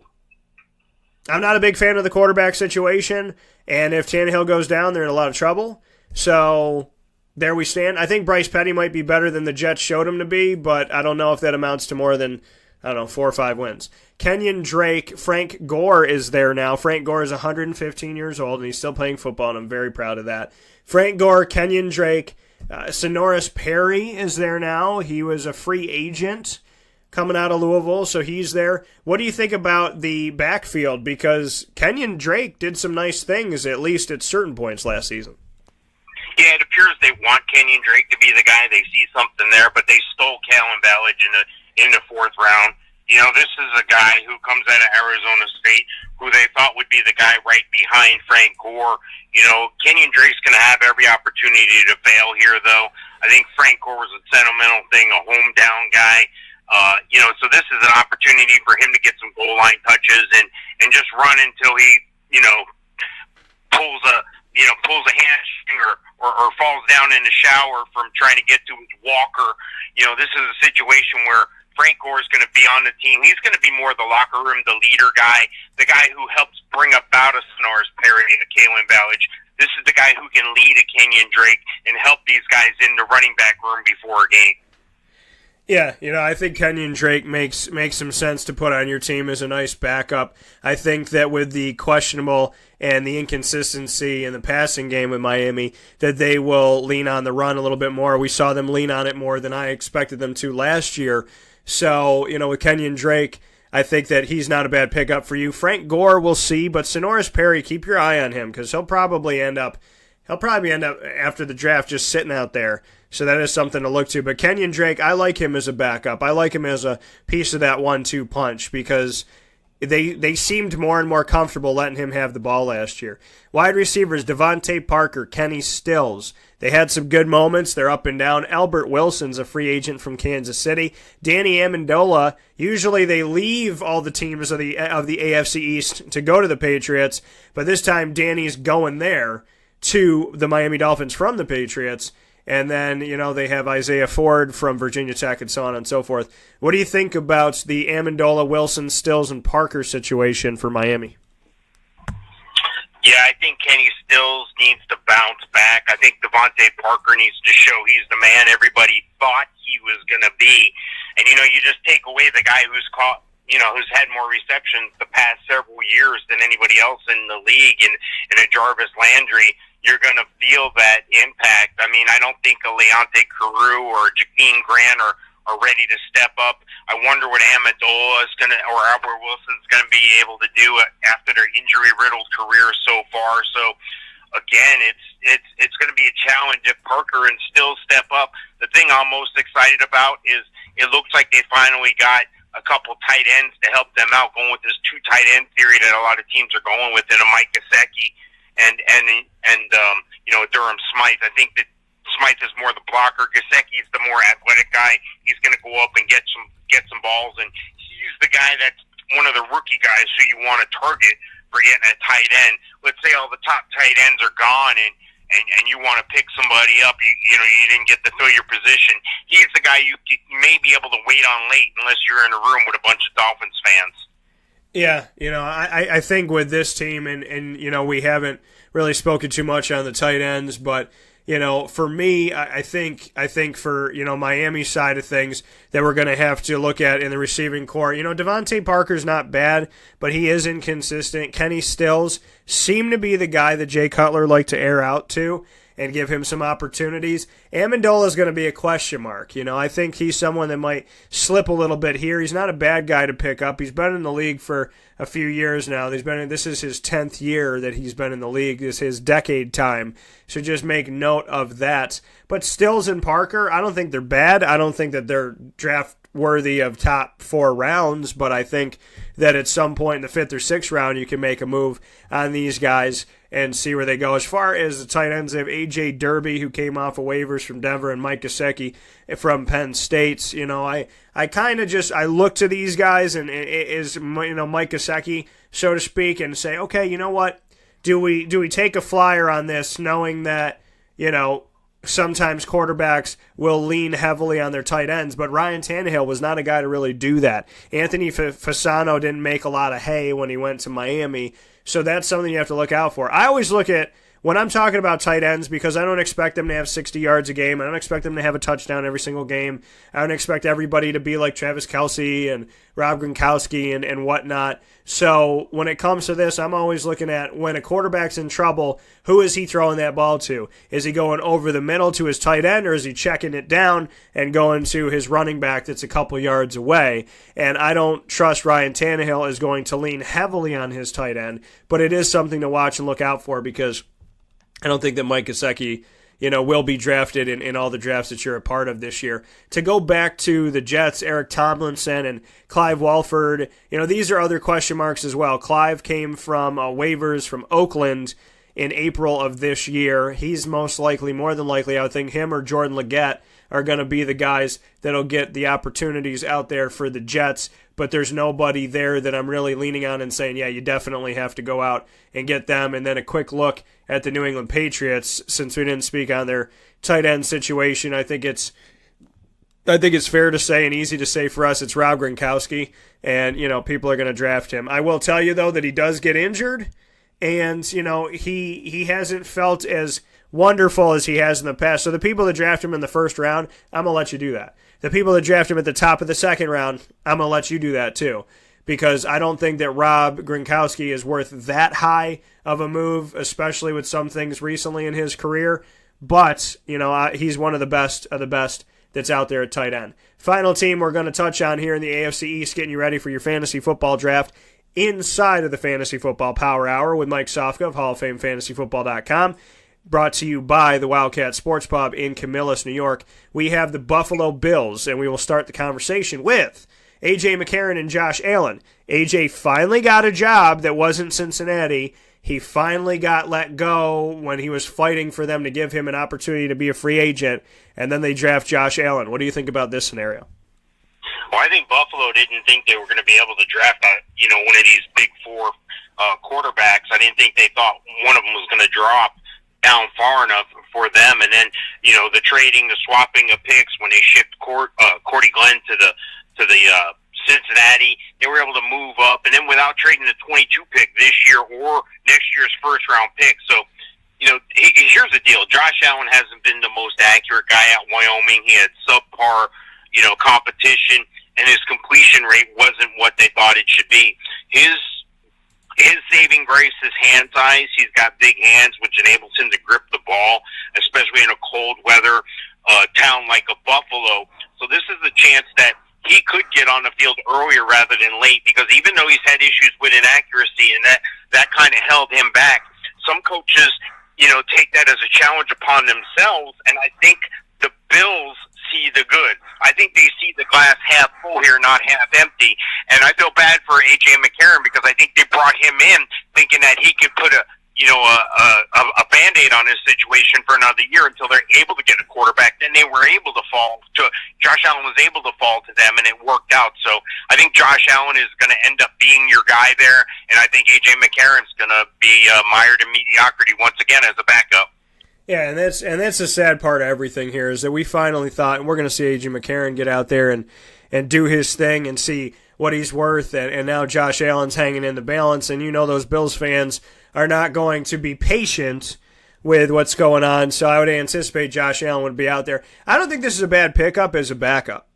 I'm not a big fan of the quarterback situation, and if Tannehill goes down, they're in a lot of trouble. So there we stand. I think Bryce Petty might be better than the Jets showed him to be, but I don't know if that amounts to more than, 4 or 5 wins. Kenyon Drake, Frank Gore is there now. Frank Gore is 115 years old, and he's still playing football, and I'm very proud of that. Frank Gore, Kenyon Drake, Sonoris Perry is there now. He was a free agent coming out of Louisville, so he's there. What do you think about the backfield? Because Kenyon Drake did some nice things, at least at certain points last season. Yeah, it appears they want Kenyon Drake to be the guy. They see something there, but they stole Kalen Ballage in the 4th round. You know, this is a guy who comes out of Arizona State who they thought would be the guy right behind Frank Gore. You know, Kenyon Drake's going to have every opportunity to fail here, though. I think Frank Gore was a sentimental thing, a hometown guy. So this is an opportunity for him to get some goal line touches and just run until he, pulls a hamstring or falls down in the shower from trying to get to his walker. You know, this is a situation where Frank Gore is going to be on the team. He's going to be more the locker room, the leader guy, the guy who helps bring about a Sonoris Perry and a Kalen Ballage. This is the guy who can lead a Kenyon Drake and help these guys in the running back room before a game. Yeah, I think Kenyon Drake makes some sense to put on your team as a nice backup. I think that with the questionable and the inconsistency in the passing game with Miami, that they will lean on the run a little bit more. We saw them lean on it more than I expected them to last year. So, with Kenyon Drake, I think that he's not a bad pickup for you. Frank Gore, we'll see, but Sonoris Perry, keep your eye on him because he'll probably end up after the draft just sitting out there. So that is something to look to. But Kenyon Drake, I like him as a backup. I like him as a piece of that 1-2 punch because they seemed more and more comfortable letting him have the ball last year. Wide receivers, Devontae Parker, Kenny Stills. They had some good moments. They're up and down. Albert Wilson's a free agent from Kansas City. Danny Amendola, usually they leave all the teams of the AFC East to go to the Patriots, but this time Danny's going there to the Miami Dolphins from the Patriots. And then, they have Isaiah Ford from Virginia Tech and so on and so forth. What do you think about the Amendola, Wilson, Stills, and Parker situation for Miami? Yeah, I think Kenny Stills needs to bounce back. I think Devontae Parker needs to show he's the man everybody thought he was going to be. And, you just take away the guy who's who's had more receptions the past several years than anybody else in the league, and a Jarvis Landry, you're going to feel that impact. I mean, I don't think a Leonte Carew or Jakeem Grant are ready to step up. I wonder what Amendola is going to, or Albert Wilson's going to be able to do after their injury-riddled career so far. So, again, it's going to be a challenge if Parker and Stills step up. The thing I'm most excited about is it looks like they finally got a couple tight ends to help them out, going with this 2 tight end theory that a lot of teams are going with, in a Mike Gesicki and Durham Smythe. I think that Smythe is more the blocker. Gesicki's the more athletic guy. He's going to go up and get some balls, and he's the guy that's one of the rookie guys who you want to target for getting a tight end. Let's say all the top tight ends are gone, and you want to pick somebody up. You didn't get to fill your position. He's the guy you may be able to wait on late unless you're in a room with a bunch of Dolphins fans. Yeah, I think with this team, and we haven't really spoken too much on the tight ends, but for me, I think for Miami's side of things that we're going to have to look at in the receiving core. Devontae Parker's not bad, but he is inconsistent. Kenny Stills seemed to be the guy that Jay Cutler liked to air out to and give him some opportunities. Amendola is going to be a question mark. I think he's someone that might slip a little bit here. He's not a bad guy to pick up. He's been in the league for a few years now. This is his 10th year that he's been in the league. This is his decade time. So just make note of that. But Stills and Parker, I don't think they're bad. I don't think that they're draft worthy of top 4 rounds, but I think that at some point in the 5th or 6th round you can make a move on these guys and see where they go. As far as the tight ends, they have A.J. Derby, who came off of waivers from Denver, and Mike Gesicki from Penn State. You know, I kind of just, I look to these guys and is, you know, Mike Gesicki, so to speak, and say, okay, you know what? Do we take a flyer on this, knowing that, you know, sometimes quarterbacks will lean heavily on their tight ends, but Ryan Tannehill was not a guy to really do that. Anthony Fasano didn't make a lot of hay when he went to Miami, so that's something you have to look out for. I always look at, when I'm talking about tight ends, because I don't expect them to have 60 yards a game. I don't expect them to have a touchdown every single game. I don't expect everybody to be like Travis Kelce and Rob Gronkowski and whatnot. So when it comes to this, I'm always looking at, when a quarterback's in trouble, who is he throwing that ball to? Is he going over the middle to his tight end, or is he checking it down and going to his running back that's a couple yards away? And I don't trust Ryan Tannehill is going to lean heavily on his tight end, but it is something to watch and look out for, because I don't think that Mike Gesicki, you know, will be drafted in all the drafts that you're a part of this year. To go back to the Jets, Eric Tomlinson and Clive Walford, you know, these are other question marks as well. Clive came from waivers from Oakland in April of this year. He's most likely, more than likely, I would think him or Jordan Leggett are going to be the guys that'll get the opportunities out there for the Jets, but there's nobody there that I'm really leaning on and saying, yeah, you definitely have to go out and get them. And then a quick look at the New England Patriots, since we didn't speak on their tight end situation. I think it's fair to say and easy to say for us, it's Rob Gronkowski, and, you know, people are going to draft him. I will tell you, though, that he does get injured, and, you know, he hasn't felt as wonderful as he has in the past. So the people that draft him in the first round, I'm going to let you do that. The people that draft him at the top of the second round, I'm going to let you do that too, because I don't think that Rob Gronkowski is worth that high of a move, especially with some things recently in his career. But, you know, he's one of the best that's out there at tight end. Final team we're going to touch on here in the AFC East, getting you ready for your fantasy football draft inside of the Fantasy Football Power Hour with Mike Sofka of Hall of Fame FantasyFootball.com. Brought to you by the Wildcat Sports Pub in Camillus, New York. We have the Buffalo Bills, and we will start the conversation with A.J. McCarron and Josh Allen. A.J. finally got a job that wasn't Cincinnati. He finally got let go when he was fighting for them to give him an opportunity to be a free agent, and then they draft Josh Allen. What do you think about this scenario? Well, I think Buffalo didn't think they were going to be able to draft one of these big four quarterbacks. I didn't think they thought one of them was going to drop down far enough for them, and then the trading, the swapping of picks when they shipped Cordy Glenn to the Cincinnati, they were able to move up, and then without trading the 22 pick this year or next year's first round pick. So, here's the deal: Josh Allen hasn't been the most accurate guy at Wyoming. He had subpar, competition, and his completion rate wasn't what they thought it should be. His saving grace is hand size. He's got big hands, which enables him to grip the ball, especially in a cold weather town like a Buffalo. So this is the chance that he could get on the field earlier rather than late, because even though he's had issues with inaccuracy and that kind of held him back, some coaches, take that as a challenge upon themselves, and I think the Bills see the good. I think they see the glass half full here, not half empty. And I feel bad for A.J. McCarron, because I think they brought him in thinking that he could put a Band-Aid on his situation for another year until they're able to get a quarterback. Then they were able to Josh Allen was able to fall to them, and it worked out. So I think Josh Allen is going to end up being your guy there, and I think A.J. McCarron's going to be mired in mediocrity once again as a backup. Yeah, and that's the sad part of everything here, is that we finally thought, and we're going to see A.J. McCarron get out there and do his thing and see what he's worth, and now Josh Allen's hanging in the balance, and those Bills fans are not going to be patient with what's going on, so I would anticipate Josh Allen would be out there. I don't think this is a bad pickup as a backup.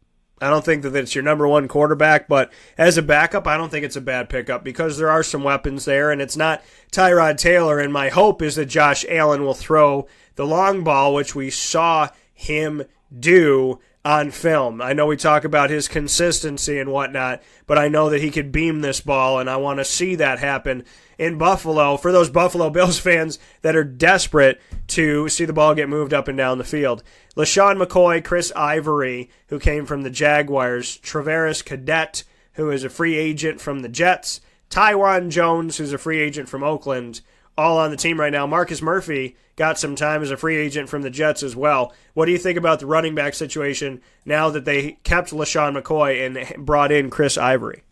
I don't think that it's your number one quarterback, but as a backup, I don't think it's a bad pickup, because there are some weapons there, and it's not Tyrod Taylor, and my hope is that Josh Allen will throw the long ball, which we saw him do on film. I know we talk about his consistency and whatnot, but I know that he could beam this ball, and I want to see that happen in Buffalo for those Buffalo Bills fans that are desperate to see the ball get moved up and down the field. LaShawn McCoy, Chris Ivory, who came from the Jaguars, Travaris Cadet, who is a free agent from the Jets, Tywan Jones, who's a free agent from Oakland, all on the team right now. Marcus Murphy got some time as a free agent from the Jets as well. What do you think about the running back situation now that they kept LaShawn McCoy and brought in Chris Ivory?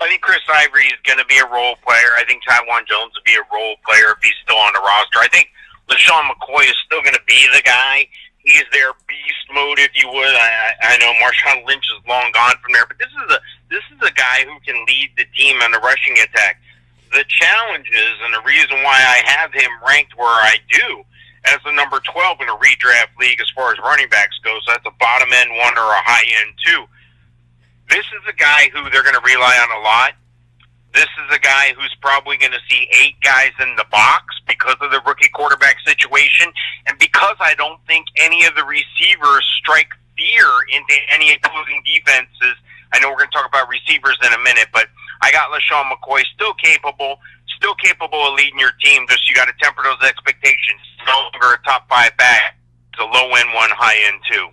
I think Chris Ivory is going to be a role player. I think Tywan Jones will be a role player if he's still on the roster. I think LaShawn McCoy is still going to be the guy. He's their beast mode, if you would. I know Marshawn Lynch is long gone from there, but this is a guy who can lead the team on the rushing attack. The challenge is, and the reason why I have him ranked where I do, as the number 12 in a redraft league as far as running backs goes, so that's a bottom end one or a high end two. This is a guy who they're going to rely on a lot. This is a guy who's probably going to see 8 guys in the box because of the rookie quarterback situation, and because I don't think any of the receivers strike fear into any opposing defenses. I know we're going to talk about receivers in a minute, but I got LaShawn McCoy still capable of leading your team. Just you got to temper those expectations. No longer a top 5 back. It's a low end one, high end two.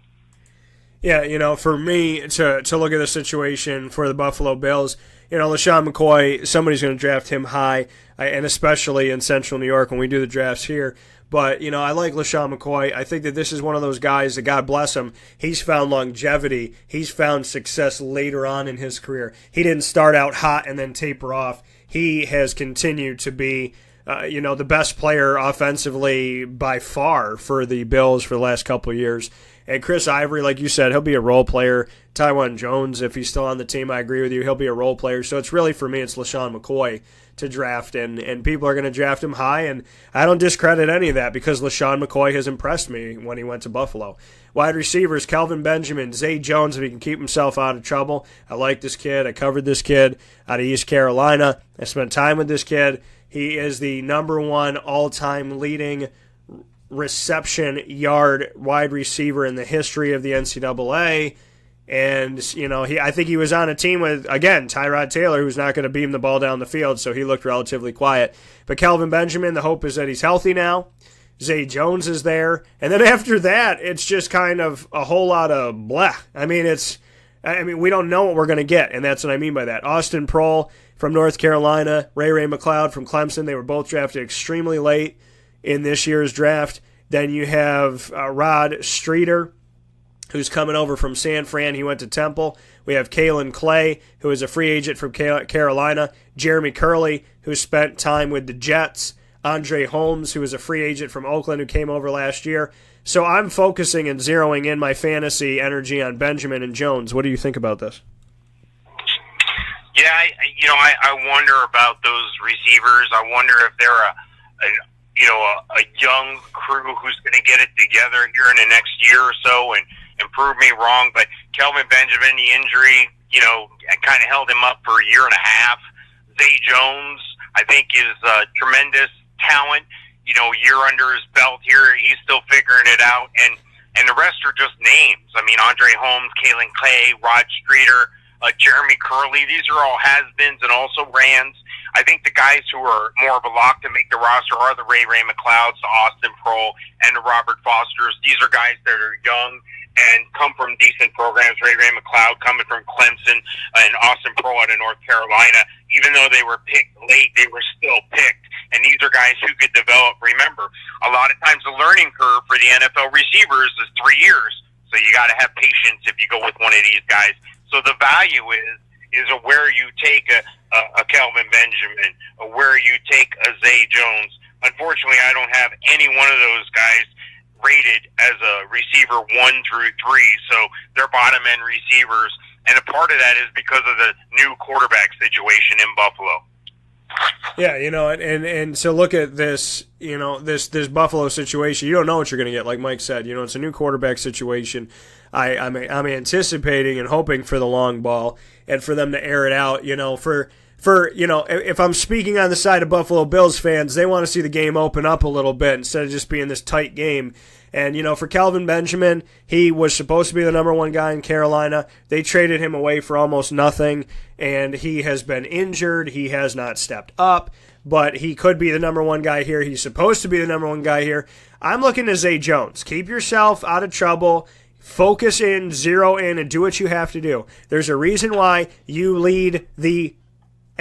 Yeah, for me to look at the situation for the Buffalo Bills, LaShawn McCoy, somebody's going to draft him high, and especially in Central New York when we do the drafts here. But, I like LaShawn McCoy. I think that this is one of those guys that, God bless him, he's found longevity. He's found success later on in his career. He didn't start out hot and then taper off. He has continued to be, the best player offensively by far for the Bills for the last couple of years. And Chris Ivory, like you said, he'll be a role player. Tywan Jones, if he's still on the team, I agree with you, he'll be a role player. So it's really, for me, it's LaShawn McCoy to draft, and people are going to draft him high, and I don't discredit any of that because LaShawn McCoy has impressed me when he went to Buffalo. Wide receivers, Kelvin Benjamin, Zay Jones, if he can keep himself out of trouble. I like this kid. I covered this kid out of East Carolina. I spent time with this kid. He is the number 1 all-time leading reception yard wide receiver in the history of the NCAA. And, I think he was on a team with, again, Tyrod Taylor, who's not going to beam the ball down the field, so he looked relatively quiet. But Kelvin Benjamin, the hope is that he's healthy now. Zay Jones is there. And then after that, it's just kind of a whole lot of blah. We don't know what we're going to get, and that's what I mean by that. Austin Prohl from North Carolina, Ray McLeod from Clemson, they were both drafted extremely late in this year's draft. Then you have Rod Streeter, who's coming over from San Fran. He went to Temple. We have Kalen Clay, who is a free agent from Carolina. Jeremy Curley, who spent time with the Jets. Andre Holmes, who is a free agent from Oakland, who came over last year. So I'm focusing and zeroing in my fantasy energy on Benjamin and Jones. What do you think about this? Yeah, I wonder about those receivers. I wonder if they're a young crew who's going to get it together here in the next year or so and prove me wrong. But Kelvin Benjamin, the injury, kind of held him up for a year and a half. Zay Jones, I think, is a tremendous talent. Year under his belt here, he's still figuring it out. And the rest are just names. Andre Holmes, Kalen Clay, Rod Streeter, Jeremy Curley. These are all has-beens and also Rands. I think the guys who are more of a lock to make the roster are the Ray McLeods, the Austin Prohl, and the Robert Fosters. These are guys that are young and come from decent programs. Ray McLeod coming from Clemson and Austin Prohl out of North Carolina. Even though they were picked late, they were still picked. And these are guys who could develop. Remember, a lot of times the learning curve for the NFL receivers is 3 years. So you got to have patience if you go with one of these guys. So the value is where you take a Kelvin Benjamin, or where you take a Zay Jones. Unfortunately, I don't have any one of those guys rated as a receiver 1 through 3, so they're bottom-end receivers. And a part of that is because of the new quarterback situation in Buffalo. Yeah, and so look at this, this Buffalo situation. You don't know what you're going to get, like Mike said. It's a new quarterback situation. I'm anticipating and hoping for the long ball and for them to air it out. If I'm speaking on the side of Buffalo Bills fans, they want to see the game open up a little bit instead of just being this tight game. And, for Kelvin Benjamin, he was supposed to be the number 1 guy in Carolina. They traded him away for almost nothing, and he has been injured. He has not stepped up, but he could be the number 1 guy here. He's supposed to be the number 1 guy here. I'm looking to Zay Jones. Keep yourself out of trouble. Focus in, zero in, and do what you have to do. There's a reason why you lead the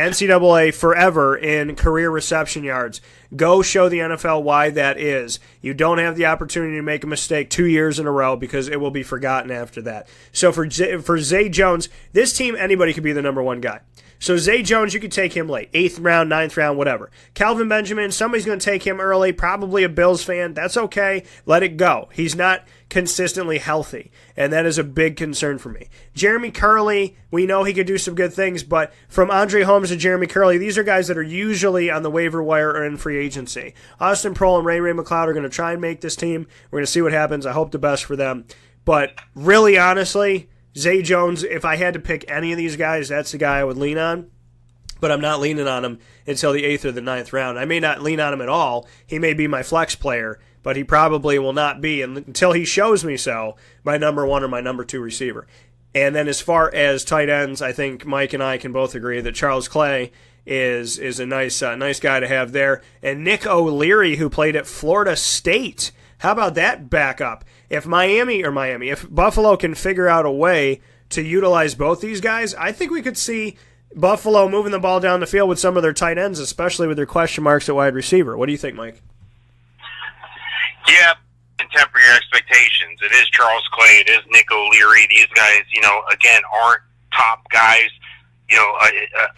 NCAA forever in career reception yards. Go show the NFL why that is. You don't have the opportunity to make a mistake 2 years in a row because it will be forgotten after that. So for Zay Jones, this team, anybody could be the number one guy. So Zay Jones, you could take him late, 8th round, 9th round, whatever. Calvin Benjamin, somebody's going to take him early, probably a Bills fan. That's okay. Let it go. He's not consistently healthy, and that is a big concern for me. Jeremy Curley, we know he could do some good things, but from Andre Holmes to Jeremy Curley, these are guys that are usually on the waiver wire or in free agency. Austin Proehl and Ray McLeod are going to try and make this team. We're going to see what happens. I hope the best for them. But really, honestly, Zay Jones, if I had to pick any of these guys, that's the guy I would lean on. But I'm not leaning on him until the 8th or the 9th round. I may not lean on him at all. He may be my flex player, but he probably will not be until he shows me so, my number 1 or my number 2 receiver. And then as far as tight ends, I think Mike and I can both agree that Charles Clay is a nice guy to have there. And Nick O'Leary, who played at Florida State. How about that backup? If if Buffalo can figure out a way to utilize both these guys, I think we could see Buffalo moving the ball down the field with some of their tight ends, especially with their question marks at wide receiver. What do you think, Mike? Yeah, and temper your expectations. It is Charles Clay. It is Nick O'Leary. These guys, again, aren't top guys.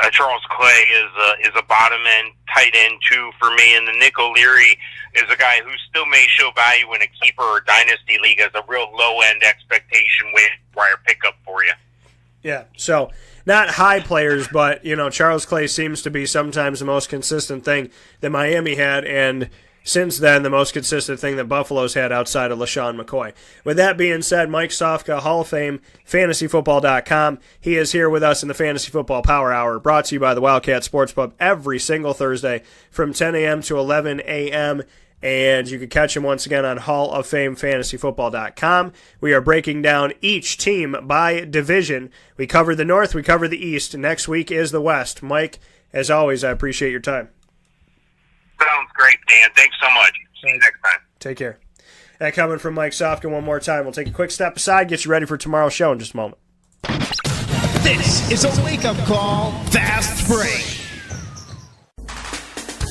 A Charles Clay is a bottom end tight end too for me, and the Nick O'Leary is a guy who still may show value in a keeper or dynasty league as a real low end expectation wire pickup for you. Yeah, so not high players, but Charles Clay seems to be sometimes the most consistent thing that Miami had, and since then, the most consistent thing that Buffalo's had outside of LaShawn McCoy. With that being said, Mike Sofka, Hall of Fame, fantasyfootball.com. He is here with us in the Fantasy Football Power Hour, brought to you by the Wildcat Sports Pub every single Thursday from 10 a.m. to 11 a.m., and you can catch him once again on Hall of Fame, fantasyfootball.com. We are breaking down each team by division. We cover the North, we cover the East. Next week is the West. Mike, as always, I appreciate your time. Sounds great, Dan. Thanks so much. See you next time. Take care. That coming from Mike Sofka one more time. We'll take a quick step aside, get you ready for tomorrow's show in just a moment. This is a wake-up call, fast break.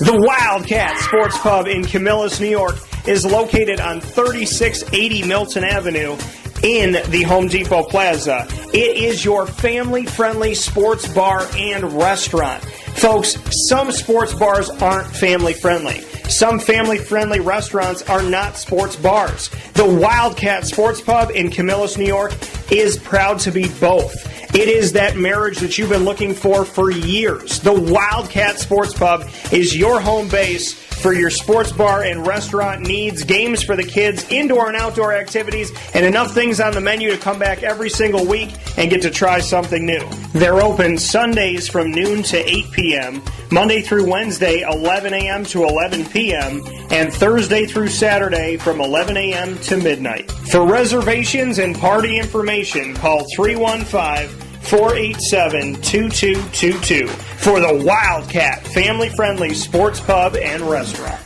The Wildcat Sports Pub in Camillus, New York is located on 3680 Milton Avenue in the Home Depot Plaza. It is your family-friendly sports bar and restaurant. Folks, some sports bars aren't family-friendly. Some family-friendly restaurants are not sports bars. The Wildcat Sports Pub in Camillus, New York is proud to be both. It is that marriage that you've been looking for years. The Wildcat Sports Pub is your home base for your sports bar and restaurant needs, games for the kids, indoor and outdoor activities, and enough things on the menu to come back every single week and get to try something new. They're open Sundays from noon to 8 p.m., Monday through Wednesday, 11 a.m. to 11 p.m., and Thursday through Saturday from 11 a.m. to midnight. For reservations and party information, call 315-487-2222 for the Wildcat family-friendly sports pub and restaurant.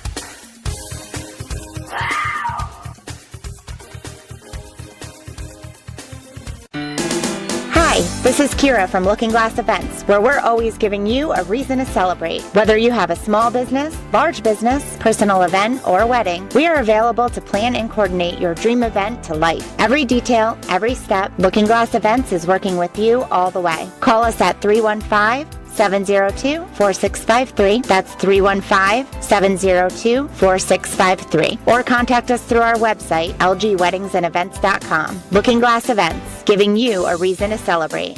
Hi, this is Kira from Looking Glass Events, where we're always giving you a reason to celebrate. Whether you have a small business, large business, personal event, or wedding, we are available to plan and coordinate your dream event to life. Every detail, every step, Looking Glass Events is working with you all the way. Call us at 315-702-4653. That's 315-702-4653. Or contact us through our website, lgweddingsandevents.com. Looking Glass Events, giving you a reason to celebrate.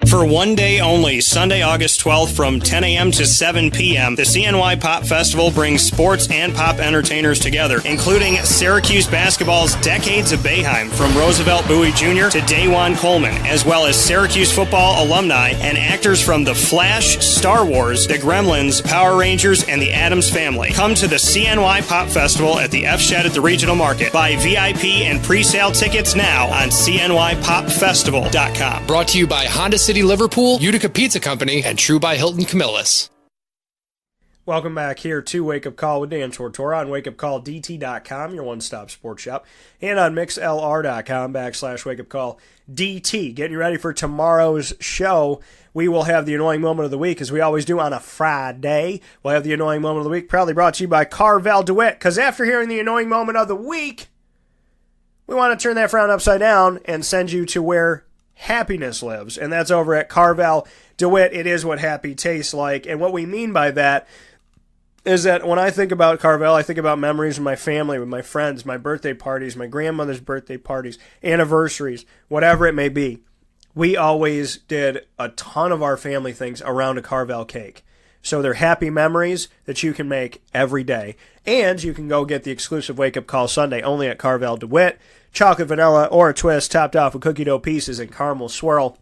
For one day only, Sunday, August 12th from 10 a.m. to 7 p.m., the CNY Pop Festival brings sports and pop entertainers together, including Syracuse basketball's Decades of Boeheim, from Roosevelt Bowie Jr. to Dajuan Coleman, as well as Syracuse football alumni and actors from The Flash, Star Wars, The Gremlins, Power Rangers, and The Addams Family. Come to the CNY Pop Festival at the F Shed at the Regional Market. Buy VIP and pre-sale tickets now on CNYPopFestival.com. Brought to you by Honda City Liverpool, Utica Pizza Company, and True by Hilton Camillus. Welcome back here to Wake Up Call with Dan Tortora on wakeupcalldt.com, your one-stop sports shop, and on mixlr.com/wakeupcalldt. Getting you ready for tomorrow's show. We will have the annoying moment of the week, as we always do on a Friday. We'll have the annoying moment of the week, proudly brought to you by Carvel DeWitt, because after hearing the annoying moment of the week, we want to turn that frown upside down and send you to where happiness lives, and that's over at Carvel DeWitt. It is what happy tastes like, and what we mean by that is that when I think about Carvel, I think about memories with my family, with my friends, my birthday parties, my grandmother's birthday parties, anniversaries, whatever it may be. We always did a ton of our family things around a Carvel cake. So they're happy memories that you can make every day. And you can go get the exclusive Wake Up Call Sundae only at Carvel DeWitt. Chocolate vanilla or a twist topped off with cookie dough pieces and caramel swirl.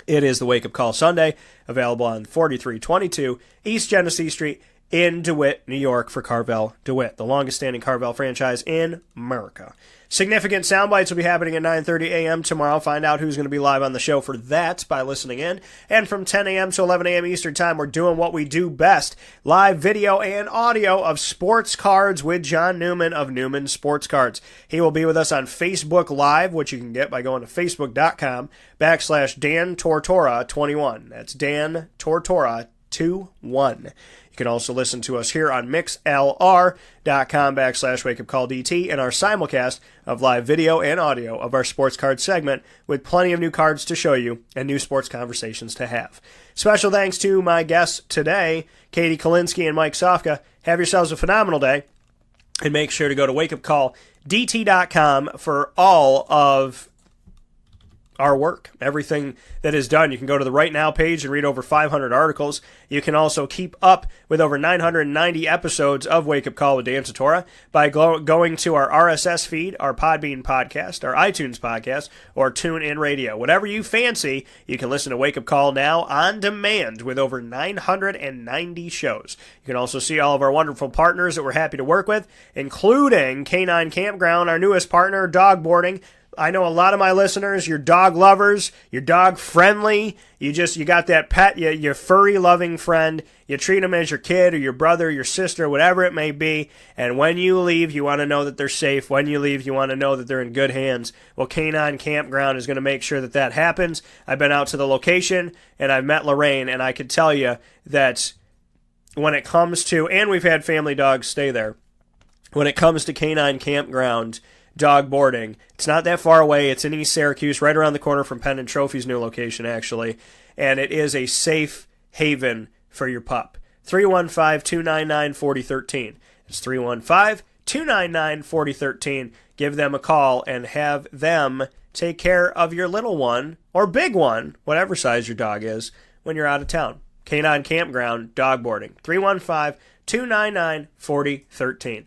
It is the Wake Up Call Sundae, available on 4322 East Genesee Street in DeWitt, New York, for Carvel DeWitt, the longest-standing Carvel franchise in America. Significant sound bites will be happening at 9:30 a.m. tomorrow. Find out who's going to be live on the show for that by listening in. And from 10 a.m. to 11 a.m. Eastern Time, we're doing what we do best, live video and audio of sports cards with John Newman of Newman Sports Cards. He will be with us on Facebook Live, which you can get by going to facebook.com/Dan Tortora 21. That's Dan Tortora 21. You can also listen to us here on mixlr.com/wakeupcalldt and our simulcast of live video and audio of our sports card segment with plenty of new cards to show you and new sports conversations to have. Special thanks to my guests today, Katie Kolinski and Mike Sofka. Have yourselves a phenomenal day, and make sure to go to wakeupcalldt.com for all of our work, everything that is done. You can go to the Right Now page and read over 500 articles. You can also keep up with over 990 episodes of Wake Up Call with Dan Tortora by going to our RSS feed, our Podbean podcast, our iTunes podcast, or TuneIn Radio. Whatever you fancy, you can listen to Wake Up Call now on demand with over 990 shows. You can also see all of our wonderful partners that we're happy to work with, including Canine Campground, our newest partner, dog boarding. I know a lot of my listeners, you're dog lovers, you're dog friendly, you got that pet, your furry loving friend, you treat them as your kid or your brother, your sister, whatever it may be, and when you leave, you want to know that they're safe. When you leave, you want to know that they're in good hands. Well, Canine Campground is going to make sure that that happens. I've been out to the location, and I've met Lorraine, and I can tell you that when it comes to, and we've had family dogs stay there, when it comes to Canine Campground dog boarding, it's not that far away. It's in East Syracuse, right around the corner from Penn and Trophy's new location, actually. And it is a safe haven for your pup. 315-299-4013. It's 315-299-4013. Give them a call and have them take care of your little one, or big one, whatever size your dog is, when you're out of town. Canine Campground dog boarding. 315-299-4013.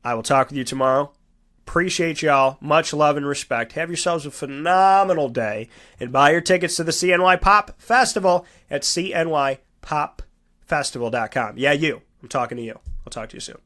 I will talk with you tomorrow. Appreciate y'all. Much love and respect. Have yourselves a phenomenal day. And buy your tickets to the CNY Pop Festival at cnypopfestival.com. Yeah, you. I'm talking to you. I'll talk to you soon.